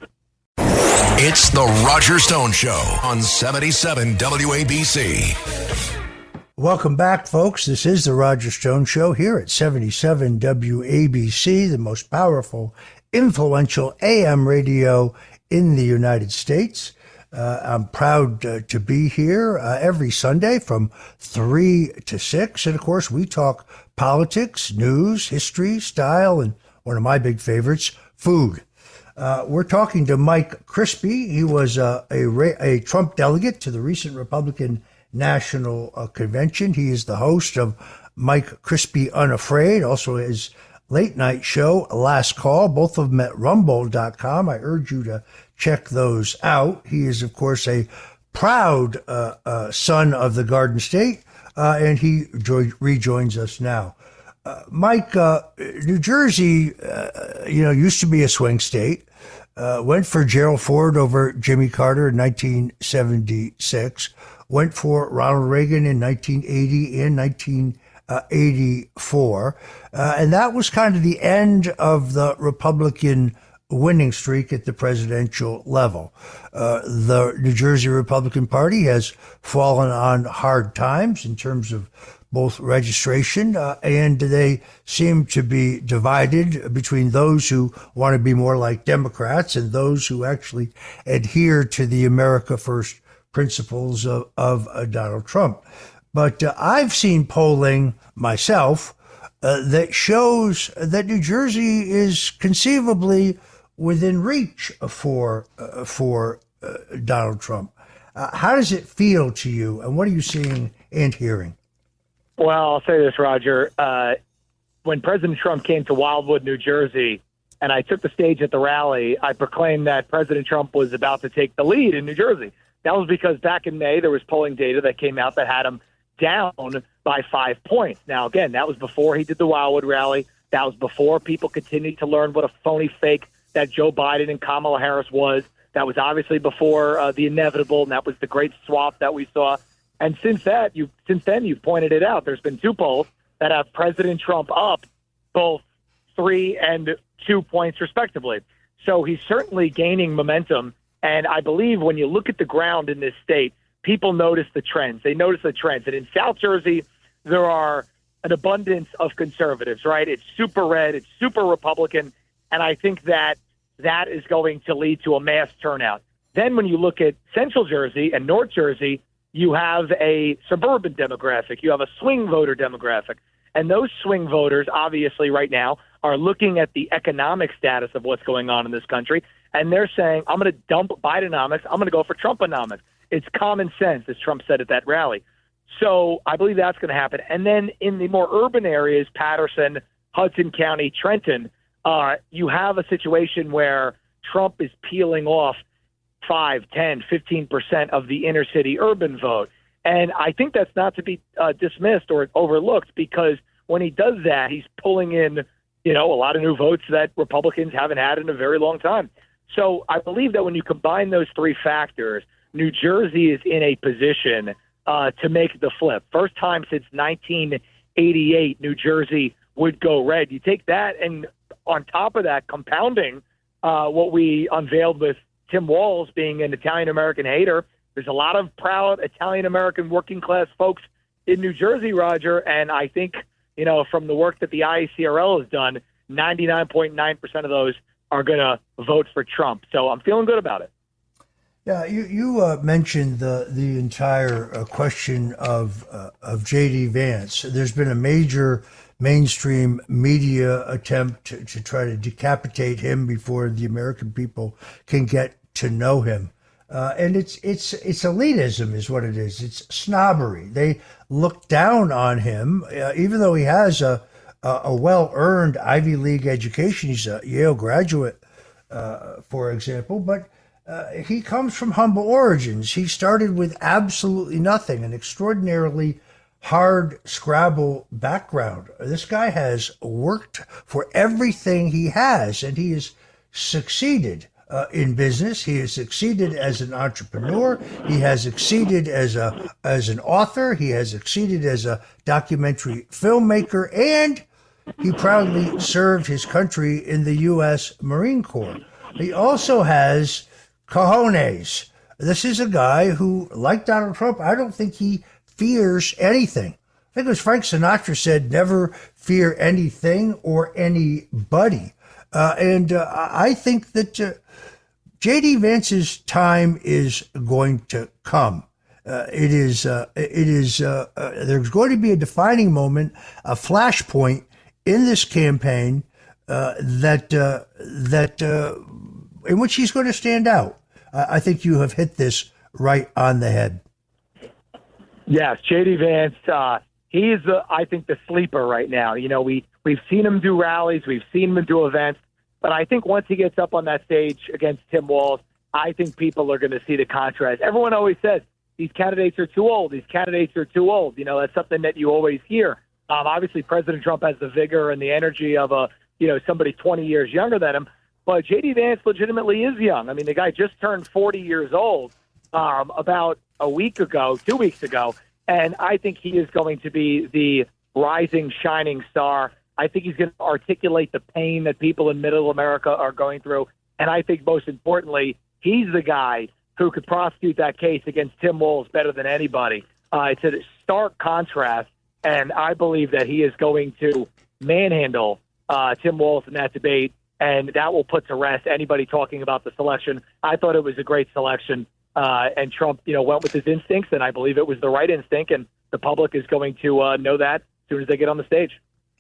It's the Roger Stone Show on 77 WABC. Welcome back, folks. This is the Roger Stone Show here at 77 WABC, the most powerful, influential AM radio in the United States. I'm proud to be here every Sunday from 3 to 6. And, of course, we talk politics, news, history, style, and one of my big favorites, food. We're talking to Mike Crispy. He was a Trump delegate to the recent Republican National Convention. He is the host of Mike Crispy Unafraid, also his late night show, Last Call, both of them at rumble.com. I urge you to check those out. He is, of course, a proud son of the Garden State, and he rejoins us now. Mike, New Jersey, used to be a swing state. Went for Gerald Ford over Jimmy Carter in 1976. Went for Ronald Reagan in 1980 and 1984. And that was kind of the end of the Republican winning streak at the presidential level. The New Jersey Republican Party has fallen on hard times in terms of both registration, and they seem to be divided between those who want to be more like Democrats and those who actually adhere to the America First principles of Donald Trump. But I've seen polling myself that shows that New Jersey is conceivably within reach for Donald Trump. How does it feel to you, and what are you seeing and hearing? Well, I'll say this, Roger. When President Trump came to Wildwood, New Jersey, and I took the stage at the rally, I proclaimed that President Trump was about to take the lead in New Jersey. That was because back in May, there was polling data that came out that had him down by 5 points. Now, again, that was before he did the Wildwood rally. That was before people continued to learn what a phony fake that Joe Biden and Kamala Harris was. That was obviously before the inevitable, and that was the great swap that we saw. And since then, you've pointed it out. There's been two polls that have President Trump up both 3 and 2 points respectively. So he's certainly gaining momentum. And I believe when you look at the ground in this state, people notice the trends. They notice the trends. And in South Jersey, there are an abundance of conservatives, right? It's super red. It's super Republican. And I think that is going to lead to a mass turnout. Then when you look at Central Jersey and North Jersey, you have a suburban demographic. You have a swing voter demographic. And those swing voters, obviously, right now, are looking at the economic status of what's going on in this country. And they're saying, I'm going to dump Bidenomics. I'm going to go for Trumponomics. It's common sense, as Trump said at that rally. So I believe that's going to happen. And then in the more urban areas, Patterson, Hudson County, Trenton, you have a situation where Trump is peeling off 5, 10, 15% of the inner city urban vote. And I think that's not to be dismissed or overlooked, because when he does that, he's pulling in, a lot of new votes that Republicans haven't had in a very long time. So I believe that when you combine those three factors, New Jersey is in a position to make the flip. First time since 1988, New Jersey would go red. You take that, and on top of that, compounding what we unveiled with Tim Walz being an Italian-American hater. There's a lot of proud Italian-American working-class folks in New Jersey, Roger, and I think, from the work that the IACRL has done, 99.9% of those are going to vote for Trump. So I'm feeling good about it. Yeah, you mentioned the entire question of J.D. Vance. There's been a major mainstream media attempt to try to decapitate him before the American people can get to know him. And it's elitism is what it is. It's snobbery. They look down on him, even though he has a well-earned Ivy League education. He's a Yale graduate, for example, but he comes from humble origins. He started with absolutely nothing, an extraordinarily hard scrabble background. This guy has worked for everything he has, and he has succeeded in business. He has succeeded as an entrepreneur. He has succeeded as an author. He has succeeded as a documentary filmmaker, and he proudly served his country in the U.S. Marine Corps. He also has cojones. This is a guy who, like Donald Trump, I don't think he fears anything. I think it was Frank Sinatra said, never fear anything or anybody. I think that J.D. Vance's time is going to come. There's going to be a defining moment, a flashpoint in this campaign in which he's going to stand out. I think you have hit this right on the head. Yes, J.D. Vance, he's, I think, the sleeper right now. You know, we've seen him do rallies, we've seen him do events, but I think once he gets up on that stage against Tim Walz, I think people are going to see the contrast. Everyone always says, these candidates are too old. These candidates are too old. You know, that's something that you always hear. Obviously, President Trump has the vigor and the energy of somebody 20 years younger than him. But J.D. Vance legitimately is young. I mean, the guy just turned 40 years old about 2 weeks ago. And I think he is going to be the rising, shining star. I think he's going to articulate the pain that people in middle America are going through. And I think most importantly, he's the guy who could prosecute that case against Tim Walz better than anybody. It's a stark contrast. And I believe that he is going to manhandle Tim Walz in that debate. And that will put to rest anybody talking about the selection. I thought it was a great selection. And Trump, went with his instincts, and I believe it was the right instinct. And the public is going to know that as soon as they get on the stage.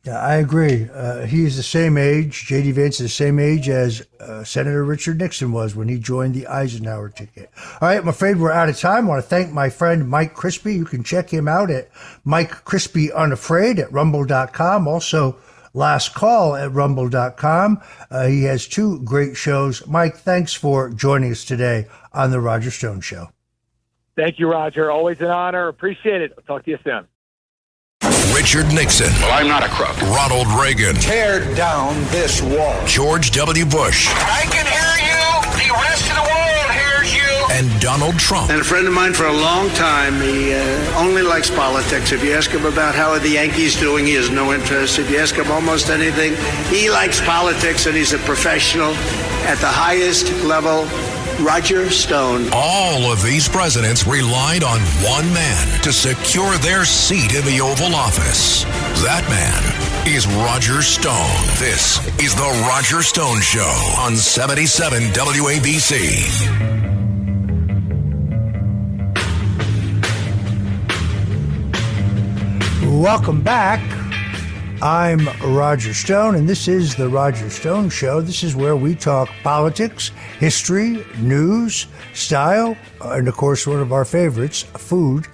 Yeah, I agree. He's the same age. J.D. Vance is the same age as Senator Richard Nixon was when he joined the Eisenhower ticket. All right, I'm afraid we're out of time. I want to thank my friend Mike Crispi. You can check him out at Mike Crispi Unafraid at rumble.com. Also, Last Call at rumble.com. He has 2 great shows. Mike, thanks for joining us today on The Roger Stone Show. Thank you, Roger. Always an honor. Appreciate it. I'll talk to you soon. Richard Nixon. Well, I'm not a crook. Ronald Reagan. Tear down this wall. George W. Bush. I can hear you. The rest of the world hears you. And Donald Trump. And a friend of mine for a long time, he only likes politics. If you ask him about how are the Yankees doing, he has no interest. If you ask him almost anything, he likes politics, and he's a professional at the highest level. Roger Stone. All of these presidents relied on one man to secure their seat in the Oval Office. That man is Roger Stone. This is The Roger Stone Show on 77 WABC. Welcome back. I'm Roger Stone, and this is The Roger Stone Show. This is where we talk politics, history, news, style, and, of course, one of our favorites, food.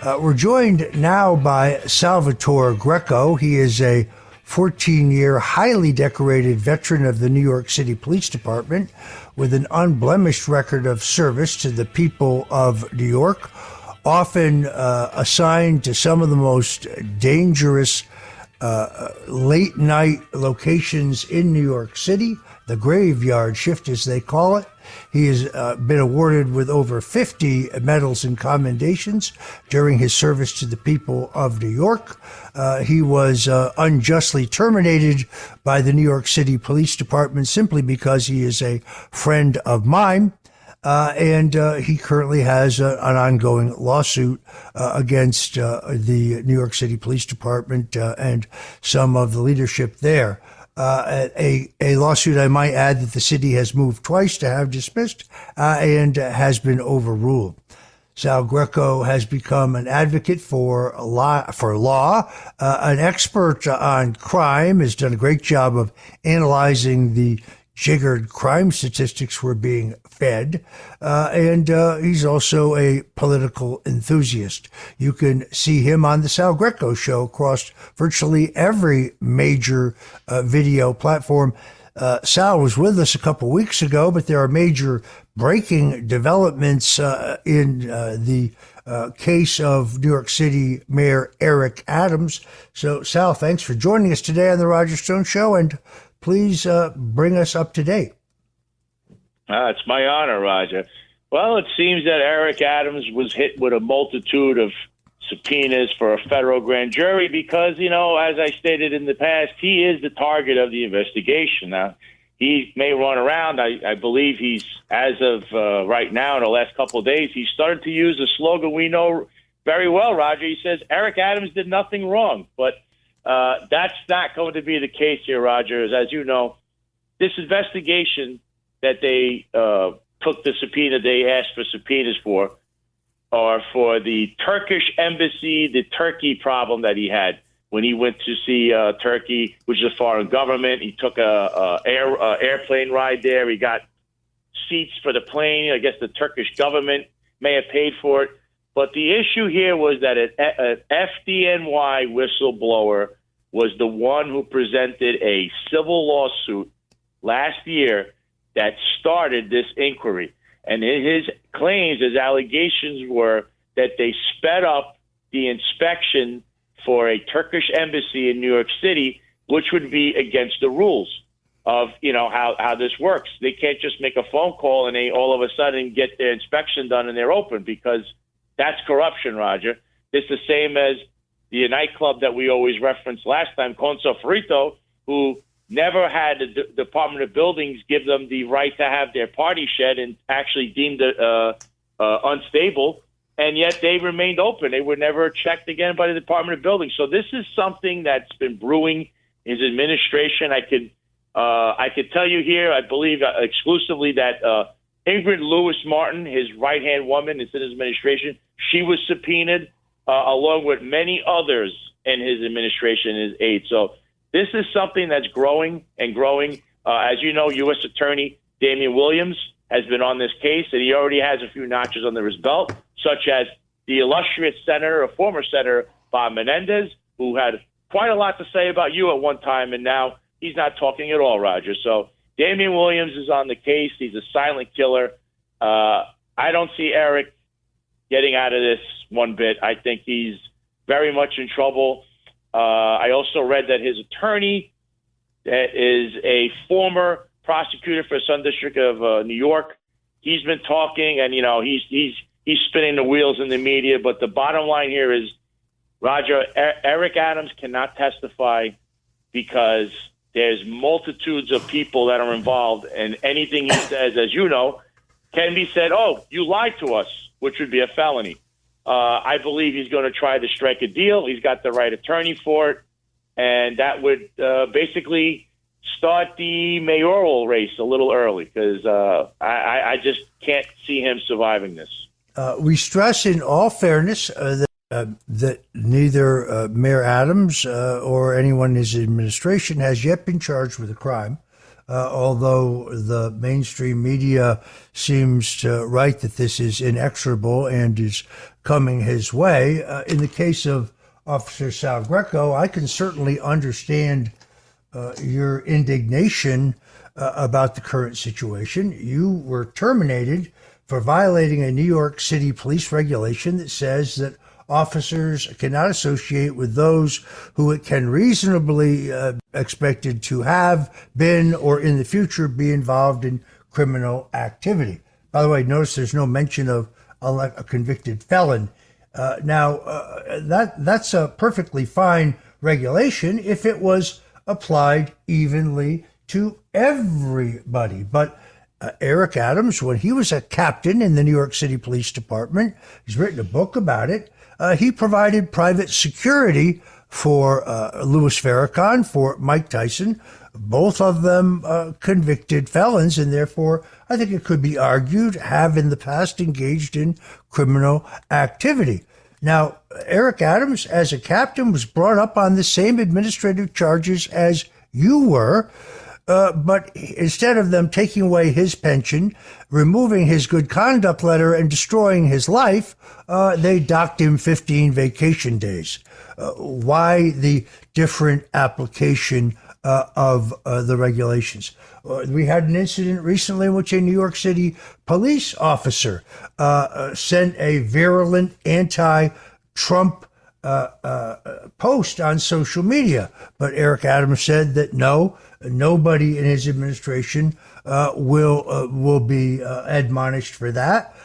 We're joined now by Salvatore Greco. He is a 14-year, highly decorated veteran of the New York City Police Department with an unblemished record of service to the people of New York, often assigned to some of the most dangerous late night locations in New York City, the graveyard shift as they call it. He has been awarded with over 50 medals and commendations during his service to the people of New York. He was unjustly terminated by the New York City Police Department simply because he is a friend of mine. And he currently has an ongoing lawsuit against the New York City Police Department and some of the leadership there. A lawsuit, I might add, that the city has moved twice to have dismissed and has been overruled. Sal Greco has become an advocate for law, an expert on crime, has done a great job of analyzing the jiggered crime statistics we're being fed, and he's also a political enthusiast. You can see him on the Sal Greco Show across virtually every major video platform. Sal was with us a couple weeks ago, but there are major breaking developments in the case of New York City Mayor Eric Adams. So, Sal, thanks for joining us today on the Roger Stone Show, and please bring us up to date. It's my honor, Roger. Well, it seems that Eric Adams was hit with a multitude of subpoenas for a federal grand jury because, as I stated in the past, he is the target of the investigation. Now, he may run around. I believe he's, as of right now, in the last couple of days, he started to use a slogan we know very well, Roger. He says, Eric Adams did nothing wrong. But that's not going to be the case here, Roger. As you know, this investigation that they took the subpoena, they asked for subpoenas for, or for the Turkish embassy, the Turkey problem that he had when he went to see Turkey, which is a foreign government. He took a airplane ride there. He got seats for the plane. I guess the Turkish government may have paid for it. But the issue here was that an FDNY whistleblower was the one who presented a civil lawsuit last year that started this inquiry. And his claims, his allegations were that they sped up the inspection for a Turkish embassy in New York City, which would be against the rules of, how this works. They can't just make a phone call and they all of a sudden get their inspection done and they're open, because that's corruption, Roger. It's the same as the nightclub that we always referenced last time, Conso Frito, who never had the Department of Buildings give them the right to have their party shed and actually deemed it unstable, and yet they remained open. They were never checked again by the Department of Buildings. So this is something that's been brewing in his administration. I could tell you here, I believe exclusively that Ingrid Lewis-Martin, his right-hand woman, is in his administration. She was subpoenaed along with many others in his administration, his aides. So this is something that's growing and growing. As you know, U.S. Attorney Damian Williams has been on this case, and he already has a few notches under his belt, such as the illustrious senator, or former senator, Bob Menendez, who had quite a lot to say about you at one time, and now he's not talking at all, Roger. So Damian Williams is on the case. He's a silent killer. I don't see Eric getting out of this one bit. I think he's very much in trouble. I also read that his attorney, that is a former prosecutor for Southern District of New York, he's been talking, and he's spinning the wheels in the media. But the bottom line here is, Roger, Eric Adams cannot testify because there's multitudes of people that are involved, and anything he says, as you know, can be said, "Oh, you lied to us," which would be a felony. I believe he's going to try to strike a deal. He's got the right attorney for it, and that would basically start the mayoral race a little early, because I just can't see him surviving this. We stress in all fairness that neither Mayor Adams or anyone in his administration has yet been charged with a crime. Although the mainstream media seems to write that this is inexorable and is coming his way. In the case of Officer Sal Greco, I can certainly understand your indignation about the current situation. You were terminated for violating a New York City police regulation that says that officers cannot associate with those who it can reasonably expected to have been or in the future be involved in criminal activity. By the way, notice there's no mention of a convicted felon. That's a perfectly fine regulation if it was applied evenly to everybody. But Eric Adams, when he was a captain in the New York City Police Department, he's written a book about it. He provided private security for Louis Farrakhan, for Mike Tyson, both of them convicted felons, and therefore I think it could be argued have in the past engaged in criminal activity. Now, Eric Adams, as a captain, was brought up on the same administrative charges as you were, but instead of them taking away his pension, removing his good conduct letter, and destroying his life, they docked him 15 vacation days. Why the different application of the regulations? We had an incident recently in which a New York City police officer sent a virulent anti-Trump post on social media. But Eric Adams said that no, nobody in his administration will be admonished for that.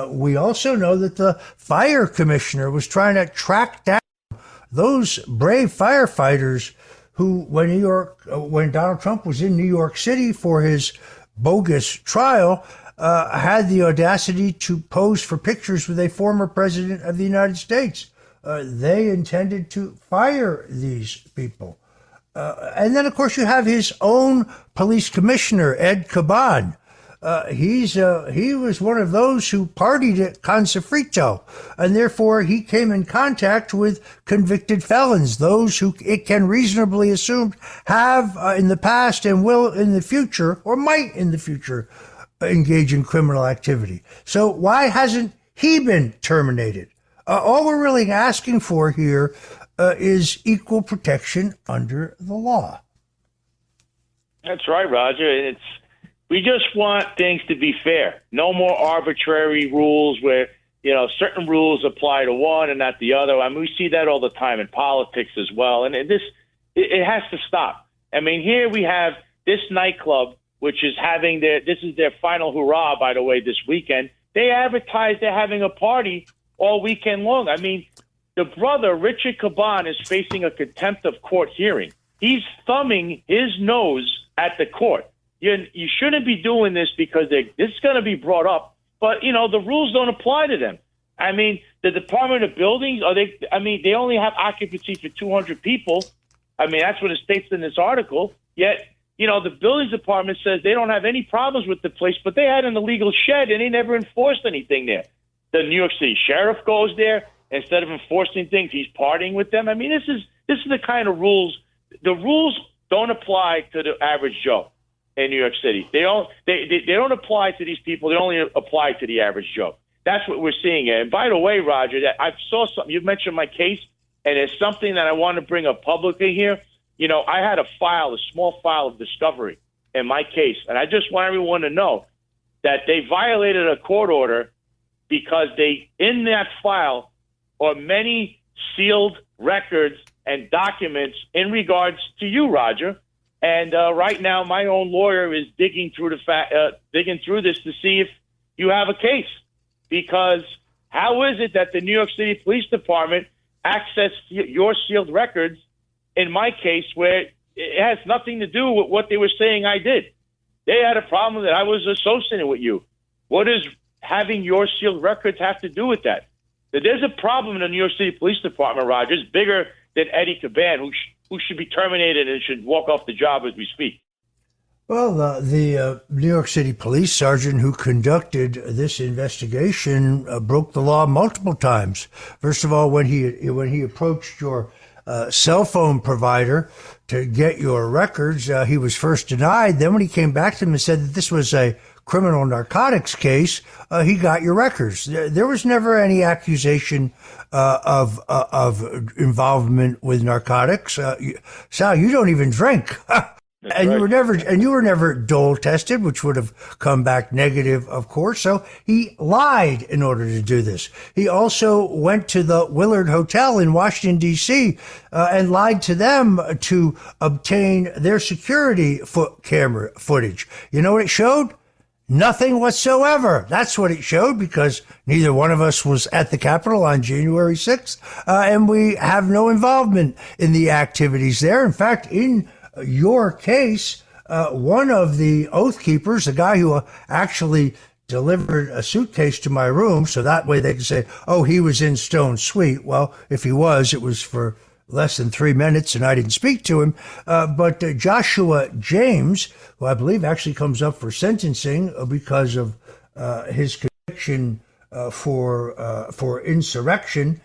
We also know that the fire commissioner was trying to track down those brave firefighters who, when Donald Trump was in New York City for his bogus trial, had the audacity to pose for pictures with a former president of the United States. They intended to fire these people. And then, of course, you have his own police commissioner, Ed Caban. He was one of those who partied at Consafrito, and therefore he came in contact with convicted felons, those who it can reasonably assume have in the past and will in the future, or might in the future, engage in criminal activity. So why hasn't he been terminated? All we're really asking for here is equal protection under the law. That's right, Roger. We just want things to be fair. No more arbitrary rules where, certain rules apply to one and not the other. I mean, we see that all the time in politics as well. And it has to stop. I mean, here we have this nightclub, which is having this is their final hurrah, by the way, this weekend. They advertise they're having a party all weekend long. I mean, the brother, Richard Caban, is facing a contempt of court hearing. He's thumbing his nose at the court. You shouldn't be doing this because this is going to be brought up, but the rules don't apply to them. I mean, the Department of Buildings they only have occupancy for 200 people. I mean, that's what it states in this article. Yet, the buildings department says they don't have any problems with the place, but they had an illegal shed and they never enforced anything there. The New York City sheriff goes there. Instead of enforcing things, he's partying with them. I mean, this is the kind of rules. The rules don't apply to the average Joe in New York City. They don't apply to these people. They only apply to the average Joe. That's what we're seeing. And by the way, Roger, that I saw something. You mentioned my case, and it's something that I want to bring up publicly here. I had a small file of discovery in my case, and I just want everyone to know that they violated a court order because in that file are many sealed records and documents in regards to you, Roger. And right now, my own lawyer is digging through this to see if you have a case. Because how is it that the New York City Police Department accessed your sealed records in my case where it has nothing to do with what they were saying I did? They had a problem that I was associated with you. What does having your sealed records have to do with that? There's a problem in the New York City Police Department, Roger. It's bigger than Eddie Caban, who should be terminated and should walk off the job as we speak. Well, the New York City police sergeant who conducted this investigation broke the law multiple times. First of all, when he approached your cell phone provider to get your records, he was first denied. Then when he came back to him and said that this was a criminal narcotics case, he got your records. There was never any accusation of involvement with narcotics. Sal, you don't even drink. And right. you were never Dole tested, which would have come back negative, of course. So he lied in order to do this. He also went to the Willard Hotel in Washington, D.C., and lied to them to obtain their security camera footage. You know what it showed? Nothing whatsoever. That's what it showed, because neither one of us was at the Capitol on January 6th, and we have no involvement in the activities there. In fact, in your case, one of the Oath Keepers, the guy who actually delivered a suitcase to my room, so that way they can say, oh, he was in Stone Suite. Well, if he was, it was for less than 3 minutes, and I didn't speak to him. But Joshua James, who I believe actually comes up for sentencing because of his conviction for insurrection,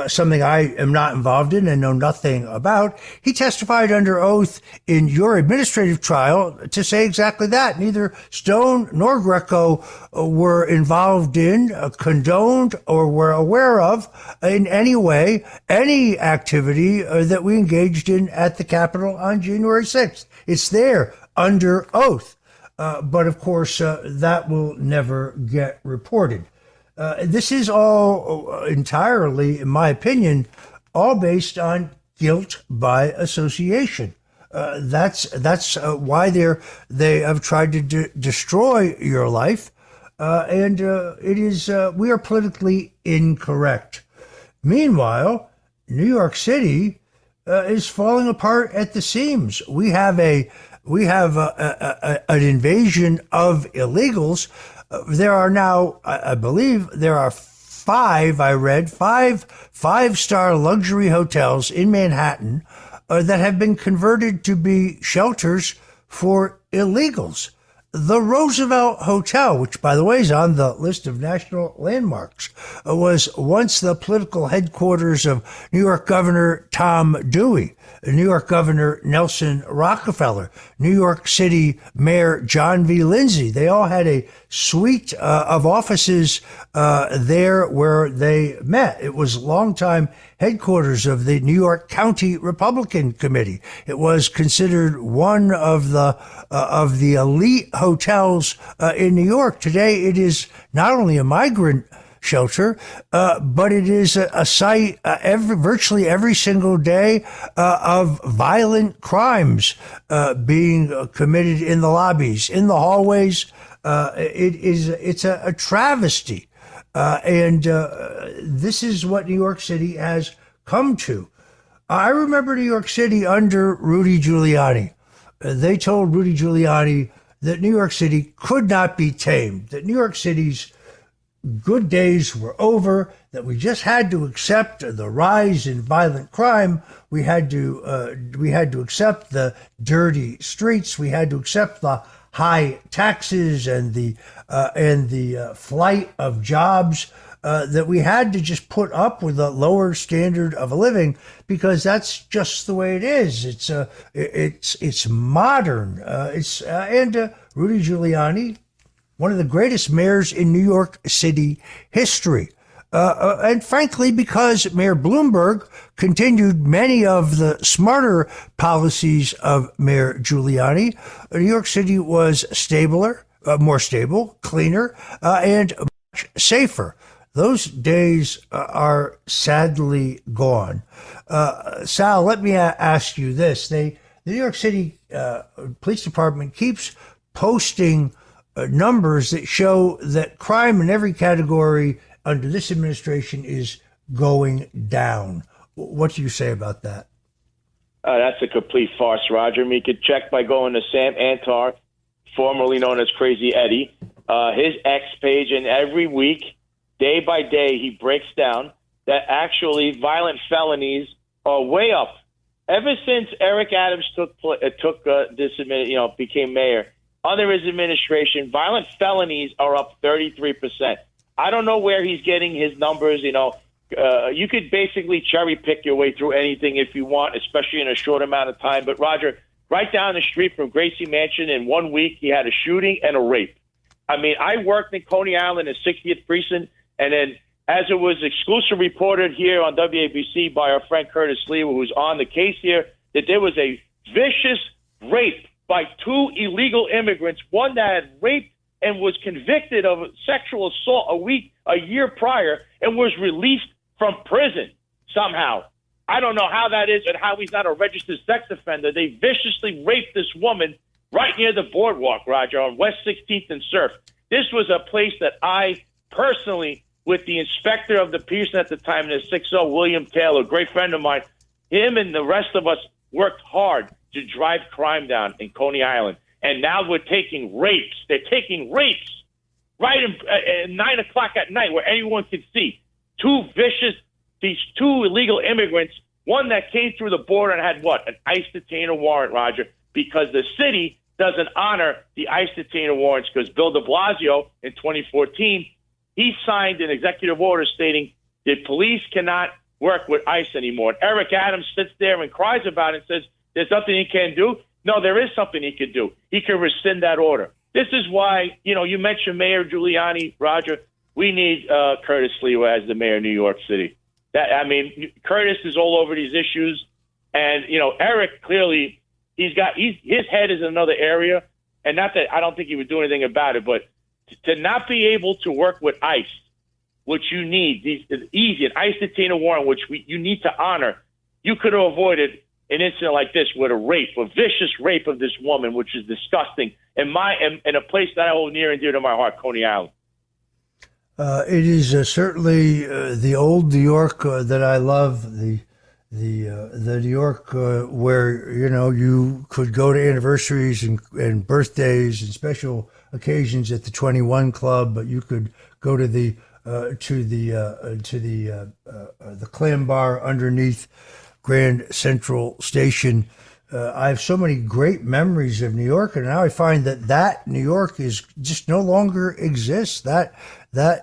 something I am not involved in and know nothing about. He testified under oath in your administrative trial to say exactly that. Neither Stone nor Greco were involved in, condoned, or were aware of in any way any activity that we engaged in at the Capitol on January 6th. It's there under oath. But of course, that will never get reported. This is all entirely, in my opinion, all based on guilt by association. That's why they have tried to destroy your life, and it is we are politically incorrect. Meanwhile, New York City is falling apart at the seams. We have an invasion of illegals. There are now, I believe, there are five-star luxury hotels in Manhattan that have been converted to be shelters for illegals. The Roosevelt Hotel, which, by the way, is on the list of national landmarks, was once the political headquarters of New York Governor Tom Dewey, New York Governor Nelson Rockefeller, New York City Mayor John V. Lindsay. They all had a suite of offices there where they met. It was longtime headquarters of the New York County Republican Committee. It was considered one of the elite hotels in New York. Today, it is not only a migrant shelter, but it is a site virtually every single day of violent crimes being committed in the lobbies, in the hallways. It's a travesty. And this is what New York City has come to. I remember New York City under Rudy Giuliani. They told Rudy Giuliani that New York City could not be tamed, that New York City's good days were over, that we just had to accept the rise in violent crime. We had to accept the dirty streets. We had to accept the high taxes and the flight of jobs. That we had to just put up with a lower standard of living because that's just the way it is. It's modern. And Rudy Giuliani, one of the greatest mayors in New York City history. And frankly, because Mayor Bloomberg continued many of the smarter policies of Mayor Giuliani, New York City was more stable, cleaner, and much safer. Those days are sadly gone. Sal, let me ask you this. The New York City Police Department keeps posting numbers that show that crime in every category under this administration is going down. What do you say about that? That's a complete farce, Roger. I mean, you could check by going to Sam Antar, formerly known as Crazy Eddie, his X page, and every week, day by day, he breaks down that actually violent felonies are way up. Ever since Eric Adams became mayor, under his administration, violent felonies are up 33%. I don't know where he's getting his numbers. You could basically cherry pick your way through anything if you want, especially in a short amount of time. But Roger, right down the street from Gracie Mansion, in 1 week, he had a shooting and a rape. I mean, I worked in Coney Island, the 60th precinct, and then as it was exclusively reported here on WABC by our friend Curtis Lee, who's on the case here, that there was a vicious rape by two illegal immigrants, one that had raped and was convicted of sexual assault a year prior and was released from prison somehow. I don't know how that is and how he's not a registered sex offender. They viciously raped this woman right near the boardwalk, Roger, on West 16th and Surf. This was a place that I personally, with the inspector of the precinct at the time, the 60, William Taylor, a great friend of mine, him and the rest of us worked hard to drive crime down in Coney Island. And now we're taking rapes. They're taking rapes right at 9 o'clock at night where anyone can see. These two illegal immigrants, one that came through the border and had an ICE detainer warrant, Roger, because the city doesn't honor the ICE detainer warrants because Bill de Blasio in 2014, he signed an executive order stating that police cannot work with ICE anymore. And Eric Adams sits there and cries about it and says, there's nothing he can do. No, there is something he could do. He can rescind that order. This is why, you mentioned Mayor Giuliani, Roger. We need Curtis Lee as the mayor of New York City. Curtis is all over these issues. And, Eric clearly, his head is in another area. And not that I don't think he would do anything about it, but to not be able to work with ICE what you need, easy, an Ice Tina Warren, which you need to honor, you could have avoided an incident like this with a vicious rape of this woman, which is disgusting, in a place that I hold near and dear to my heart, Coney Island. It is certainly the old New York that I love, the New York where you could go to anniversaries and birthdays and special occasions at the 21 Club, but you could go to the Clam Bar underneath Grand Central Station. I have so many great memories of New York, and now I find that New York is just no longer exists. That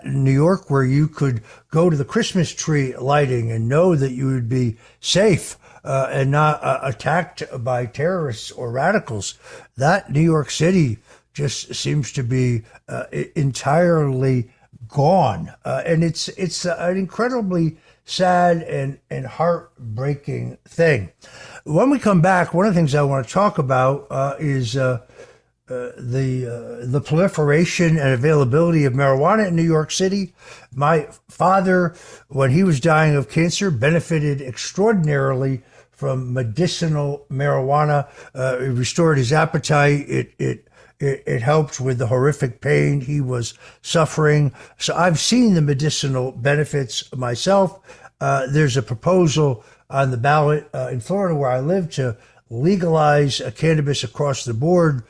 New York where you could go to the Christmas tree lighting and know that you would be safe and not attacked by terrorists or radicals. That New York City just seems to be entirely gone, and it's an incredibly sad and heartbreaking thing. When we come back, one of the things I want to talk about is the proliferation and availability of marijuana in New York City. My father, when he was dying of cancer, benefited extraordinarily from medicinal marijuana. It restored his appetite. It helped with the horrific pain he was suffering. So I've seen the medicinal benefits myself. There's a proposal on the ballot in Florida where I live to legalize cannabis across the board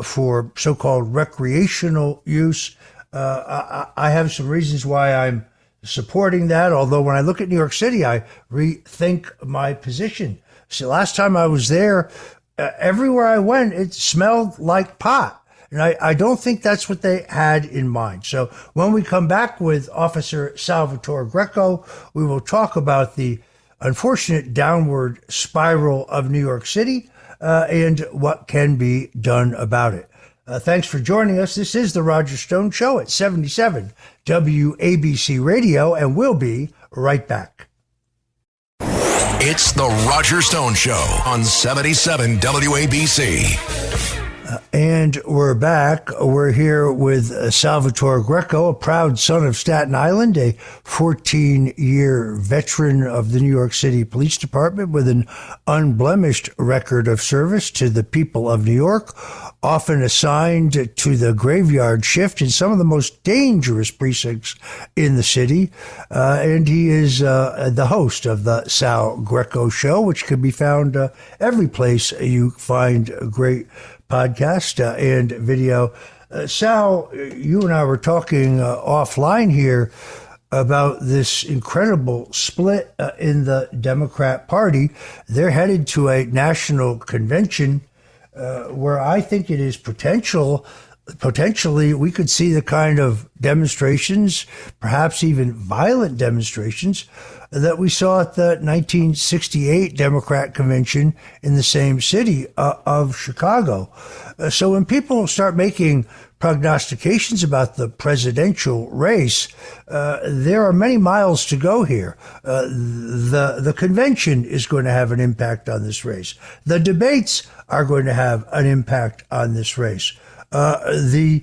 for so-called recreational use. I have some reasons why I'm supporting that, although when I look at New York City, I rethink my position. See, last time I was there, everywhere I went, it smelled like pot. And I don't think that's what they had in mind. So when we come back with Officer Salvatore Greco, we will talk about the unfortunate downward spiral of New York City and what can be done about it. Thanks for joining us. This is The Roger Stone Show at 77 WABC Radio, and we'll be right back. It's The Roger Stone Show on 77 WABC. And we're back. We're here with Salvatore Greco, a proud son of Staten Island, a 14-year veteran of the New York City Police Department with an unblemished record of service to the people of New York, often assigned to the graveyard shift in some of the most dangerous precincts in the city. And he is the host of the Sal Greco Show, which can be found every place you find great podcast and video. Sal, you and I were talking offline here about this incredible split in the Democrat Party. They're headed to a national convention where I think it is potentially we could see the kind of demonstrations, perhaps even violent demonstrations, that we saw at the 1968 Democrat convention in the same city of Chicago. So when people start making prognostications about the presidential race, there are many miles to go here. The convention is going to have an impact on this race. The debates are going to have an impact on this race. The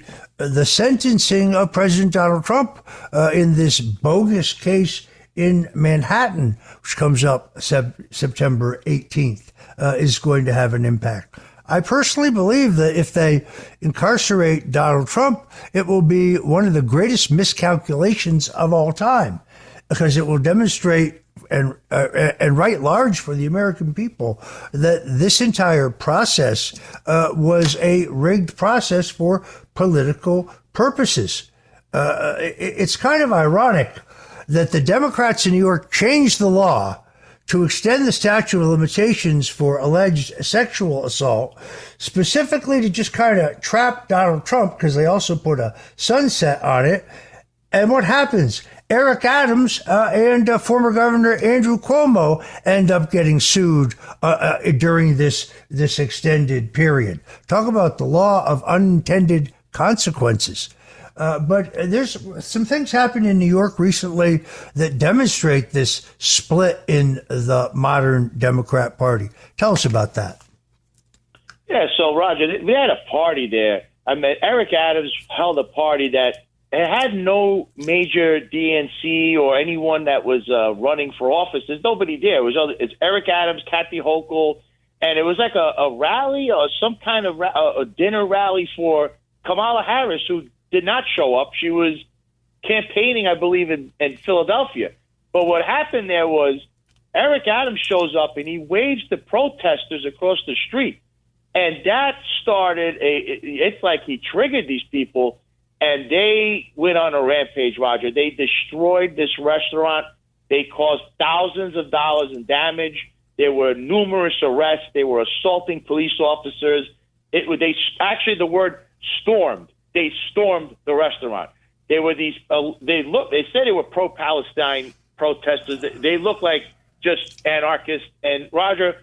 sentencing of President Donald Trump in this bogus case in Manhattan, which comes up September 18th, is going to have an impact. I personally believe that if they incarcerate Donald Trump, it will be one of the greatest miscalculations of all time, because it will demonstrate and write large for the American people that this entire process was a rigged process for political purposes. It's kind of ironic that the Democrats in New York changed the law to extend the statute of limitations for alleged sexual assault, specifically to just kind of trap Donald Trump, because they also put a sunset on it. And what happens? Eric Adams and former Governor Andrew Cuomo end up getting sued during this extended period. Talk about the law of unintended consequences. But there's some things happened in New York recently that demonstrate this split in the modern Democrat Party. Tell us about that. Yeah, so, Roger, we had a party there. I mean, Eric Adams held a party that it had no major DNC or anyone that was running for office. There's nobody there. It's Eric Adams, Kathy Hochul, and it was like a rally or some kind of a dinner rally for Kamala Harris, who did not show up. She was campaigning, I believe, in Philadelphia. But what happened there was Eric Adams shows up and he waves the protesters across the street. And that started it's like he triggered these people, and they went on a rampage, Roger. They destroyed this restaurant. They caused thousands of dollars in damage. There were numerous arrests. They were assaulting police officers. The word stormed. They stormed the restaurant. They were these. They said they were pro-Palestine protesters. They look like just anarchists. And Roger,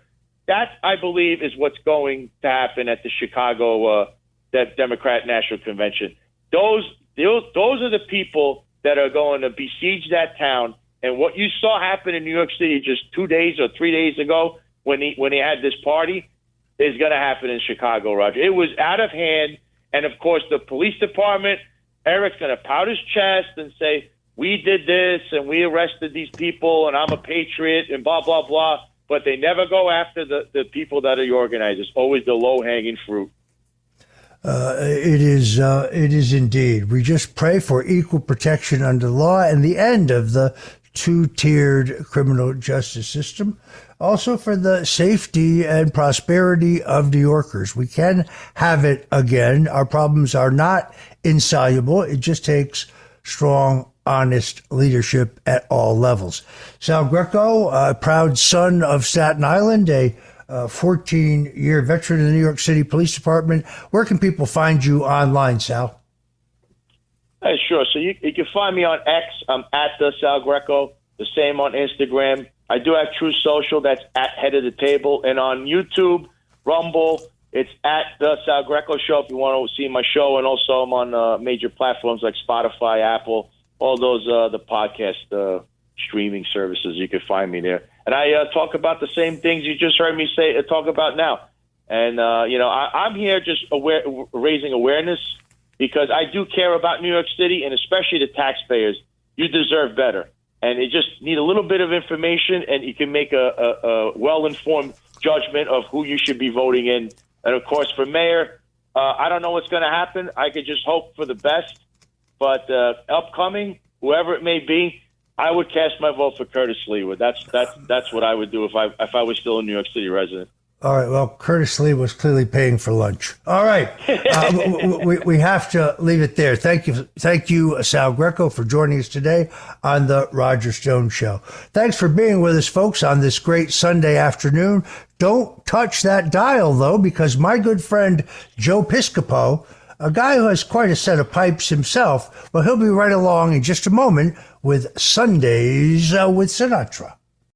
that I believe is what's going to happen at the Chicago that Democrat National Convention. Those are the people that are going to besiege that town. And what you saw happen in New York City just 2 days or 3 days ago when he had this party is going to happen in Chicago, Roger. It was out of hand. And, of course, the police department, Eric's going to pout his chest and say, we did this and we arrested these people and I'm a patriot and blah, blah, blah. But they never go after the people that are the organizers. Always the low-hanging fruit. It is indeed. We just pray for equal protection under law and the end of the two-tiered criminal justice system. Also for the safety and prosperity of New Yorkers. We can have it again. Our problems are not insoluble. It just takes strong, honest leadership at all levels. Sal Greco, a proud son of Staten Island, a 14-year veteran of the New York City Police Department. Where can people find you online, Sal? Sure. So you can find me on X. I'm at the Sal Greco. The same on Instagram. I do have True Social. That's at Head of the Table. And on YouTube, Rumble, it's at the Sal Greco Show if you want to see my show. And also I'm on major platforms like Spotify, Apple, all those the podcast streaming services. You can find me there. And I talk about the same things you just heard me talk about now. And, I'm here just raising awareness because I do care about New York City and especially the taxpayers. You deserve better. And you just need a little bit of information and you can make a well-informed judgment of who you should be voting in. And, of course, for mayor, I don't know what's going to happen. I could just hope for the best. But upcoming, whoever it may be, I would cast my vote for Curtis Leawood. That's what I would do if I was still a New York City resident. All right. Well, Curtis Lee was clearly paying for lunch. All right. We have to leave it there. Thank you, Sal Greco, for joining us today on the Roger Stone Show. Thanks for being with us, folks, on this great Sunday afternoon. Don't touch that dial, though, because my good friend Joe Piscopo, a guy who has quite a set of pipes himself, well, he'll be right along in just a moment with Sundays with Sinatra.